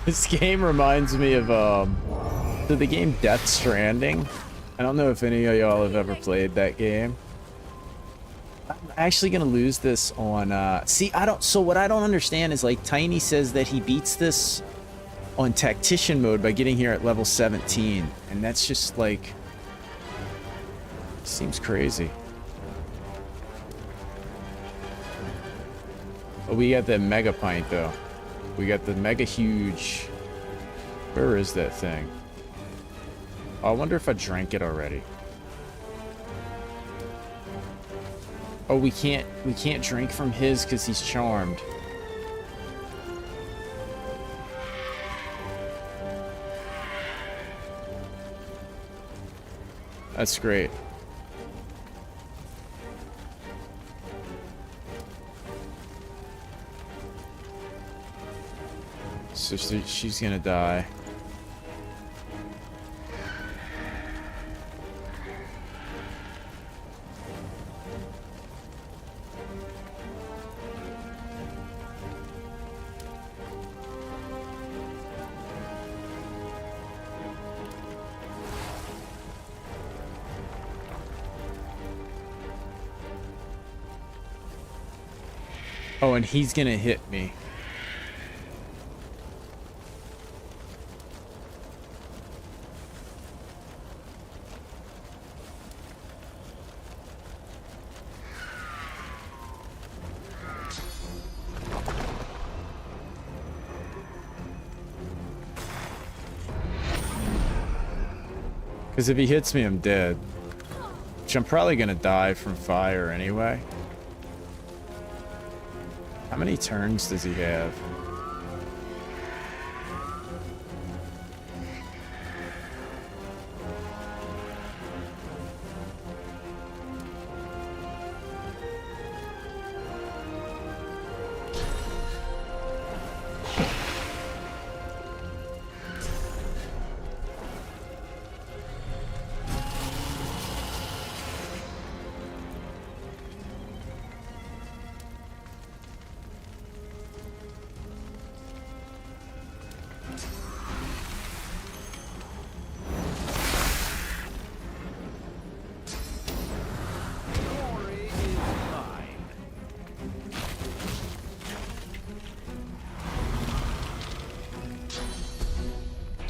This game reminds me of the game Death Stranding. I don't know if any of y'all have ever played that game. I'm actually gonna lose this on see, so what I don't understand is, like, Tiny says that he beats this on Tactician mode by getting here at level 17, and that's just like, seems crazy. Oh, we got the mega pint though. We got the mega huge. Where is that thing? Oh, I wonder if I drank it already. Oh, we can't drink from his because he's charmed. That's great. So she's gonna die. Oh, and he's gonna hit me. Because if he hits me, I'm dead. Which I'm probably gonna die from fire anyway. How many turns does he have?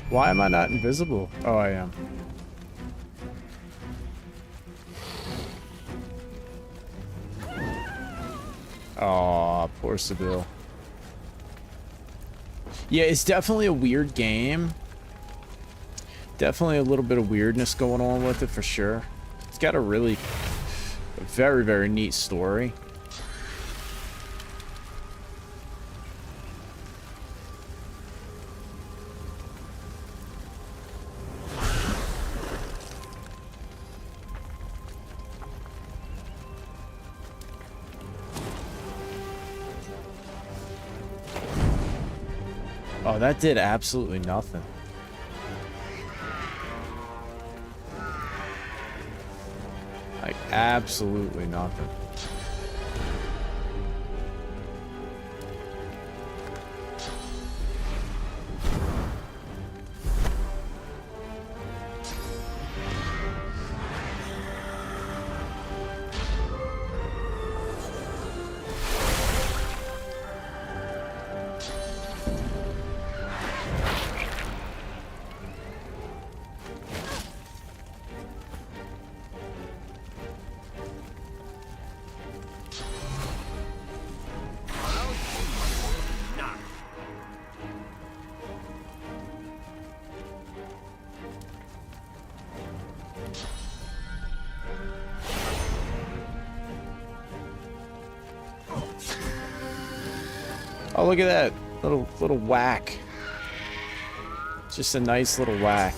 Why am I not invisible? Oh, I am. Aw, poor Sibyl. Yeah, it's definitely a weird game. Definitely a little bit of weirdness going on with it for sure. It's got a very, very neat story. Oh, that did absolutely nothing. Like, absolutely nothing. Oh, look at that little whack. Just a nice little whack.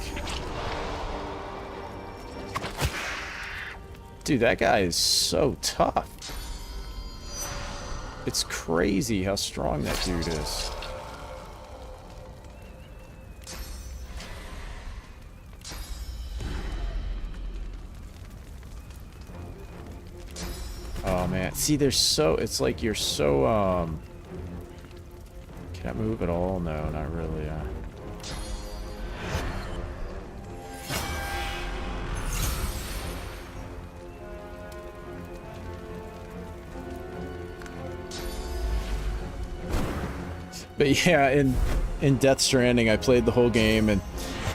Dude, that guy is so tough. It's crazy how strong that dude is. Oh man, see, it's like you're so, can I move at all? No, not really, But yeah, in Death Stranding, I played the whole game, and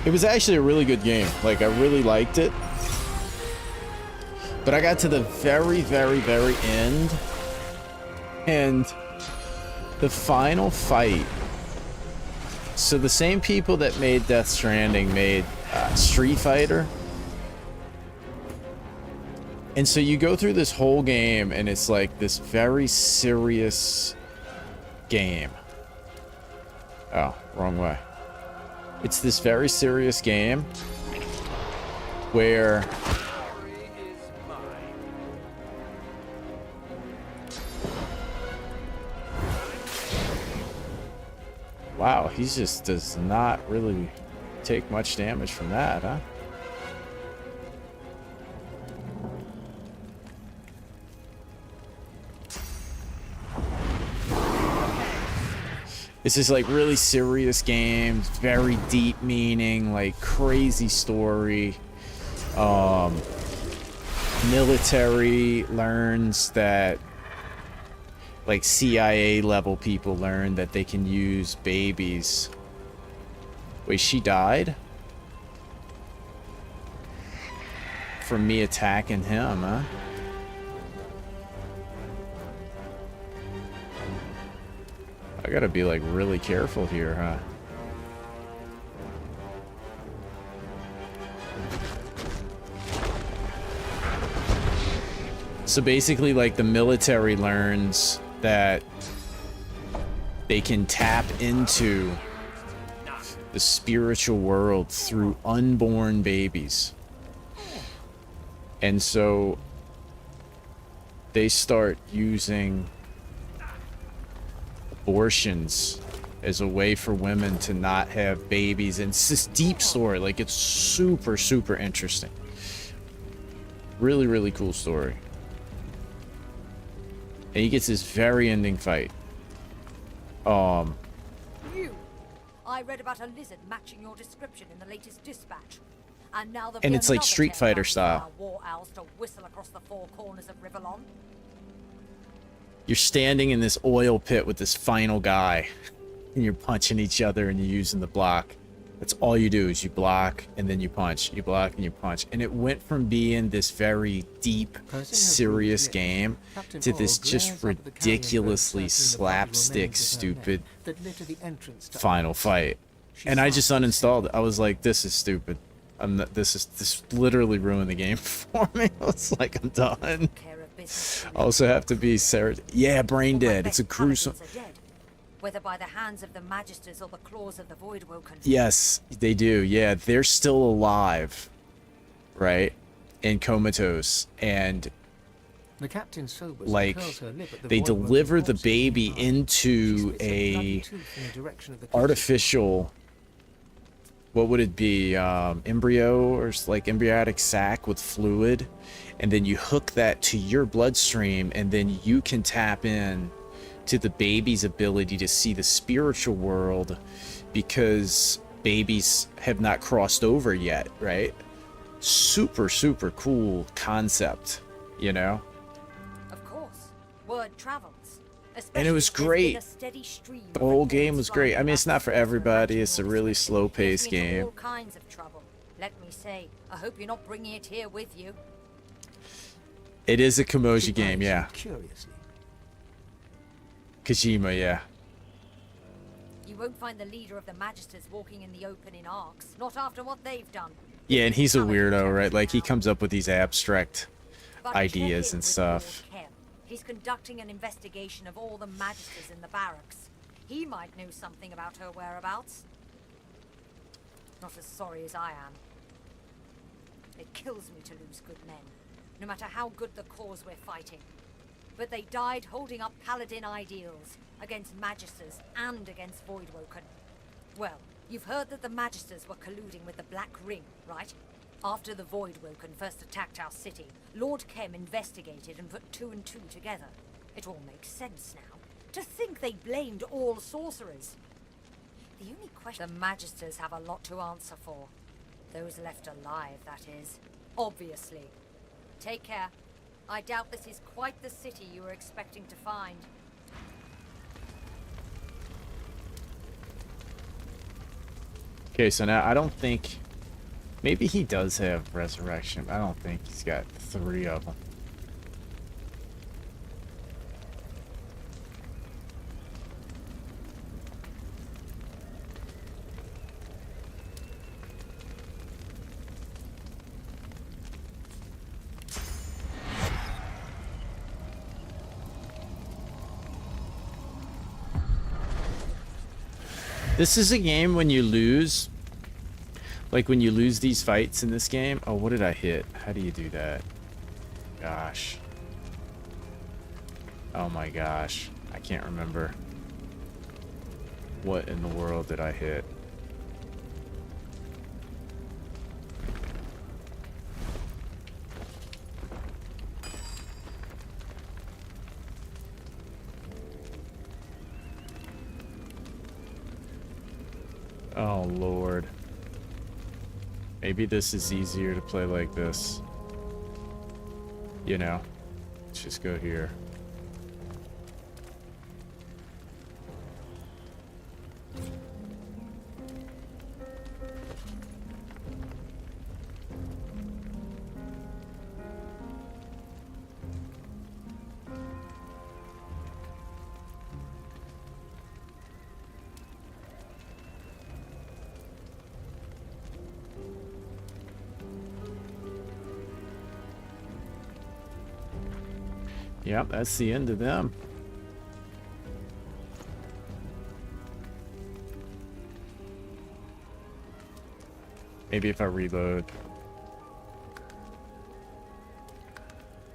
it was actually a really good game. Like, I really liked it. But I got to the very, very, very end, and the final fight. So the same people that made Death Stranding made Street Fighter. And so you go through this whole game, and it's like this very serious game. Oh, wrong way. It's this very serious game where wow, he just does not really take much damage from that, huh? It's just like really serious games, very deep meaning, like crazy story. Military learns that, like CIA level people learn that they can use babies. Wait, she died? From me attacking him, huh? I gotta be like really careful here, huh? So basically, like, the military learns that they can tap into the spiritual world through unborn babies. And so they start using abortions as a way for women to not have babies. And it's this deep story. Like, it's super, super interesting. Really, really cool story. And he gets this very ending fight. You! I read about a lizard matching your description in the latest dispatch. And now and it's like Street Fighter style. War owls to whistle across the four corners of Riverlon. You're standing in this oil pit with this final guy, and you're punching each other and you're using the block. That's all you do, is you block and then you punch. You block and you punch. And it went from being this very deep, serious game to this just ridiculously slapstick, stupid final fight. And I just uninstalled it. I was like, this is stupid. This literally ruined the game for me. I was like, I'm done. I also have to be Sarah. Yeah, brain dead. It's a gruesome. Whether by the hands of the Magisters or the claws of the Voidwoken. Yes, they do. Yeah, they're still alive, right? And comatose, and the captain sobers, like they deliver the baby into a artificial. What would it be? Embryo or like embryonic sac with fluid, and then you hook that to your bloodstream, and then you can tap in to the baby's ability to see the spiritual world, because babies have not crossed over yet, right? Super, super cool concept, you know? Of course, word travels. And it was great. The whole game was great. I mean, it's not for everybody. It's a really slow-paced game. All kinds of trouble. Let me say, I hope you're not bringing it here with you. It is a Kimoji game, yeah. Kojima, yeah. You won't find the leader of the Magisters walking in the open in arcs, not after what they've done. Yeah, and he's a weirdo, right? Like, he comes up with these abstract ideas and stuff. He's conducting an investigation of all the Magisters in the barracks. He might know something about her whereabouts. Not as sorry as I am. It kills me to lose good men, no matter how good the cause we're fighting. But they died holding up paladin ideals against magisters and against Voidwoken. Well, you've heard that the magisters were colluding with the Black Ring, right? After the Voidwoken first attacked our city, Lord Kem investigated and put 2 and 2 together. It all makes sense now. To think they blamed all sorcerers. The only question... The magisters have a lot to answer for. Those left alive, that is. Obviously. Take care. I doubt this is quite the city you were expecting to find. Okay, so now I don't think... Maybe he does have resurrection. I don't think he's got 3 of them. This is a game when you lose, like when you lose these fights in this game. Oh, what did I hit? How do you do that? Gosh. Oh my gosh. I can't remember. What in the world did I hit? Oh, Lord. Maybe this is easier to play like this. You know, let's just go here. Yep, that's the end of them. Maybe if I reload.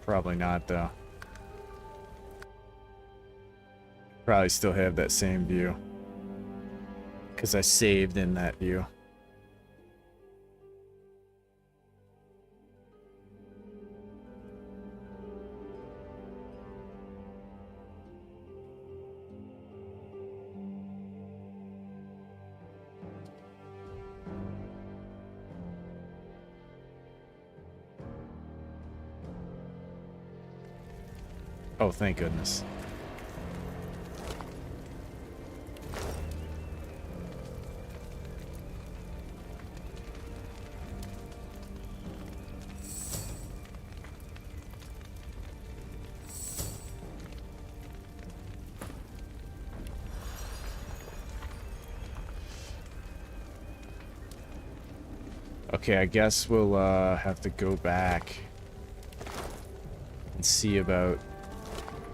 Probably not, though. Probably still have that same view. Because I saved in that view. Oh, thank goodness. Okay, I guess we'll have to go back and see about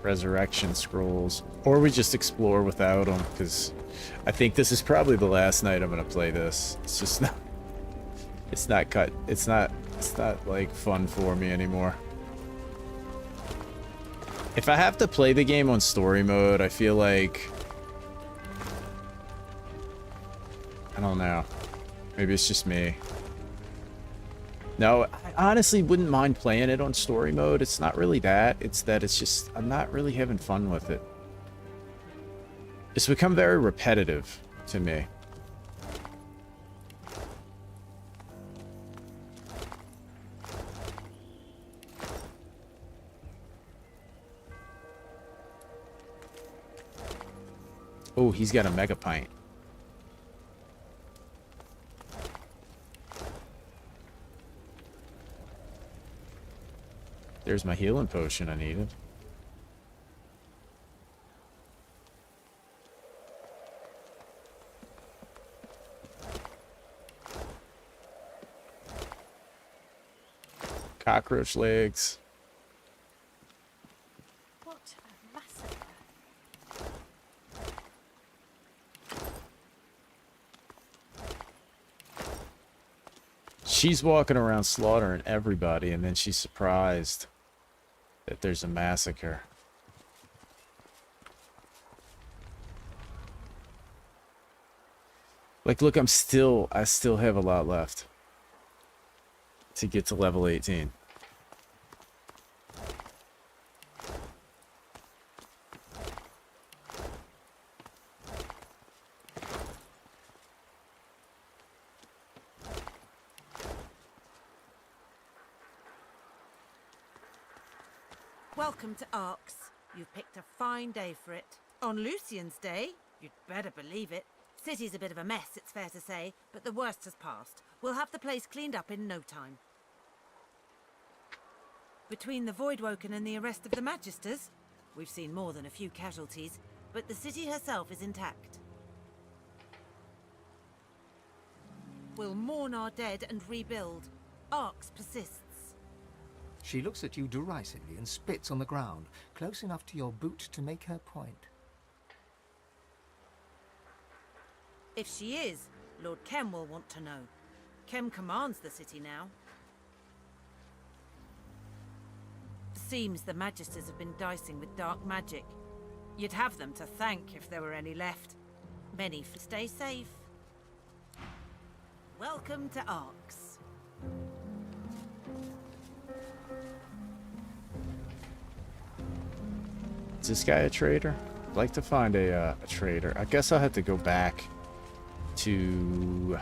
resurrection scrolls, or we just explore without them, because I think this is probably the last night I'm gonna play this. It's just not, it's not like fun for me anymore. If I have to play the game on story mode, I feel like, I don't know, maybe it's just me. No, I honestly wouldn't mind playing it on story mode. It's not really that. It's that it's just, I'm not really having fun with it. It's become very repetitive to me. Oh, he's got a mega pint. There's my healing potion I needed. Cockroach legs. What a massacre. she's walking around slaughtering everybody, and then she's surprised that there's a massacre. Like, look, I still have a lot left to get to level 18. Welcome to Arx. You've picked a fine day for it. On Lucian's day, you'd better believe it. City's a bit of a mess, it's fair to say, but the worst has passed. We'll have the place cleaned up in no time. Between the Voidwoken and the arrest of the Magisters, we've seen more than a few casualties, but the city herself is intact. We'll mourn our dead and rebuild. Arx persists. She looks at you derisively and spits on the ground, close enough to your boot to make her point. If she is, Lord Kem will want to know. Kem commands the city now. Seems the Magisters have been dicing with dark magic. You'd have them to thank if there were any left. Many stay safe. Welcome to Arx. Is this guy a trader? I'd like to find a trader. I guess I'll have to go back to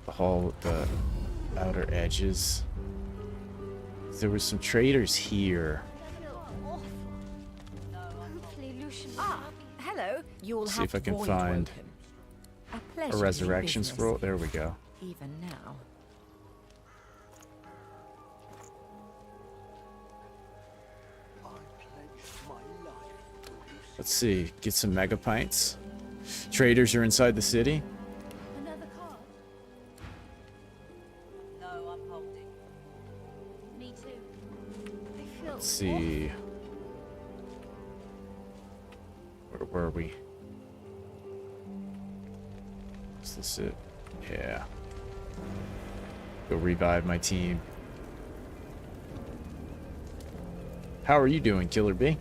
the hall with the outer edges. There were some traders here. Hello. You'll See have if I can Voidwoken. find A a pleasure resurrection business. scroll. There we go. Even now. Let's see. Get some mega pints. Traders are inside the city. Another card? No, I'm holding. Me too. I feel Let's see. Where were we? Is this it? Yeah. Go revive my team. How are you doing, Killer B?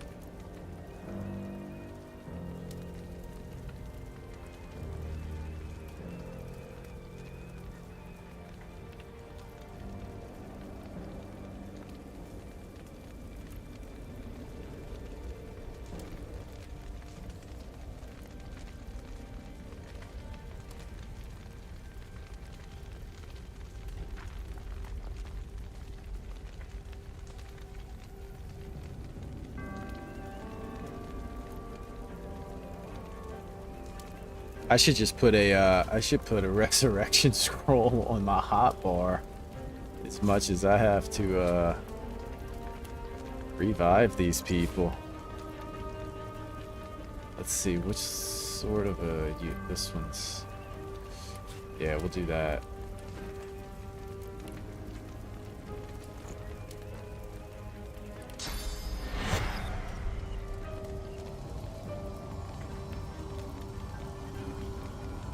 I should just put a resurrection scroll on my hotbar, as much as I have to revive these people. Let's see, which sort of this one's, yeah, we'll do that.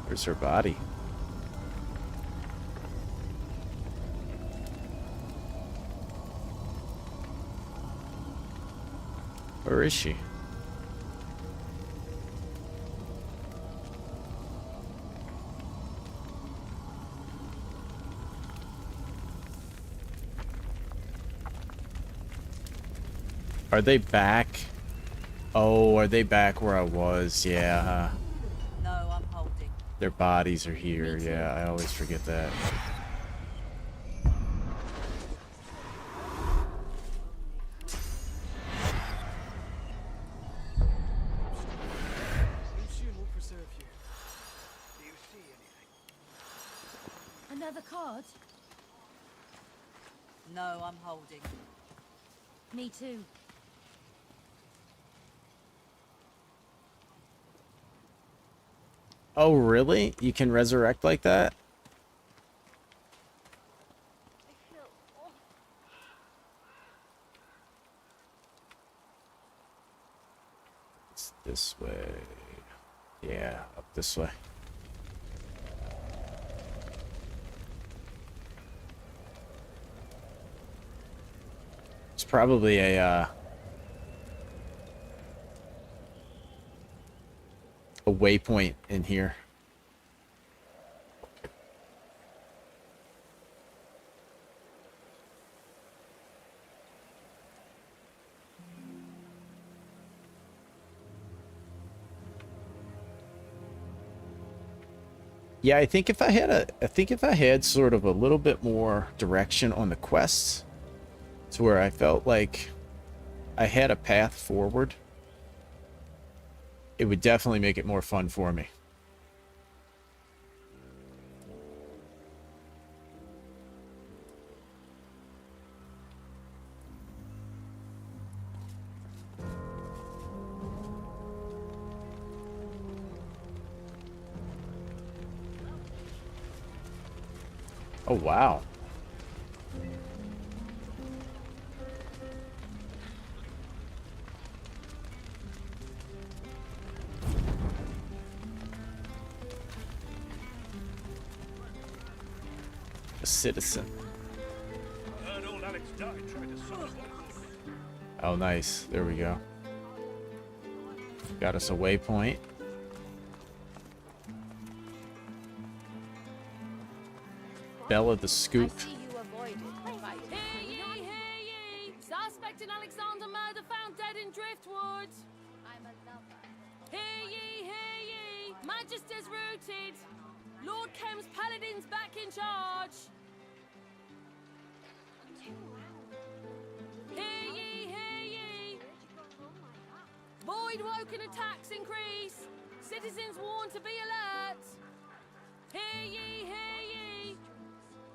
Where's her body? Where is she? Are they back? Oh, are they back where I was? Yeah. No, I'm holding. Their bodies are here. Yeah, I always forget that. Lucian will preserve you. Do you see anything? Another card? No, I'm holding. Me too. Oh, really? You can resurrect like that? I feel awful. It's this way. Yeah, up this way. It's probably a waypoint in here. Yeah, I think if I had sort of a little bit more direction on the quests, to where I felt like I had a path forward, it would definitely make it more fun for me. Oh, wow. A citizen. Oh, nice. There we go. Got us a waypoint. Bella the Scoop. Suspect in Alexander murder found dead in Driftwood. I'm a lover. Hear ye, Magister's rooted. Lord Kem's paladins back in charge. Hear ye. Void woken attacks increase. Citizens warned to be alert. Hear ye.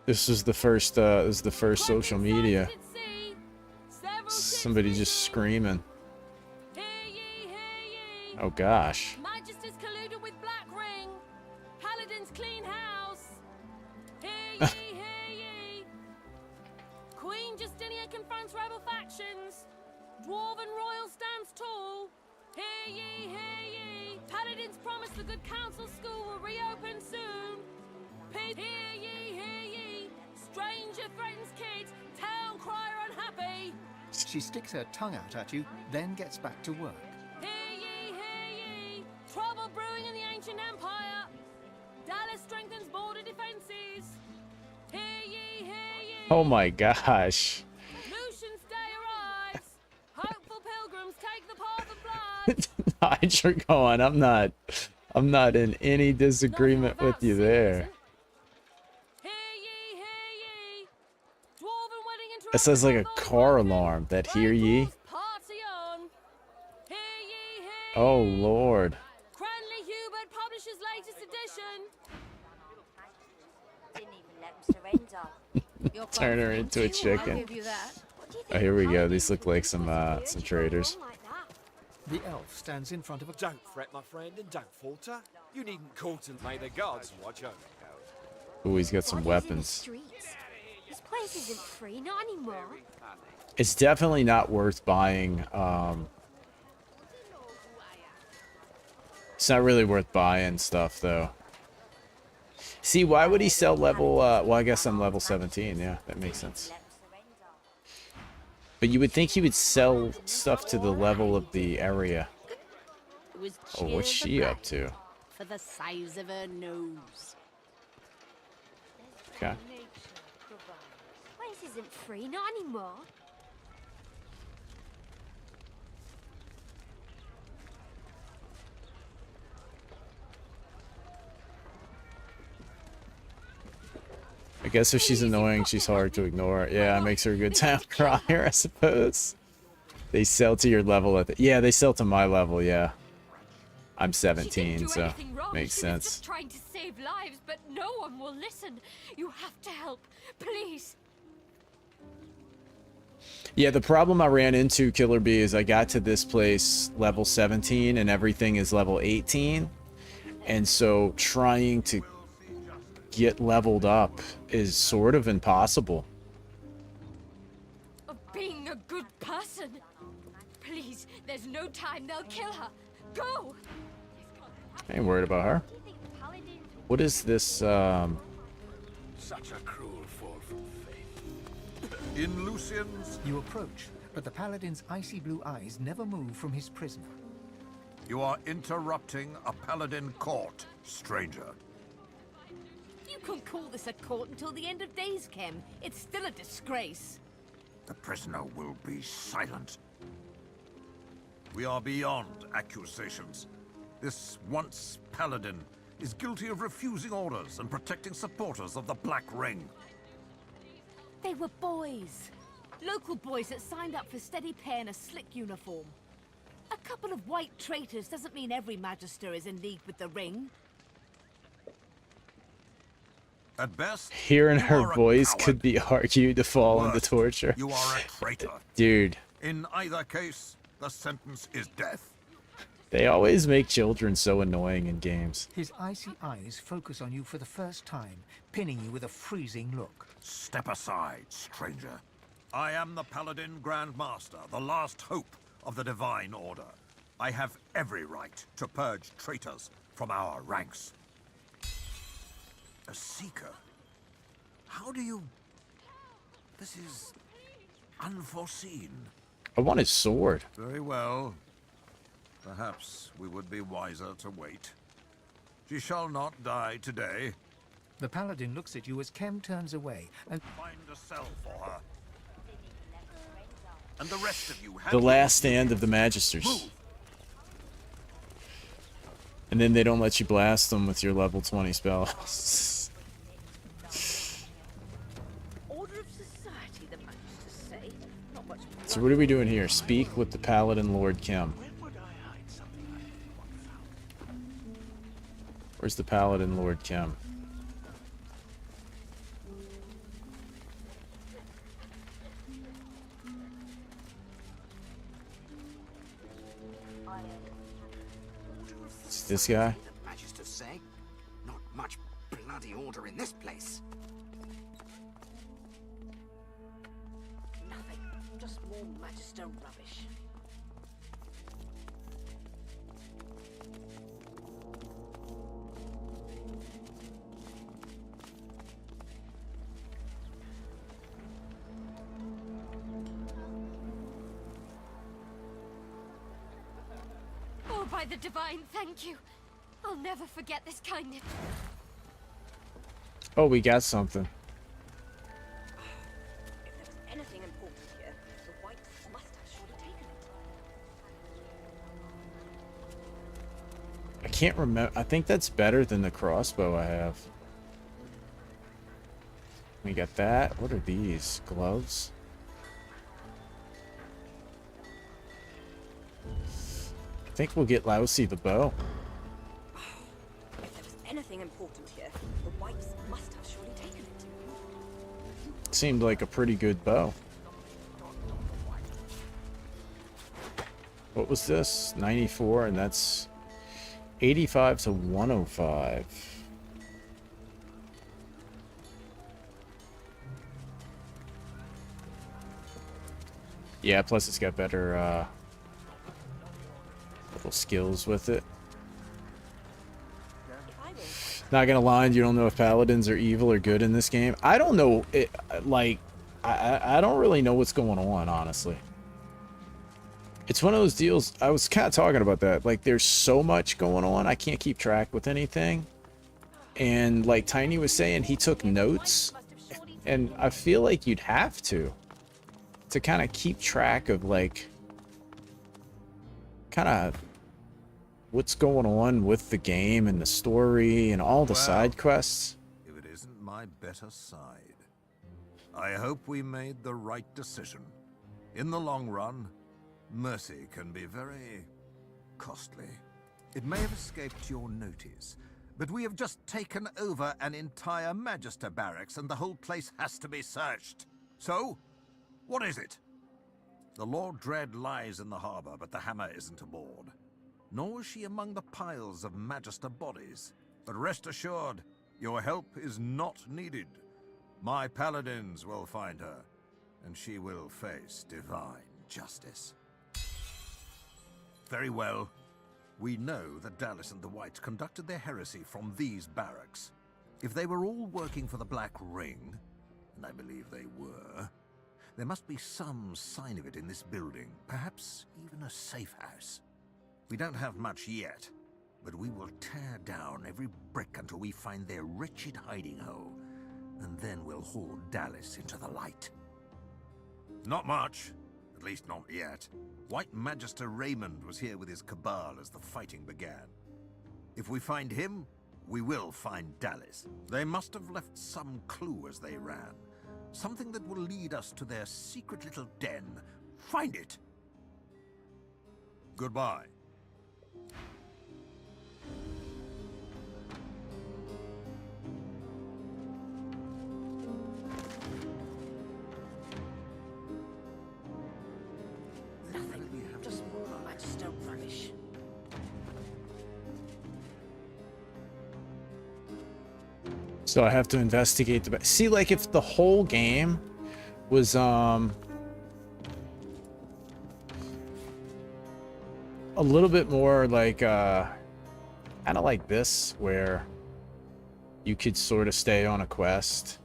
This is the first social media. Somebody just screaming. Oh gosh. Magister's colluded with Black Ring. Paladins clean house. Hear ye. Queen Justinia confronts rebel factions. Dwarven royal stands tall. Hear ye. Paladins promise the good council school will reopen soon. Hear ye. Stranger threatens kids. Town crier unhappy. She sticks her tongue out at you, then gets back to work. Hear ye. Trouble brewing in the ancient empire. Dallas strengthens border defenses. Hear ye. Oh my gosh. Lucian's day arrives. Hopeful pilgrims take the path of blood. Hydra going. I'm not in any disagreement with you there. It says like a car alarm. That hear ye? Oh Lord. Cranley Hubert publishes latest edition. Didn't even let him surrender. Turn her into a chicken. Oh, here we go. These look like some traders. The elf stands in front of a... Don't fret, my friend, and don't falter. You needn't call to may the guards watch over you. Ooh, he's got some weapons. This place isn't free, not anymore. It's definitely not worth buying. It's not really worth buying stuff, though. See, why would he sell level... well, I guess I'm level 17. Yeah, that makes sense. But you would think he would sell stuff to the level of the area. Oh, what's she up to? For the size of her nose. Okay. Place isn't free, not anymore. I guess if she's annoying, she's hard to ignore. Yeah, it makes her a good town crier, I suppose. They sell to your level at the... Yeah, they sell to my level, yeah. I'm 17, so makes sense. Just trying to save lives, but no one will listen. You have to help, please. Yeah, the problem I ran into, Killer Bee, is I got to this place level 17 and everything is level 18. And so trying to get leveled up is sort of impossible. Of being a good person. Please, there's no time. They'll kill her. Go! I ain't worried about her. What is this, Such a cruel fall from faith. In Lucian's... You approach, but the paladin's icy blue eyes never move from his prisoner. You are interrupting a paladin court, stranger. You couldn't call this a court until the end of days, Kem. It's still a disgrace. The prisoner will be silent. We are beyond accusations. This once paladin is guilty of refusing orders and protecting supporters of the Black Ring. They were boys. Local boys that signed up for steady pay in a slick uniform. A couple of white traitors doesn't mean every Magister is in league with the Ring. At best, Hearing her voice could be argued to fall into torture. You are a traitor. Dude. In either case, the sentence is death. They always make children so annoying in games. His icy eyes focus on you for the first time, pinning you with a freezing look. Step aside, stranger. I am the Paladin Grand Master, the last hope of the Divine Order. I have every right to purge traitors from our ranks. A Seeker? How do you... This is... unforeseen. I want his sword. Very well. Perhaps we would be wiser to wait. She shall not die today. The paladin looks at you as Kem turns away and... Find a cell for her. And the rest of you have The last stand of the Magisters. Move. And then they don't let you blast them with your level 20 spell. Order of society, the Magisters say. Not much. So what are we doing here? Speak with the Paladin Lord Kem. Where's the Paladin Lord Kem? It's this guy? The Magisters say. Not much bloody order in this place. Nothing. Just more Magister rubbish. Oh, by the Divine, thank you. I'll never forget this kindness. Oh, we got something. If there was anything important here, the Whites must have surely taken it. I can't remember. I think that's better than the crossbow I have. We got that. What are these? Gloves? I think we'll get Lousy the bow. If there was anything important here, the Whites must have surely taken it. Seemed like a pretty good bow. What was this? 94, and that's 85 to 105. Yeah, plus it's got better little skills with it. Not gonna lie, you don't know if paladins are evil or good in this game. I don't know. I don't really know what's going on, honestly. It's one of those deals. I was kind of talking about that. Like, there's so much going on, I can't keep track with anything. And like Tiny was saying, he took notes, and I feel like you'd have to kind of keep track of like kind of what's going on with the game and the story and all the side quests. If it isn't my better side, I hope we made the right decision. In the long run, mercy can be very costly. It may have escaped your notice, but we have just taken over an entire Magister barracks and the whole place has to be searched. So, what is it? The Lord Dread lies in the harbor, but the hammer isn't aboard. Nor is she among the piles of Magister bodies. But rest assured, your help is not needed. My paladins will find her, and she will face divine justice. Very well. We know that Dallas and the Whites conducted their heresy from these barracks. If they were all working for the Black Ring, and I believe they were, There must be some sign of it in this building, perhaps even a safe house. We don't have much yet, but we will tear down every brick until we find their wretched hiding hole, and then we'll haul Dallas into the light. Not much, at least not yet. White Magister Raymond was here with his cabal as the fighting began. If we find him, we will find Dallas. They must have left some clue as they ran. Something that will lead us to their secret little den. Find it! Goodbye. Nothing. Just more Magister rubbish. So I have to investigate the... See, like, if the whole game was, a little bit more like, kind of like this, where you could sort of stay on a quest.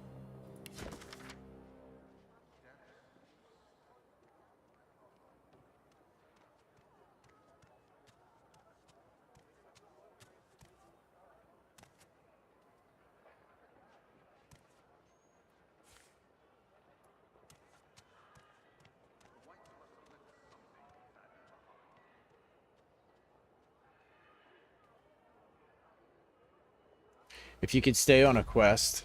If you could stay on a quest,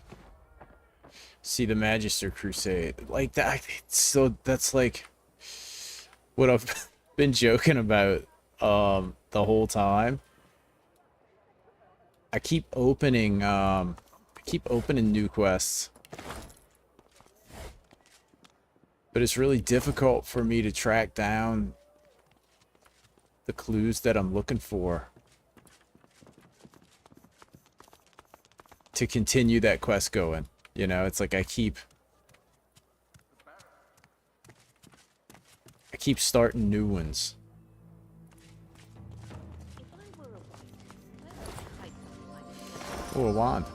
see the Magister Crusade, like that. So that's like what I've been joking about the whole time. I keep opening new quests, but it's really difficult for me to track down the clues that I'm looking for to continue that quest going. You know, it's like I keep starting new ones. Oh, a wand.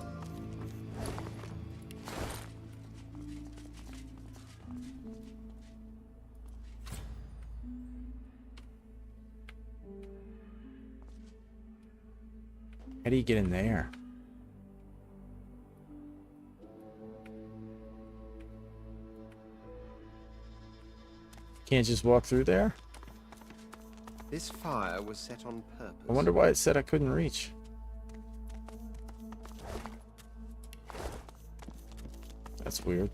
How do you get in there? Can't just walk through there? This fire was set on purpose. I wonder why it said I couldn't reach. That's weird.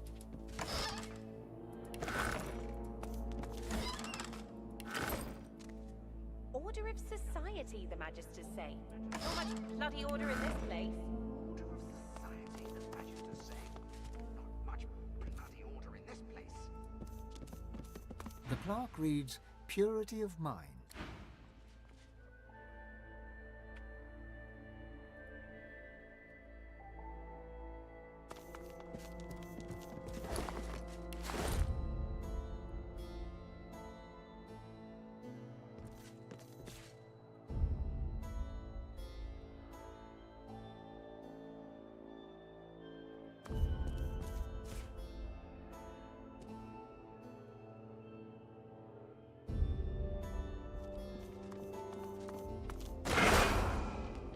Order of society, the Magisters say. Not much bloody order in this place. The plaque reads, Purity of Mind.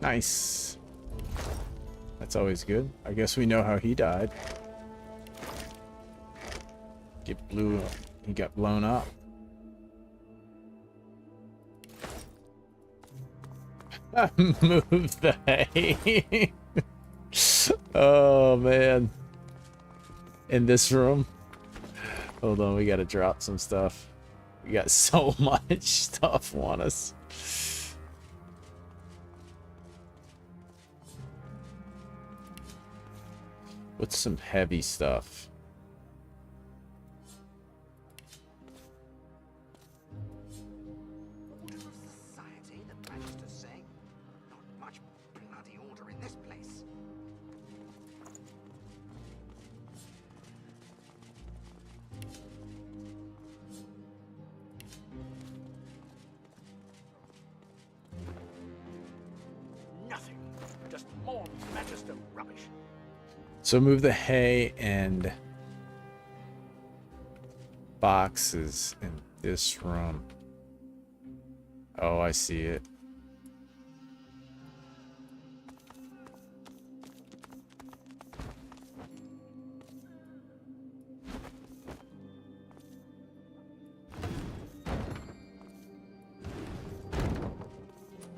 Nice. That's always good. I guess we know how he died. He got blown up. Move the hay. Oh man. In this room. Hold on, we gotta drop some stuff. We got so much stuff on us. What's some heavy stuff? Order of society, the Magisters say. Not much bloody order in this place. Nothing. Just more Magister rubbish. So move the hay and boxes in this room. Oh, I see it.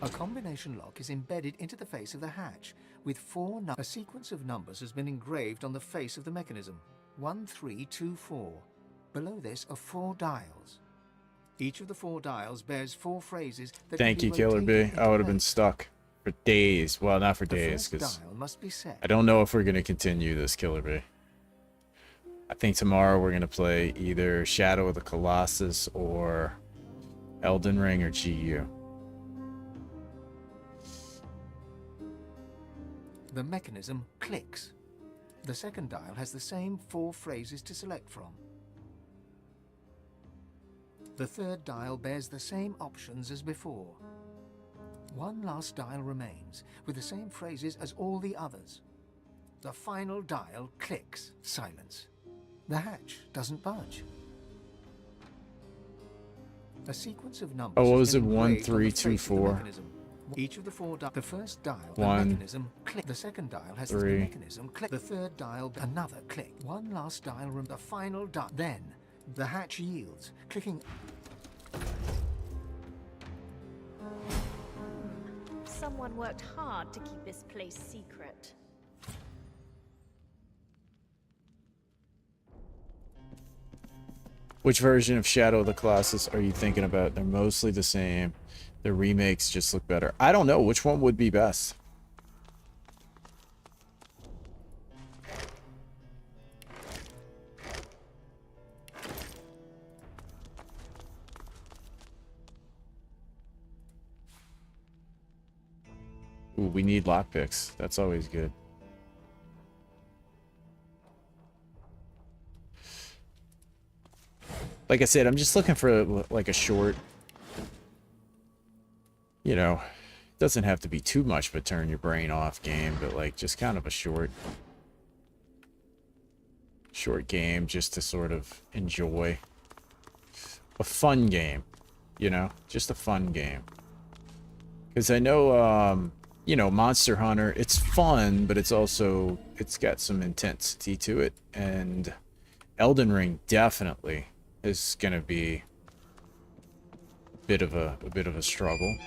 A combination lock is embedded into the face of the hatch, with a sequence of numbers has been engraved on the face of the mechanism. 1324. Below this are 4 dials. Each of the 4 dials bears 4 phrases that Thank can you, be Killer rotated B. into I would have been place. stuck for days. Well, not for The days, first because dial must be set. I don't know if we're going to continue this, Killer B. I think tomorrow we're going to play either Shadow of the Colossus or Elden Ring or GU. The mechanism clicks. The second dial has the same 4 phrases to select from. The third dial bears the same options as before. One last dial remains, with the same phrases as all the others. The final dial clicks. Silence. The hatch doesn't budge. A sequence of numbers. Oh, what has was been it? engraved on the face of the 1324. mechanism. Each of the 4 dials. The first dial, the 1, mechanism click. The second dial has 3. the mechanism click. The third dial, another click. One last dial, the final dial. Then the hatch yields, clicking. Someone worked hard to keep this place secret. Which version of Shadow of the Colossus are you thinking about? They're mostly the same. The remakes just look better. I don't know. Which one would be best? Ooh, we need lockpicks. That's always good. Like I said, I'm just looking for like a short, you know, doesn't have to be too much but turn your brain off game, but like just kind of a short game just to sort of enjoy. A fun game, you know, just a fun game. Because I know, you know, Monster Hunter, it's fun, but it's also, it's got some intensity to it, and Elden Ring definitely is going to be a bit of a struggle.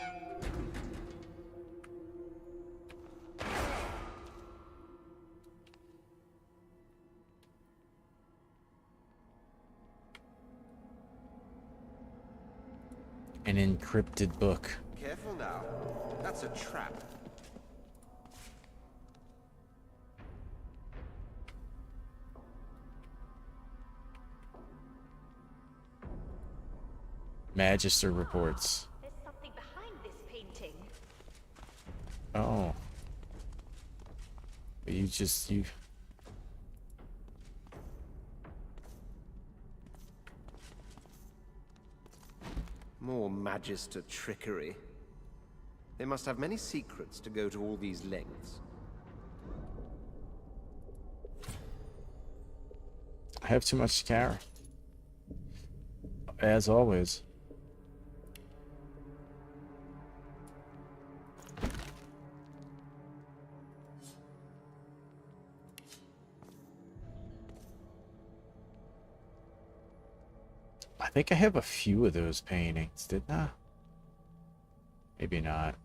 An encrypted book. Careful now. That's a trap. Magister reports. There's something behind this painting. Oh. You More Magister trickery. They must have many secrets to go to all these lengths. I have too much to carry. As always. I think I have a few of those paintings, didn't I? Maybe not.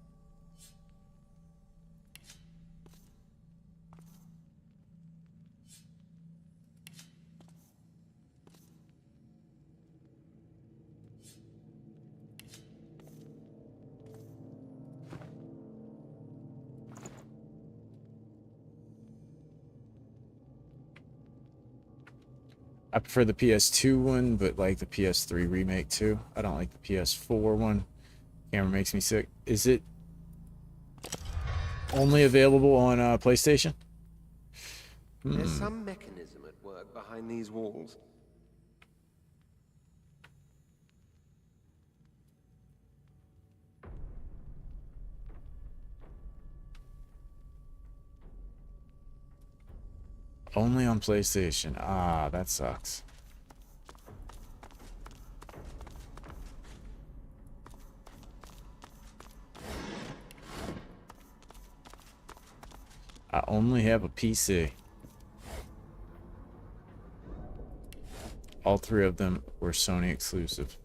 I prefer the PS2 one, but like the PS3 remake too. I don't like the PS4 one. Camera makes me sick. Is it only available on PlayStation? There's some mechanism at work behind these walls. Only on PlayStation. Ah, that sucks. I only have a PC. All 3 of them were Sony exclusive.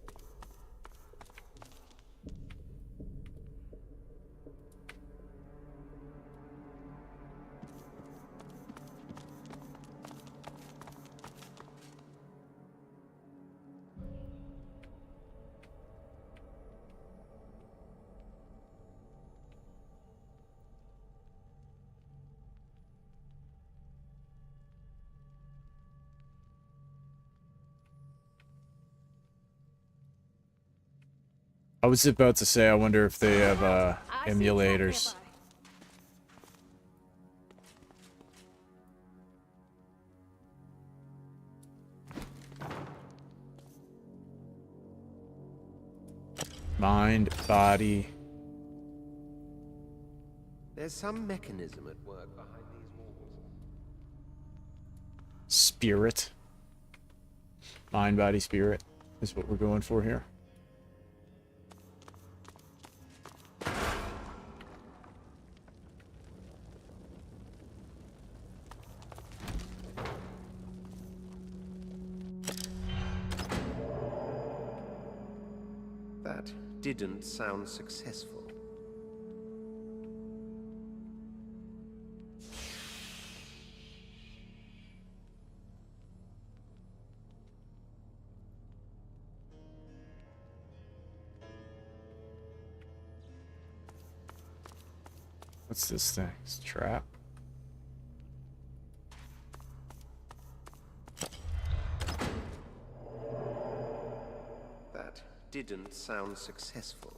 I was about to say, I wonder if they have emulators. Mind, body. There's some mechanism at work behind these walls. Spirit. Mind, body, spirit is what we're going for here. That didn't sound successful. What's this thing? It's a trap. That didn't sound successful.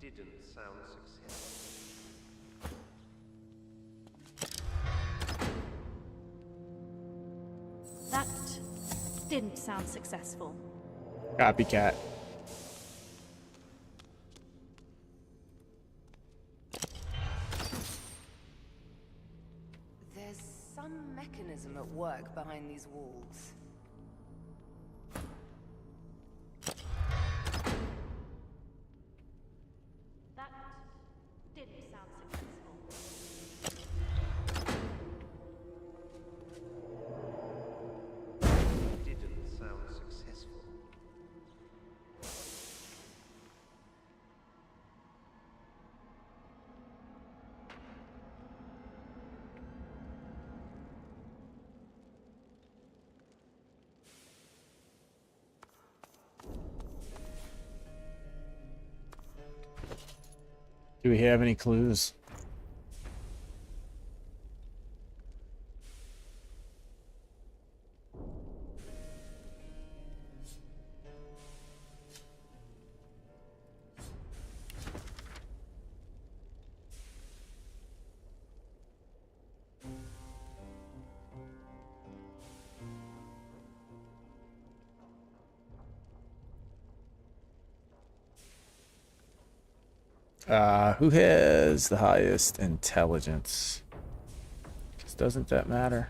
Didn't sound successful. That didn't sound successful. Copycat. There's some mechanism at work behind these walls. That didn't sound successful. Didn't sound successful. Do we have any clues? Who has the highest intelligence? Because doesn't that matter?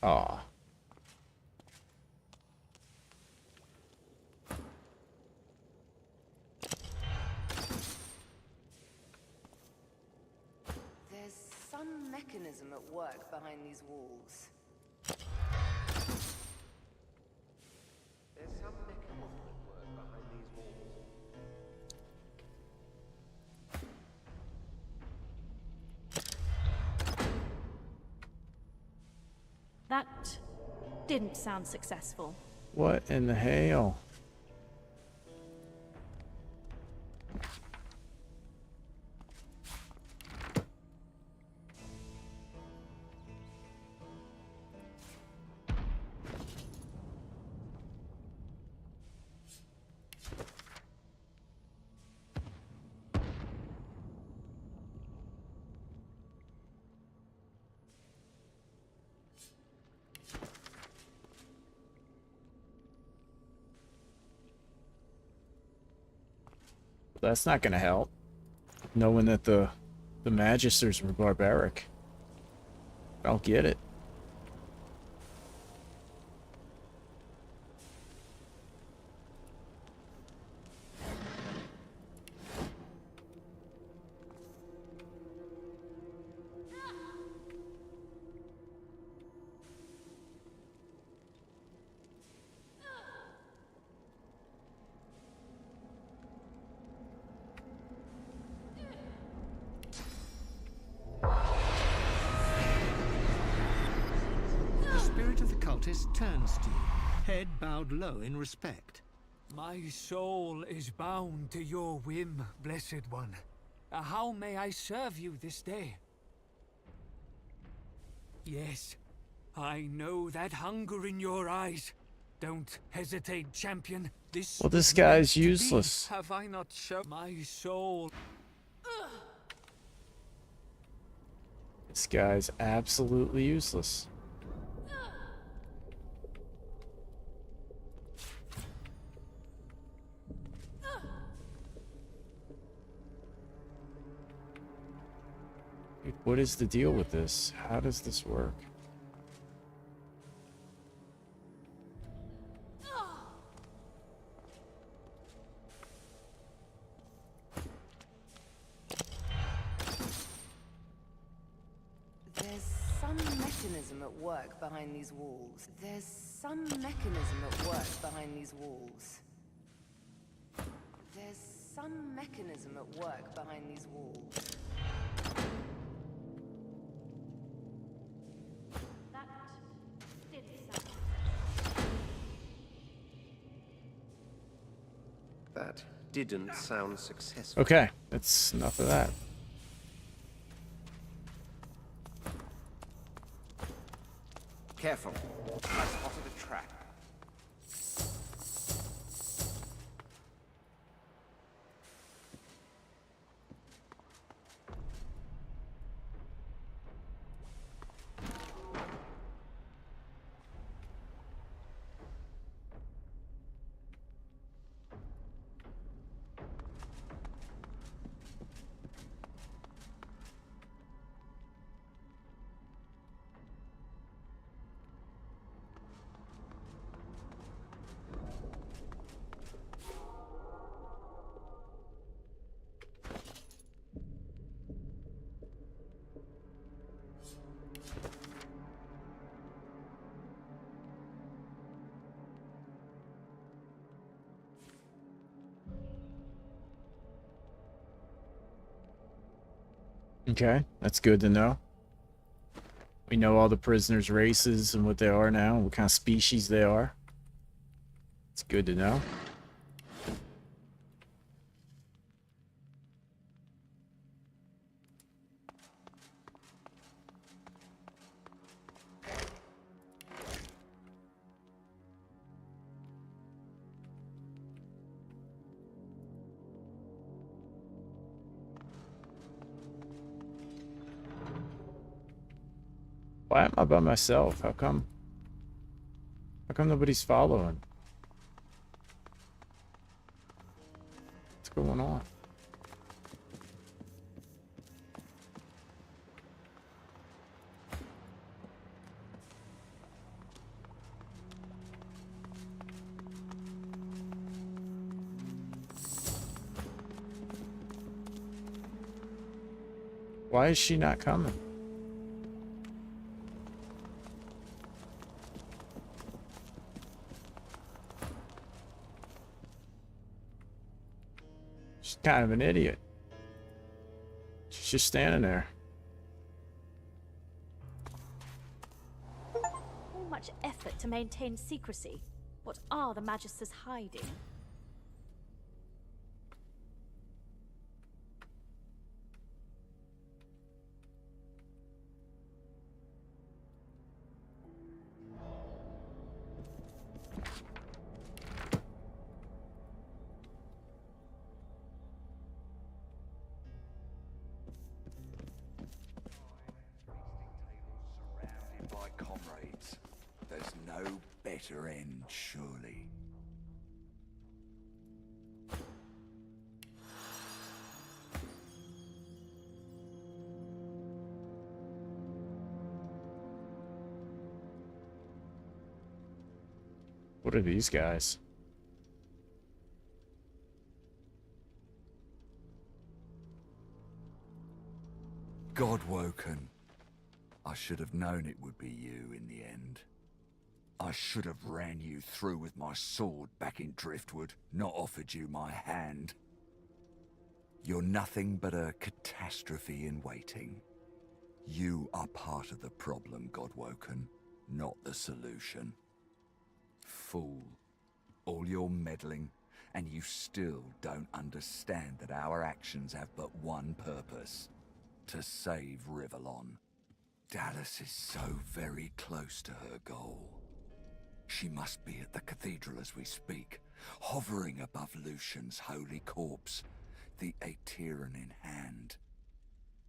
Aw. There's some mechanism at work behind these walls. There's some mechanism at work behind these walls. didn't sound successful. What in the hell? That's not gonna help. Knowing that the Magisters were barbaric. I'll get it. Turns to you, head bowed low in respect. My soul is bound to your whim, Blessed One. How may I serve you this day? Yes, I know that hunger in your eyes. Don't hesitate, champion. This Well, this guy's useless. Have I not shown my soul? This guy's absolutely useless. What is the deal with this? How does this work? There's some mechanism at work behind these walls. There's some mechanism at work behind these walls. There's some mechanism at work behind these walls. That didn't sound successful. Okay, that's enough of that. Careful. I spotted a trap. Okay, that's good to know. We know all the prisoners' races and what they are now, what kind of species they are. It's good to know. Why am I by myself? How come nobody's following? What's going on? Why is she not coming? She's kind of an idiot. She's just standing there. All much effort to maintain secrecy. What are the Magisters hiding? By comrades. There's no better end, surely. What are these guys? Godwoken. I should have known it would be you in the end. I should have ran you through with my sword back in Driftwood, not offered you my hand. You're nothing but a catastrophe in waiting. You are part of the problem, Godwoken, not the solution. Fool. All your meddling, and you still don't understand that our actions have but one purpose. To save Rivellon. Dallas is so very close to her goal. She must be at the cathedral as we speak, hovering above Lucian's holy corpse, the Aeteran in hand.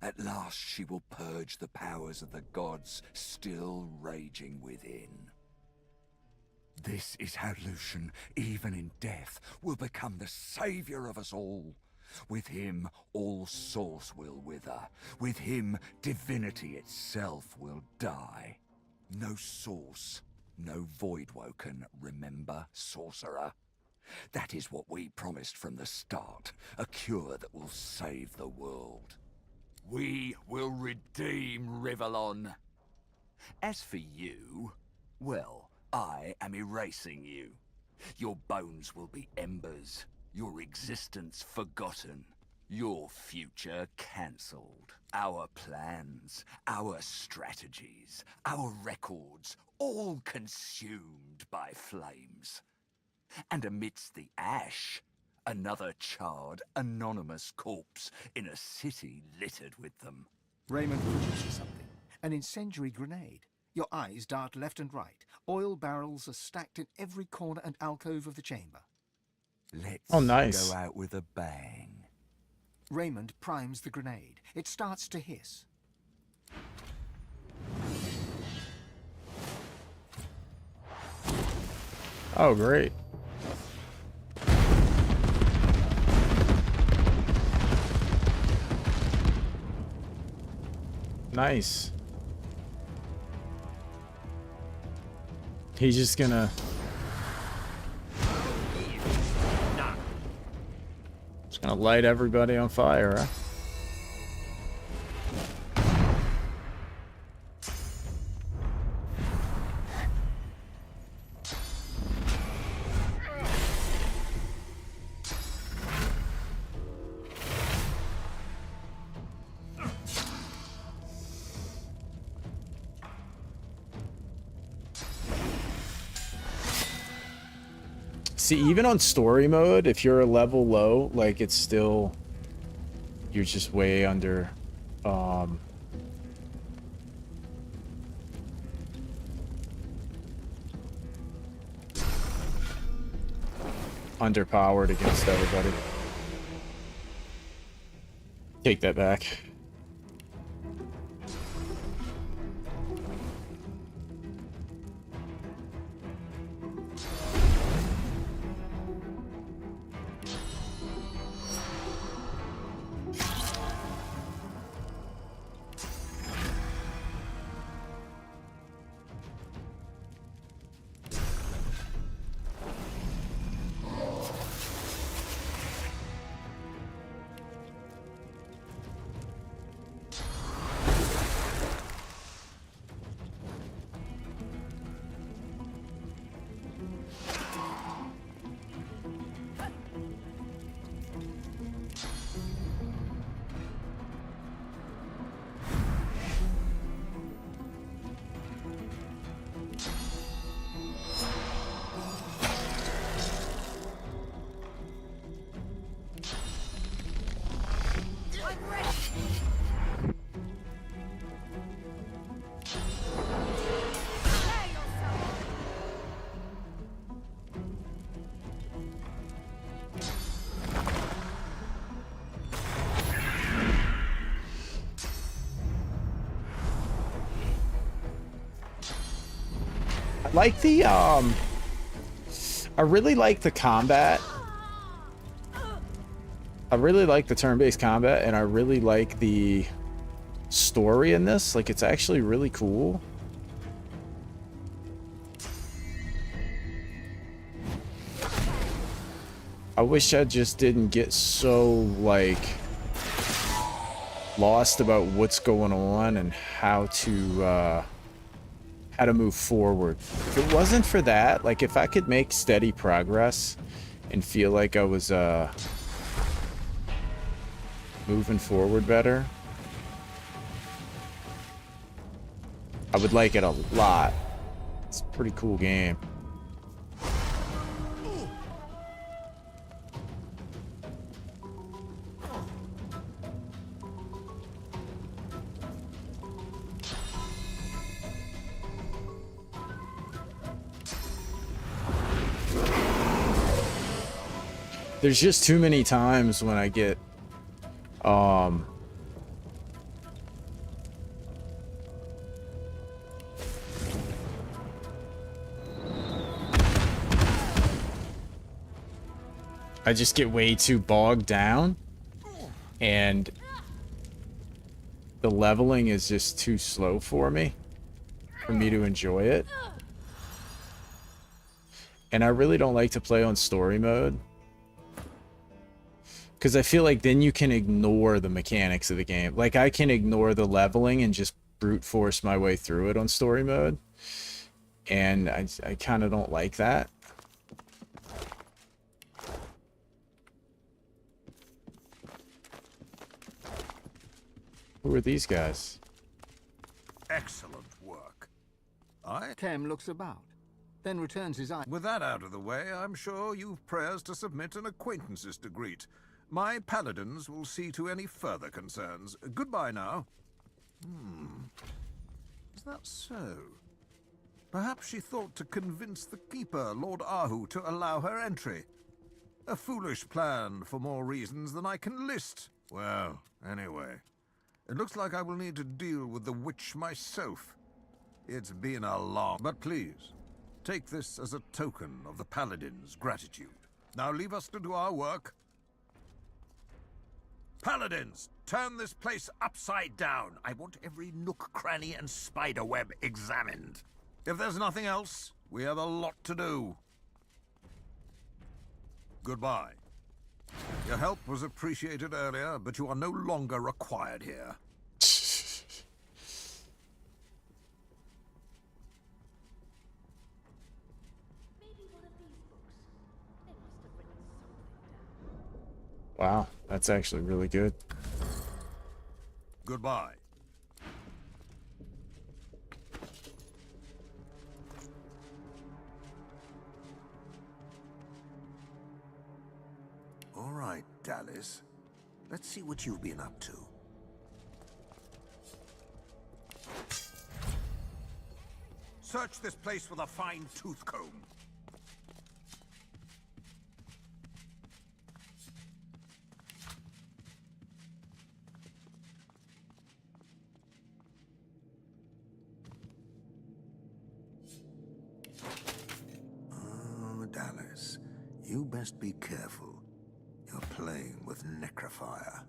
At last she will purge the powers of the gods still raging within. This is how Lucian, even in death, will become the savior of us all. With him, all source will wither. With him, divinity itself will die. No source, no Voidwoken, remember, sorcerer? That is what we promised from the start, a cure that will save the world. We will redeem Rivellon. As for you, well, I am erasing you. Your bones will be embers. Your existence forgotten. Your future cancelled. Our plans, our strategies, our records, all consumed by flames. And amidst the ash, another charred, anonymous corpse in a city littered with them. Raymond produces something. An incendiary grenade. Your eyes dart left and right. Oil barrels are stacked in every corner and alcove of the chamber. Let's go out with a bang. Raymond primes the grenade. It starts to hiss. Oh, great. Nice. He's just gonna... Just gonna light everybody on fire, huh? See, even on story mode, if you're a level low, like, it's still... You're just way under... underpowered against everybody. Take that back. like the I really like the combat. I really like the turn-based combat, and I really like the story in this. Like, it's actually really cool. I wish I just didn't get so, like, lost about what's going on and how to move forward. If it wasn't for that, like, if I could make steady progress and feel like I was moving forward better, I would like it a lot. It's a pretty cool game. There's just too many times when I get I just get way too bogged down, and the leveling is just too slow for me to enjoy it. And I really don't like to play on story mode, because I feel like then you can ignore the mechanics of the game. Like, I can ignore the leveling and just brute force my way through it on story mode, and I kind of don't like that. Who are these guys? Excellent work. Kem looks about, then returns his eye. With that out of the way, I'm sure you've prayers to submit and acquaintances to greet. My paladins will see to any further concerns. Goodbye now. Is that so? Perhaps she thought to convince the Keeper, Lord Ahu, to allow her entry. A foolish plan for more reasons than I can list. Well, anyway, it looks like I will need to deal with the witch myself. It's been a long... But please, take this as a token of the Paladin's gratitude. Now leave us to do our work. Paladins, turn this place upside down. I want every nook, cranny, and spider web examined. If there's nothing else, we have a lot to do. Goodbye. Your help was appreciated earlier, but you are no longer required here. Wow, that's actually really good. Goodbye. All right, Dallas. Let's see what you've been up to. Search this place with a fine tooth comb. Oh, Dallas, you best be careful. You're playing with necrofire.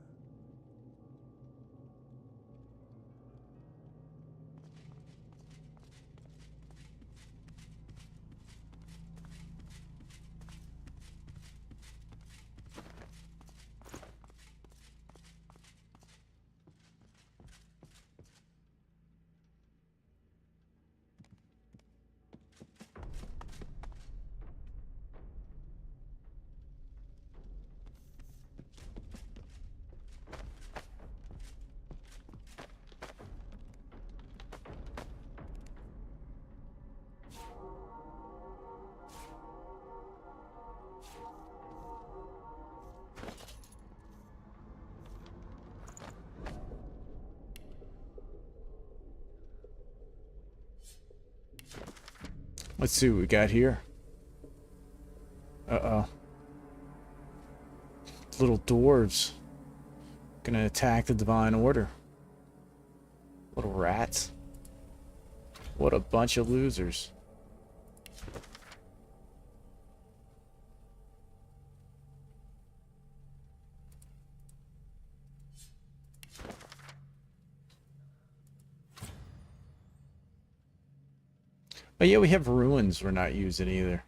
Let's see what we got here. Uh-oh. Little dwarves. Gonna attack the Divine Order. Little rats. What a bunch of losers. Oh yeah, we have ruins we're not using either.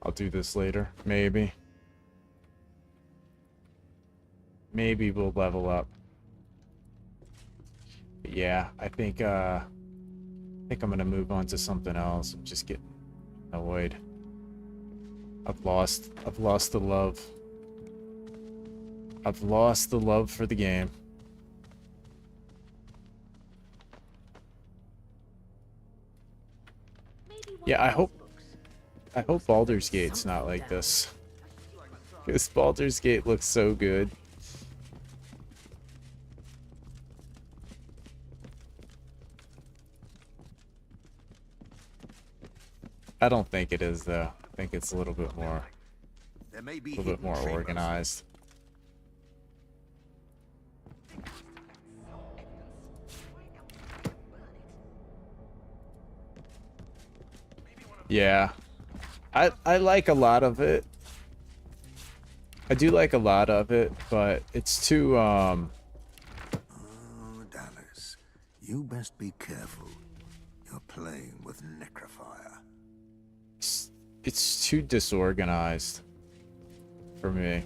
I'll do this later, maybe. Maybe we'll level up. But yeah, I think I'm gonna move on to something else. I'm just getting annoyed. I've lost the love. I've lost the love for the game. Yeah, I hope Baldur's Gate's not like this. Because Baldur's Gate looks so good. I don't think it is though. I think it's a little bit more organized. Yeah. I like a lot of it. I do like a lot of it, but it's too Oh, Dallas, you best be careful. You're playing with necrofire. it's too disorganized for me.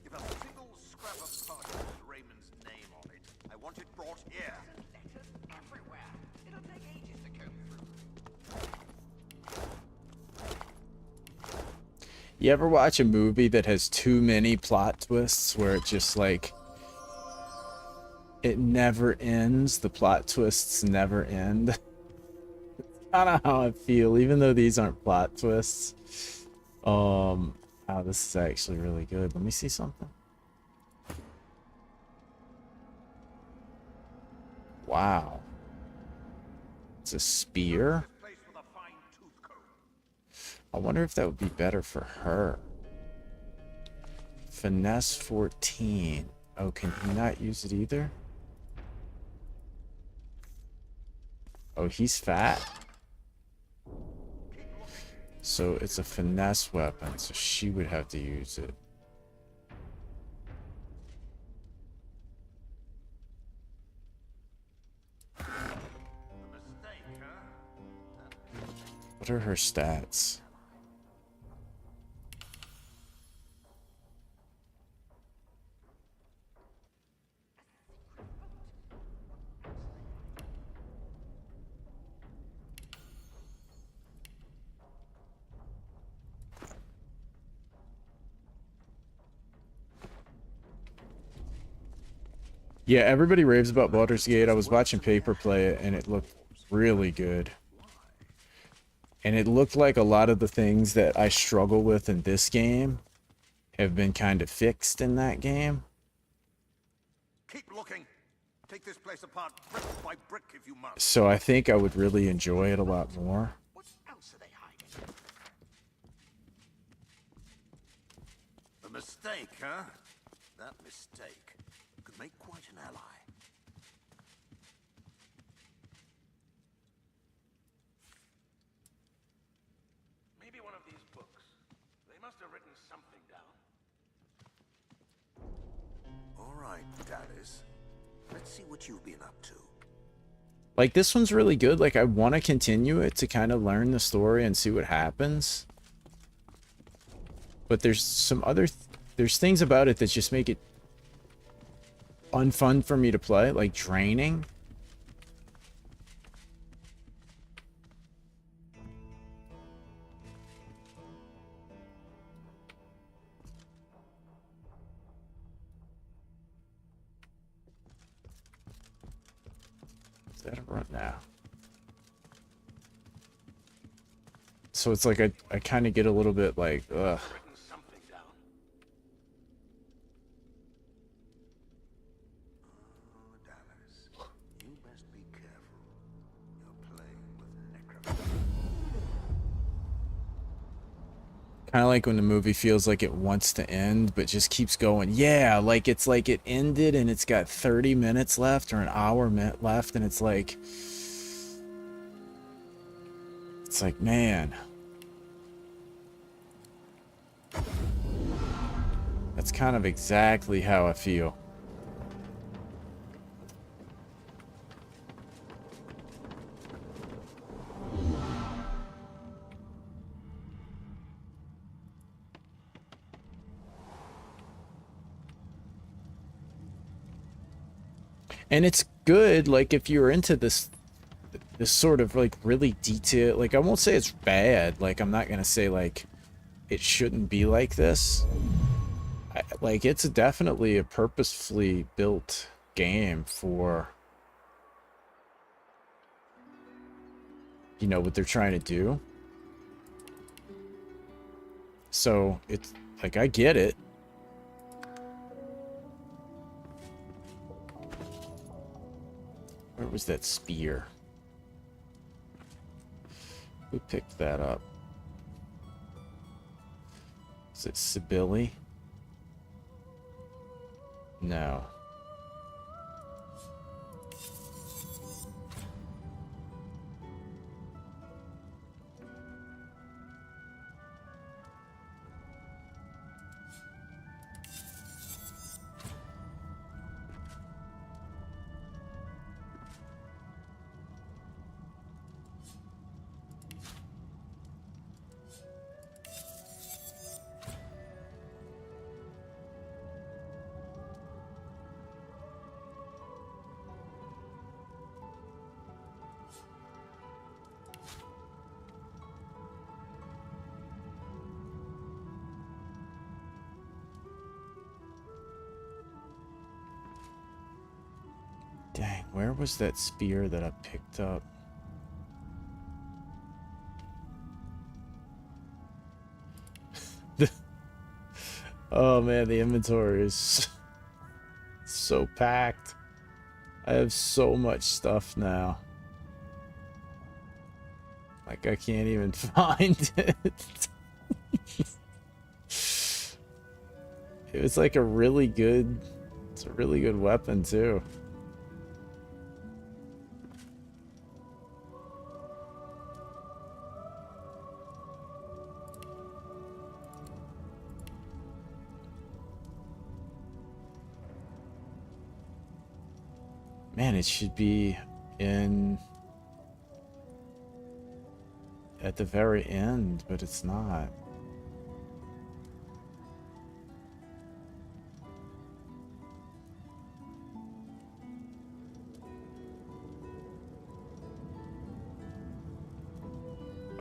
If a single scrap of parchment with Raymond's name on it, I want it brought here. Letters everywhere. It'll take ages to comb through. You ever watch a movie that has too many plot twists where it just like it never ends, the plot twists never end? Kind of how I feel, even though these aren't plot twists. Oh, this is actually really good. Let me see something. Wow. It's a spear? I wonder if that would be better for her. Finesse 14. Oh, can he not use it either? Oh, he's fat. So it's a finesse weapon, so she would have to use it. What are her stats? Yeah, everybody raves about Baldur's Gate. I was watching Paper play it, and it looked really good. And it looked like a lot of the things that I struggle with in this game have been kind of fixed in that game. Keep looking. Take this place apart brick by brick if you must. So I think I would really enjoy it a lot more. What else are they hiding? A mistake, huh? That mistake could make quite an ally. Maybe one of these books. They must have written something down. All right, Dallas. Let's see what you've been up to. Like, this one's really good. Like, I want to continue it to kind of learn the story and see what happens. But there's some other... there's things about it that just make it unfun for me to play, like draining. Is that a run now? So it's like I kind of get a little bit like, ugh. You best be careful. Kind of like when the movie feels like it wants to end, but just keeps going. Yeah, like it's like it ended and it's got 30 minutes left or an hour left, and it's like, man, that's kind of exactly how I feel. And it's good, like, if you're into this sort of, like, really detailed, like, I won't say it's bad, like, I'm not gonna say, like, it shouldn't be like this. Like, it's definitely a purposefully built game for, you know, what they're trying to do. So, it's, like, I get it. Where was that spear? Who picked that up? Is it Sibylle? No. Dang, where was that spear that I picked up? Oh man, the inventory is so packed. I have so much stuff now. Like, I can't even find it. It was like a really good, it's a really good weapon too. Man, it should be in at the very end, but it's not.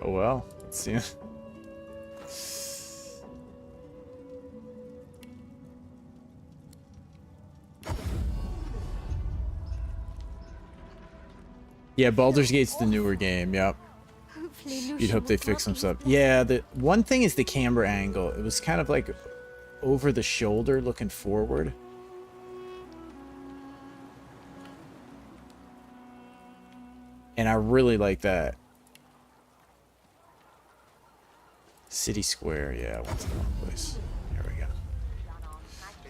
Oh well, let's see. Yeah, Baldur's Gate's the newer game, yep. You'd hope they fix some stuff. Yeah, the one thing is the camera angle. It was kind of like over the shoulder looking forward. And I really like that. City Square, yeah, I went to the wrong place. Here we go.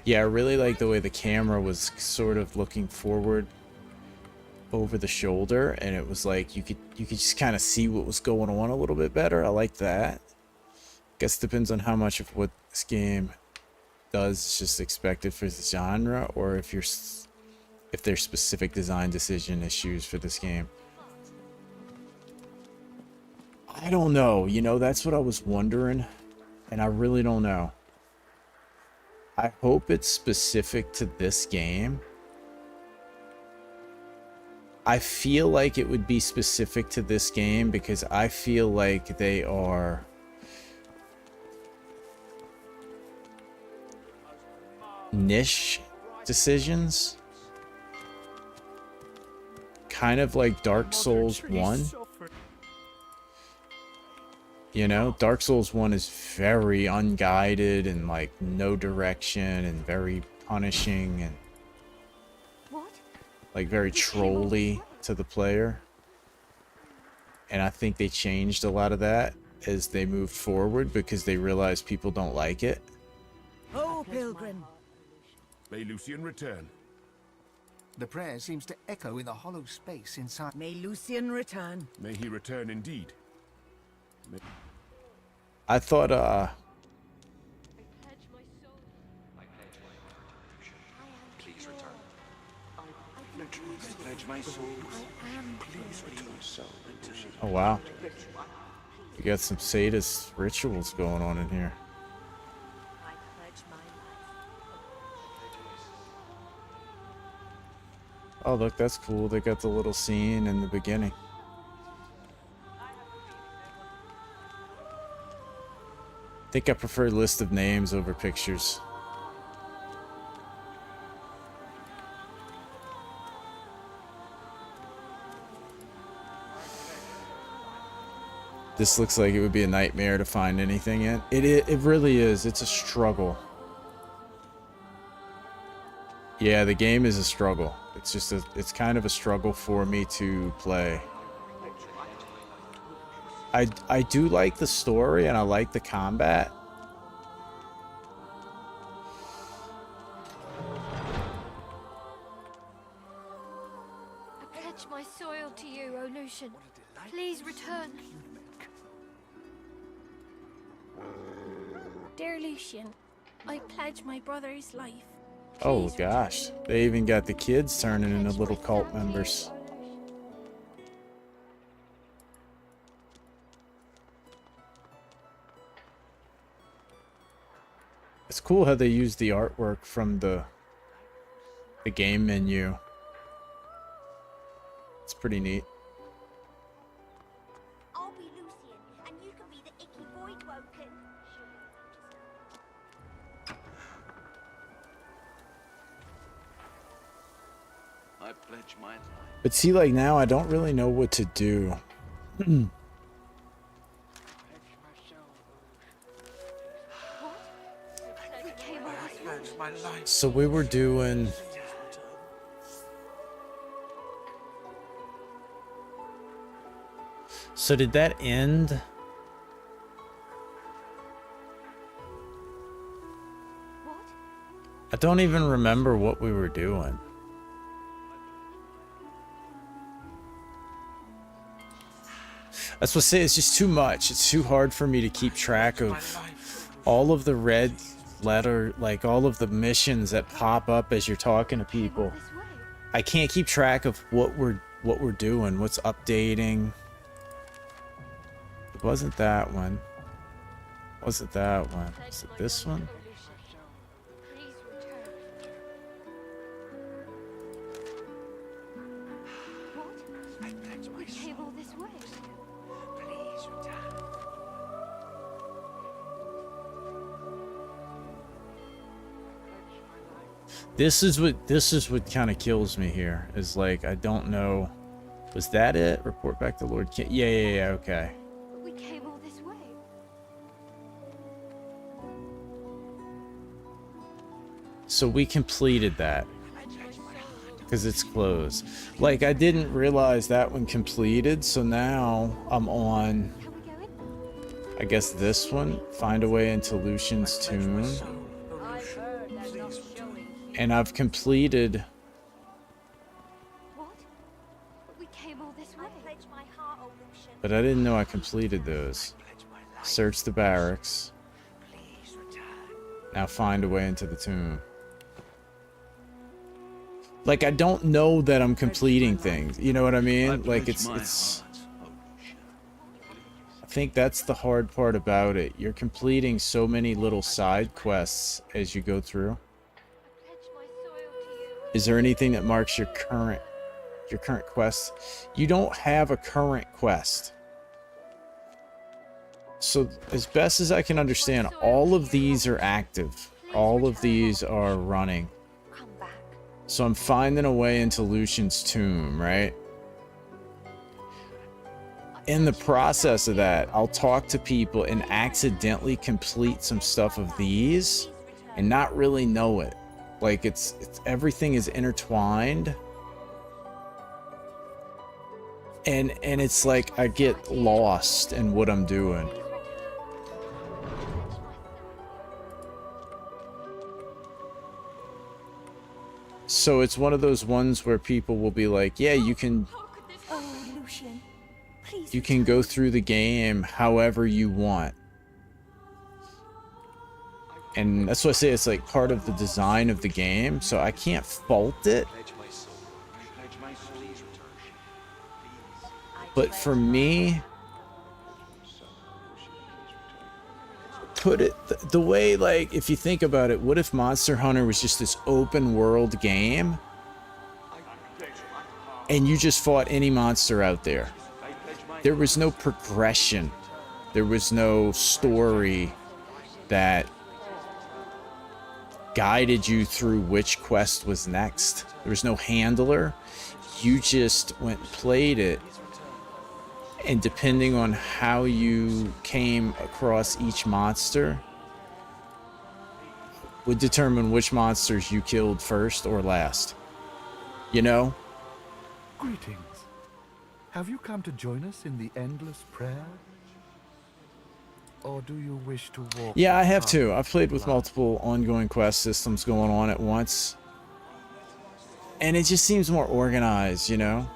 Yeah, I really like the way the camera was sort of looking forward over the shoulder, and it was like you could just kind of see what was going on a little bit better. I like that. Guess depends on how much of what this game does is just expected for the genre, or if there's specific design decision issues for this game. I don't know, you know, that's what I was wondering, and I really don't know. I hope it's specific to this game. I feel like it would be specific to this game because I feel like they are niche decisions. Kind of like Dark Souls 1. You know, Dark Souls 1 is very unguided and like no direction and very punishing and like very trolly to the player. And I think they changed a lot of that. as they moved forward because they realized people don't like it. Oh, pilgrim. May Lucian return. The prayer seems to echo in the hollow space inside. May Lucian return. May he return indeed. I thought, Please return. I pledge my soul. Please return. oh wow. You got some sadist rituals going on in here. Oh, look, that's cool. They got the little scene in the beginning. I think I prefer list of names over pictures. This looks like it would be a nightmare to find anything in. It really is. It's a struggle. Yeah, the game is a struggle. It's just it's kind of a struggle for me to play. I do like the story and I like the combat. I pledge my soil to you, O Lucian. Please return. Dear Lucian, I pledge my brother's life. Oh gosh, they even got the kids turning into little cult members. It's cool how they use the artwork from the game menu. It's pretty neat. I'll be Lucian, and you can be the icky void woken. I pledge my life. But see, like now I don't really know what to do. So we were doing... So did that end? I don't even remember what we were doing. That's what I say, it's just too much. It's too hard for me to keep track of all of the red letter, like all of the missions that pop up as you're talking to people. I can't keep track of what we're doing, what's updating. It wasn't that one. Wasn't that one? Is it this one? This is what kind of kills me here. Is like I don't know. Was that it? Report back to Lord King. Yeah. Okay. We came all this way. So we completed that because it's closed. Like I didn't realize that one completed. So now I'm on. I guess this one. Find a way into Lucian's tomb. And I've completed. What? We came all this way. I pledge my heart, O Lucian. But I didn't know I completed those. Search the barracks. Now find a way into the tomb. Like I don't know that I'm completing things. You know what I mean? Like it's I think that's the hard part about it. You're completing so many little side quests as you go through. Is there anything that marks your current quest? You don't have a current quest. So as best as I can understand, all of these are active. All of these are running. So I'm finding a way into Lucian's tomb, right? In the process of that, I'll talk to people and accidentally complete some stuff of these and not really know it. Like it's everything is intertwined. And it's like I get lost in what I'm doing. So it's one of those ones where people will be like, yeah, you can Lucian, please. you can go through the game however you want. And that's what I say, it's like part of the design of the game, so I can't fault it. But for me, put it the way, like, if you think about it, what if Monster Hunter was just this open world game and you just fought any monster out there? There was no progression. There was no story that guided you through which quest was next. There was no handler. You just went and played it, and depending on how you came across each monster would determine which monsters you killed first or last. You know? Greetings. Have you come to join us in the endless prayer? Or do you wish to walk? Yeah, I have too. I've played with multiple ongoing quest systems going on at once. And it just seems more organized, you know?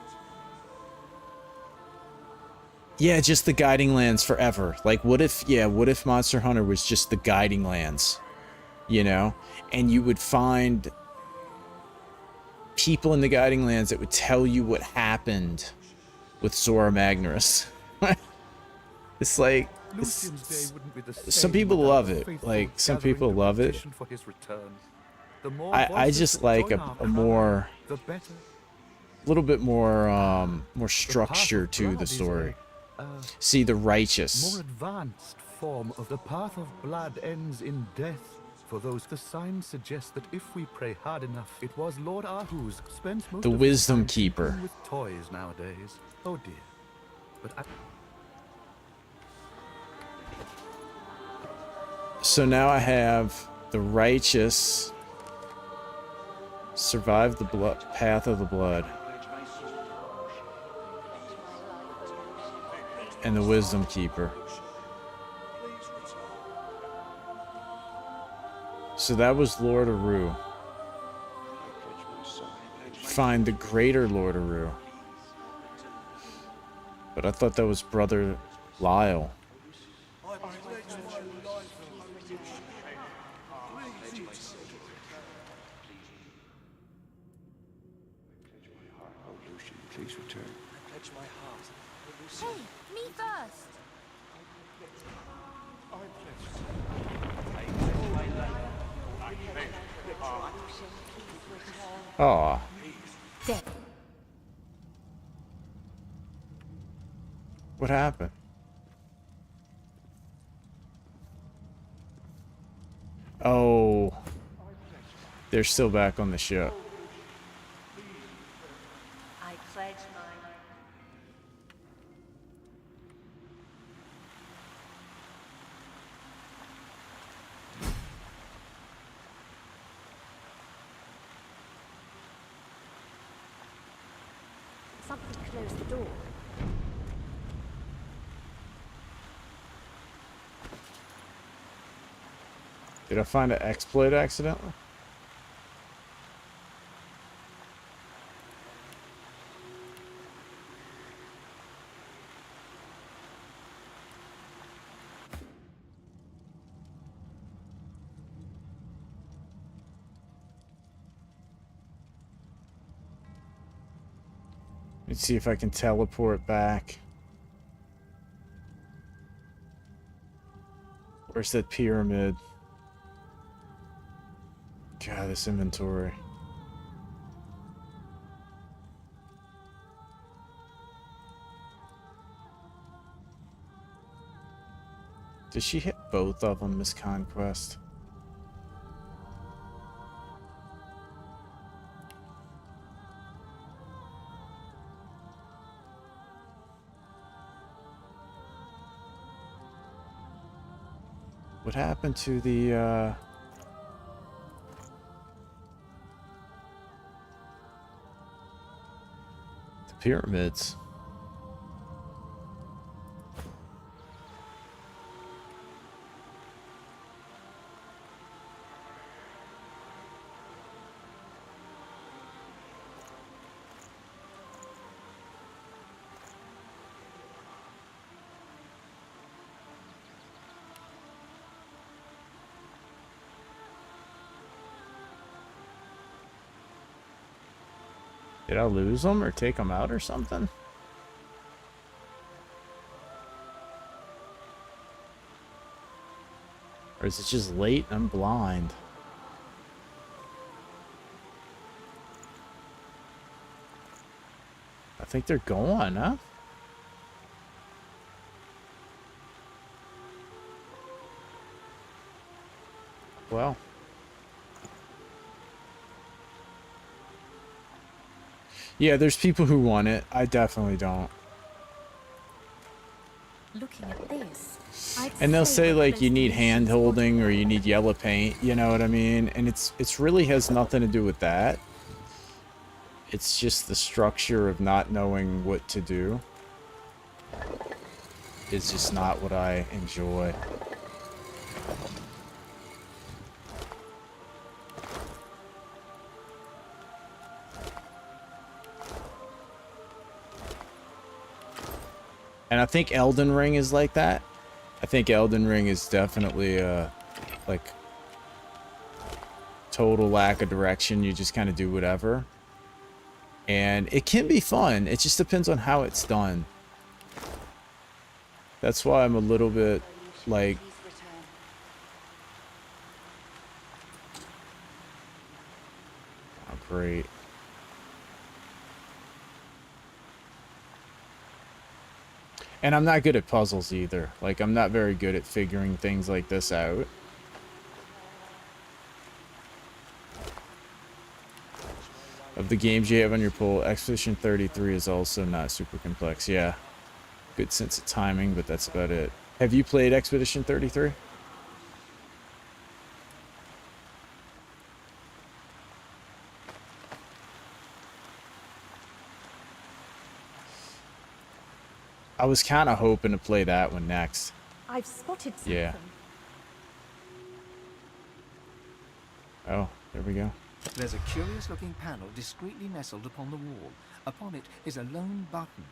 Yeah, just the guiding lands forever. Like, what if Monster Hunter was just the guiding lands? You know? And you would find people in the guiding lands that would tell you what happened with Zora Magnus. It's like, some people love it. Like, some people love it. I just like a more, little bit more, more structure to the story. See, the righteous. More advanced form of the path of blood ends in death. For those, the signs suggest that if we pray hard enough, it was Lord Ahuz spends most The of his Wisdom time Keeper. with toys nowadays. Oh dear. But So now I have the righteous survive the path of the blood, and the Wisdom Keeper. So that was Lord Aru. Find the greater Lord Aru. But I thought that was Brother Lyle. Please return. I pledge my heart. Hey, me first. Aw. What happened? Oh. They're still back on the ship. I pledge my... Something closed the door. Did I find an exploit accidentally? Let's see if I can teleport back. Where's that pyramid? God, this inventory. Did she hit both of them, Miss Conquest? What happened to the pyramids? Did I lose them or take them out or something? Or is it just late? I'm blind. I think they're gone, huh? Well. Yeah, there's people who want it. I definitely don't. Looking at this, And they'll say like you need hand holding or you need yellow paint, you know what I mean? And it's really has nothing to do with that. It's just the structure of not knowing what to do. It's just not what I enjoy. And I think Elden Ring is like that. I think Elden Ring is definitely like total lack of direction. You just kind of do whatever. And it can be fun. It just depends on how it's done. That's why I'm a little bit like... Oh, great. And I'm not good at puzzles either. Like, I'm not very good at figuring things like this out. Of the games you have on your poll, Expedition 33 is also not super complex. Yeah. Good sense of timing, but that's about it. Have you played Expedition 33? I was kind of hoping to play that one next. I've spotted something. Yeah. Oh, there we go. There's a curious-looking panel discreetly nestled upon the wall. Upon it is a lone button.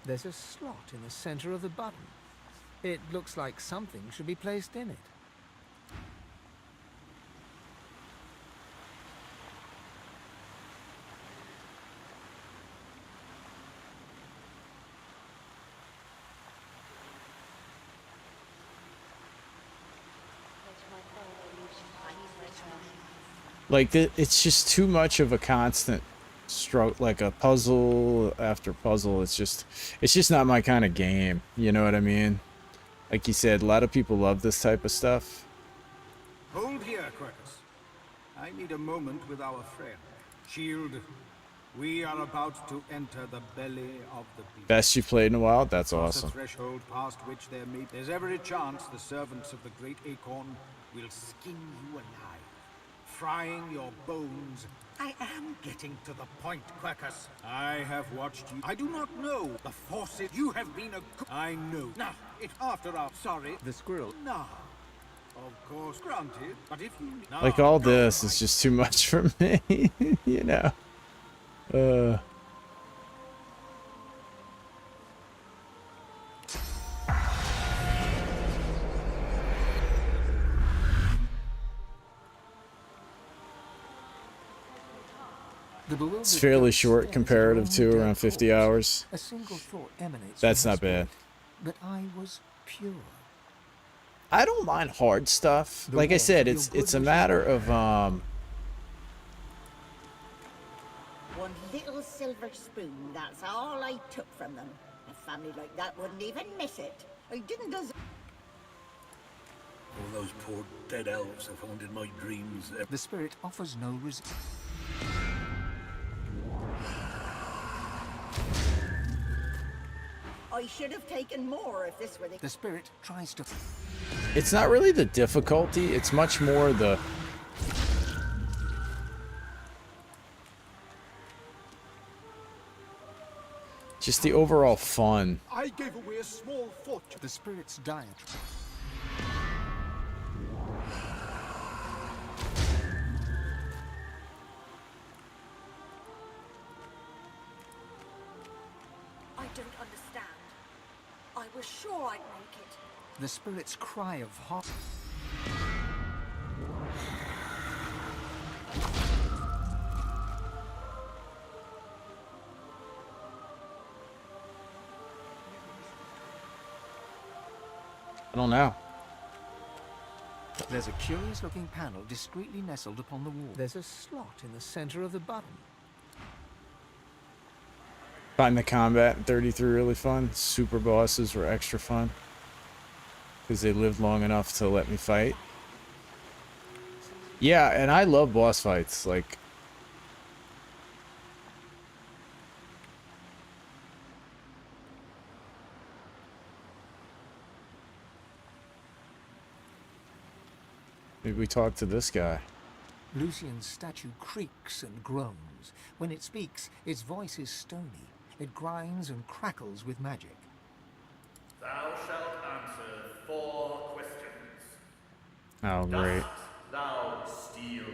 There's a slot in the center of the button. It looks like something should be placed in it. Like, it's just too much of a constant stroke, like a puzzle after puzzle. It's just not my kind of game. You know what I mean? Like you said, a lot of people love this type of stuff. Hold here, Kraken. I need a moment with our friend. Shield, we are about to enter the belly of the beast. Best you've played in a while? That's Across awesome. the threshold past which there's every chance the servants of the great Acorn will skin you alive, frying your bones. I am getting to the point, Quercus. I have watched you. I do not know the forces. You have been I know. Now, after our sorry. The squirrel. No. Of course, granted. But if you... No, Like, all this is just too much for me, you know? It's fairly short comparative to around 50 hours. A single thought emanates That's from not bad. But I was pure. I don't mind hard stuff. Like I said, it's a matter of One little silver spoon, that's all I took from them. A family like that wouldn't even miss it. I didn't deserve... All those poor dead elves have haunted my dreams. The spirit offers no resistance. I should have taken more if this were the... The spirit tries to... it's not really the difficulty, it's much more the just the overall fun. I gave away a small fortune. The spirit's diatribe. I don't understand. I was sure I'd make it. The spirit's cry of horror. I don't know. There's a curious-looking panel discreetly nestled upon the wall. There's a slot in the center of the button. Find the combat in 33 really fun. Super bosses were extra fun. Because they lived long enough to let me fight. Yeah, and I love boss fights. Like, maybe we talk to this guy. Lucian's statue creaks and groans. When it speaks, its voice is stony. It grinds and crackles with magic. Thou shalt answer 4 questions. Oh, great. Dost thou steal?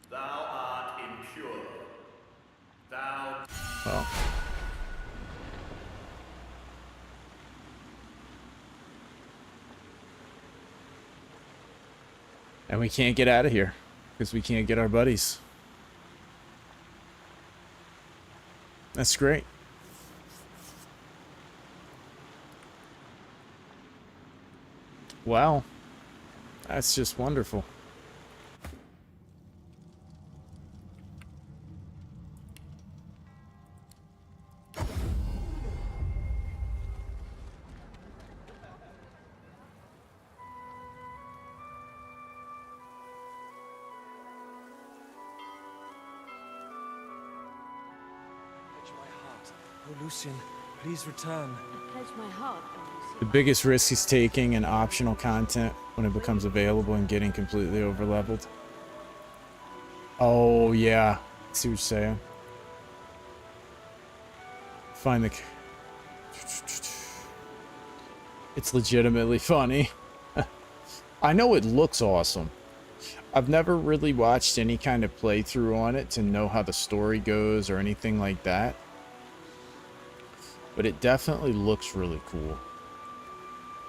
Thou art impure. Thou... Well. And we can't get out of here because we can't get our buddies. That's great. Wow. That's just wonderful. Oh, Lucian, please return. I pledge my heart, O Lucian. The biggest risk is taking an optional content when it becomes available and getting completely overleveled. Oh, yeah. I see what you're saying. Find the... It's legitimately funny. I know it looks awesome. I've never really watched any kind of playthrough on it to know how the story goes or anything like that. But it definitely looks really cool.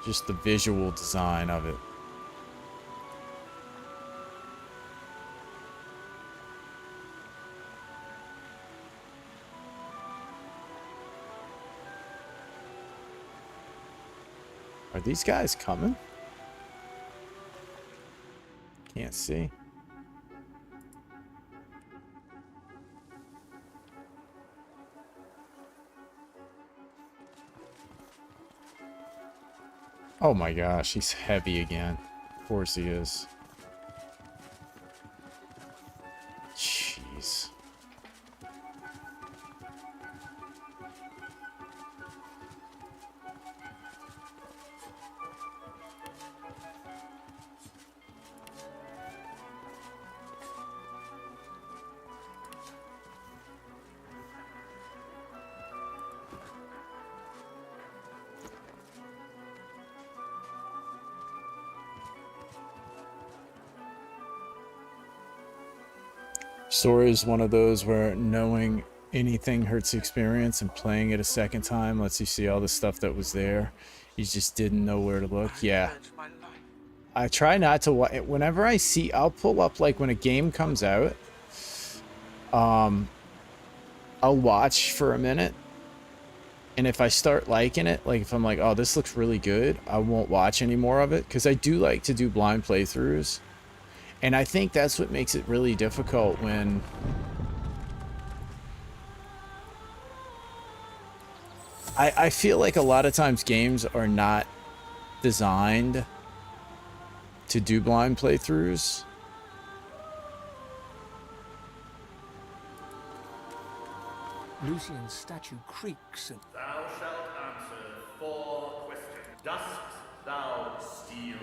Just the visual design of it. Are these guys coming? Can't see. Oh my gosh, he's heavy again. Of course he is. Jeez. Story is one of those where knowing anything hurts the experience, and playing it a second time lets you see all the stuff that was there. You just didn't know where to look. Yeah. I try not to watch. Whenever I see, I'll pull up, like when a game comes out, I'll watch for a minute. And if I start liking it, like if I'm like, oh, this looks really good, I won't watch any more of it. Because I do like to do blind playthroughs. And I think that's what makes it really difficult when I feel like a lot of times games are not designed to do blind playthroughs. Lucian's statue creaks and... Thou shalt answer 4 questions. Dost thou steal?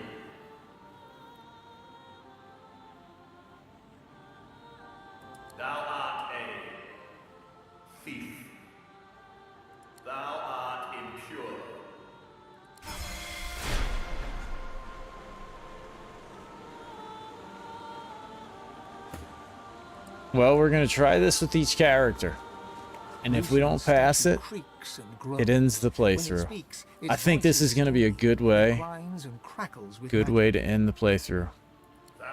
Thou art a thief. Thou art impure. Well, we're going to try this with each character. And if we don't pass it, it ends the playthrough. I think this is going to be a good way to end the playthrough. Thou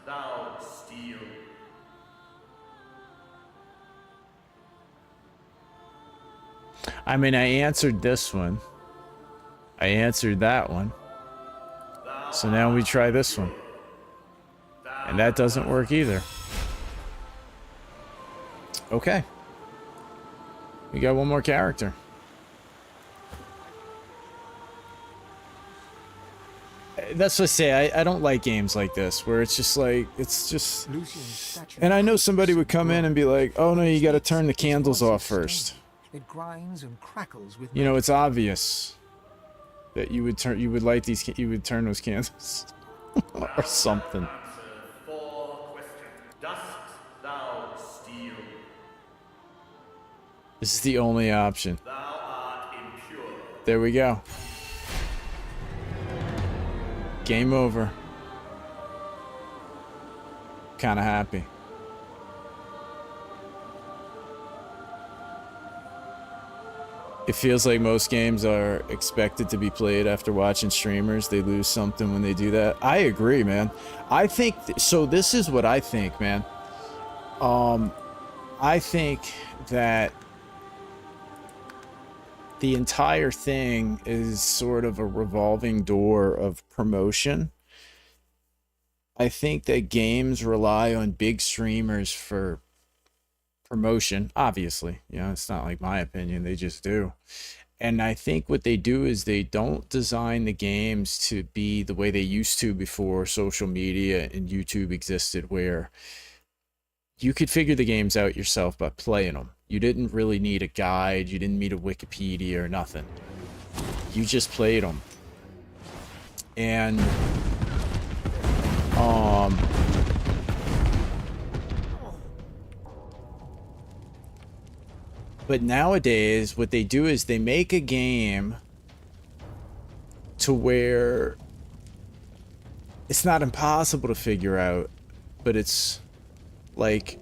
thou steal? I mean, I answered this one. I answered that one. So now we try this one. And that doesn't work either. Okay. We got one more character. That's what I say. I don't like games like this where it's just like, it's just... And I know somebody would come in and be like, oh no, you got to turn the candles off first. It grinds and crackles with You know, it's obvious that you would turn those candles or something. Dost thou steal? This is the only option. Thou art impure. There we go. Game over. Kind of happy. It feels like most games are expected to be played after watching streamers. They lose something when they do that. I agree, man. I think so. This is what I think, man. I think that the entire thing is sort of a revolving door of promotion. I think that games rely on big streamers for promotion, obviously. You know, it's not like my opinion, they just do. And I think what they do is they don't design the games to be the way they used to before social media and YouTube existed, where you could figure the games out yourself by playing them. You didn't really need a guide, you didn't need a Wikipedia or nothing. You just played them. And but nowadays, what they do is they make a game to where it's not impossible to figure out, but it's like,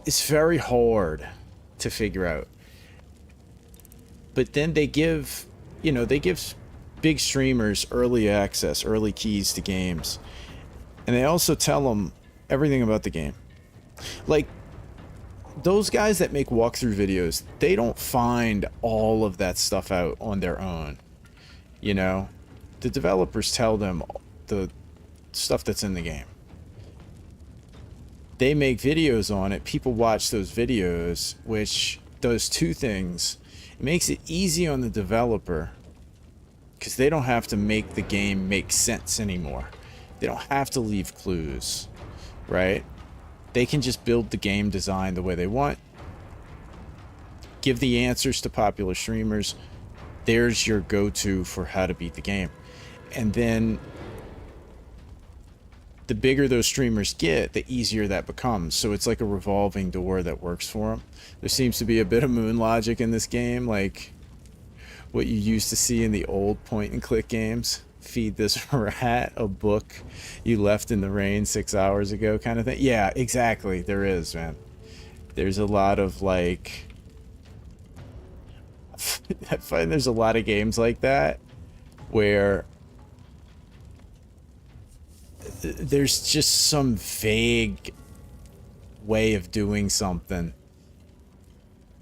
it's very hard to figure out. But then they give, you know, they give big streamers early access, early keys to games. And they also tell them everything about the game. Like, those guys that make walkthrough videos, they don't find all of that stuff out on their own. You know, the developers tell them the stuff that's in the game. They make videos on it. People watch those videos, which does two things. It makes it easy on the developer because they don't have to make the game make sense anymore. They don't have to leave clues, right? They can just build the game design the way they want. Give the answers to popular streamers. There's your go-to for how to beat the game. And then the bigger those streamers get, the easier that becomes. So it's like a revolving door that works for them. There seems to be a bit of moon logic in this game, like what you used to see in the old point-and-click games. Feed this rat a book you left in the rain 6 hours ago kind of thing. Yeah, exactly. There is, man. There's a lot of, like... I find there's a lot of games like that where there's just some vague way of doing something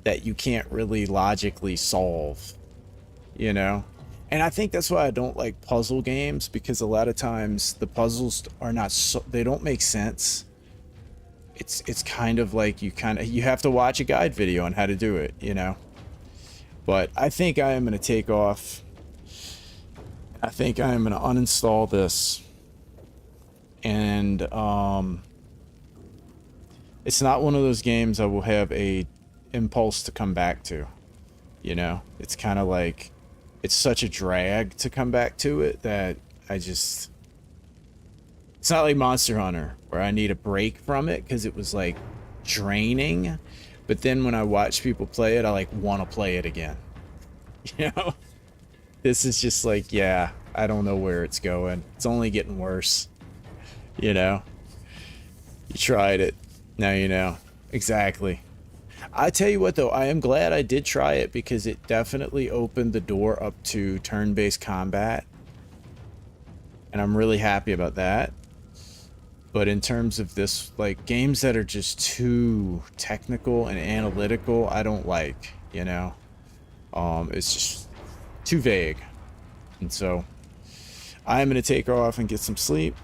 that you can't really logically solve, you know? And I think that's why I don't like puzzle games, because a lot of times the puzzles are not so, they don't make sense. It's kind of like you have to watch a guide video on how to do it, you know? But I think I am going to take off. I think I am going to uninstall this. And it's not one of those games I will have a impulse to come back to, you know? It's kind of like, it's such a drag to come back to it that I just... It's not like Monster Hunter, where I need a break from it because it was, like, draining. But then when I watch people play it, I, like, want to play it again. You know? This is just like, yeah, I don't know where it's going. It's only getting worse. You know? You tried it. Now you know. Exactly. I tell you what, though, I am glad I did try it because it definitely opened the door up to turn-based combat. And I'm really happy about that. But in terms of this, like, games that are just too technical and analytical, I don't like, you know? It's just too vague. And so I'm going to take off and get some sleep.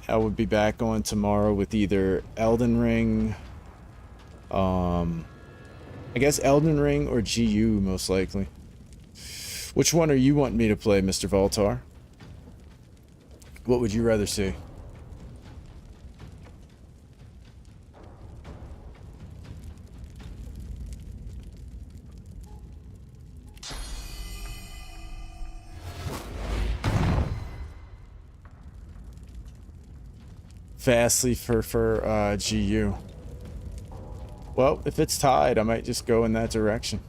I will be back on tomorrow with either Elden Ring, I guess Elden Ring or GU most likely. Which one are you wanting me to play, Mr. Voltar? What would you rather see? Vastly for GU. Well, if it's tied, I might just go in that direction.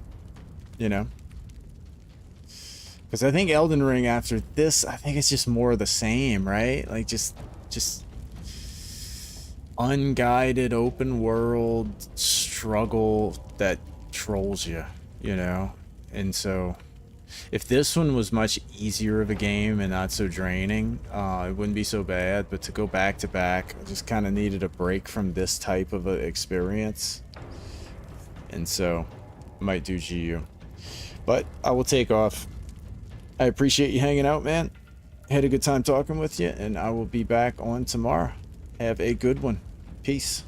You know? Because I think Elden Ring after this, I think it's just more of the same, right? Like just unguided open world struggle that trolls you, you know? And so if this one was much easier of a game and not so draining, it wouldn't be so bad. But to go back to back, I just kind of needed a break from this type of an experience. And so I might do GU. But I will take off. I appreciate you hanging out, man. Had a good time talking with you, and I will be back on tomorrow. Have a good one. Peace.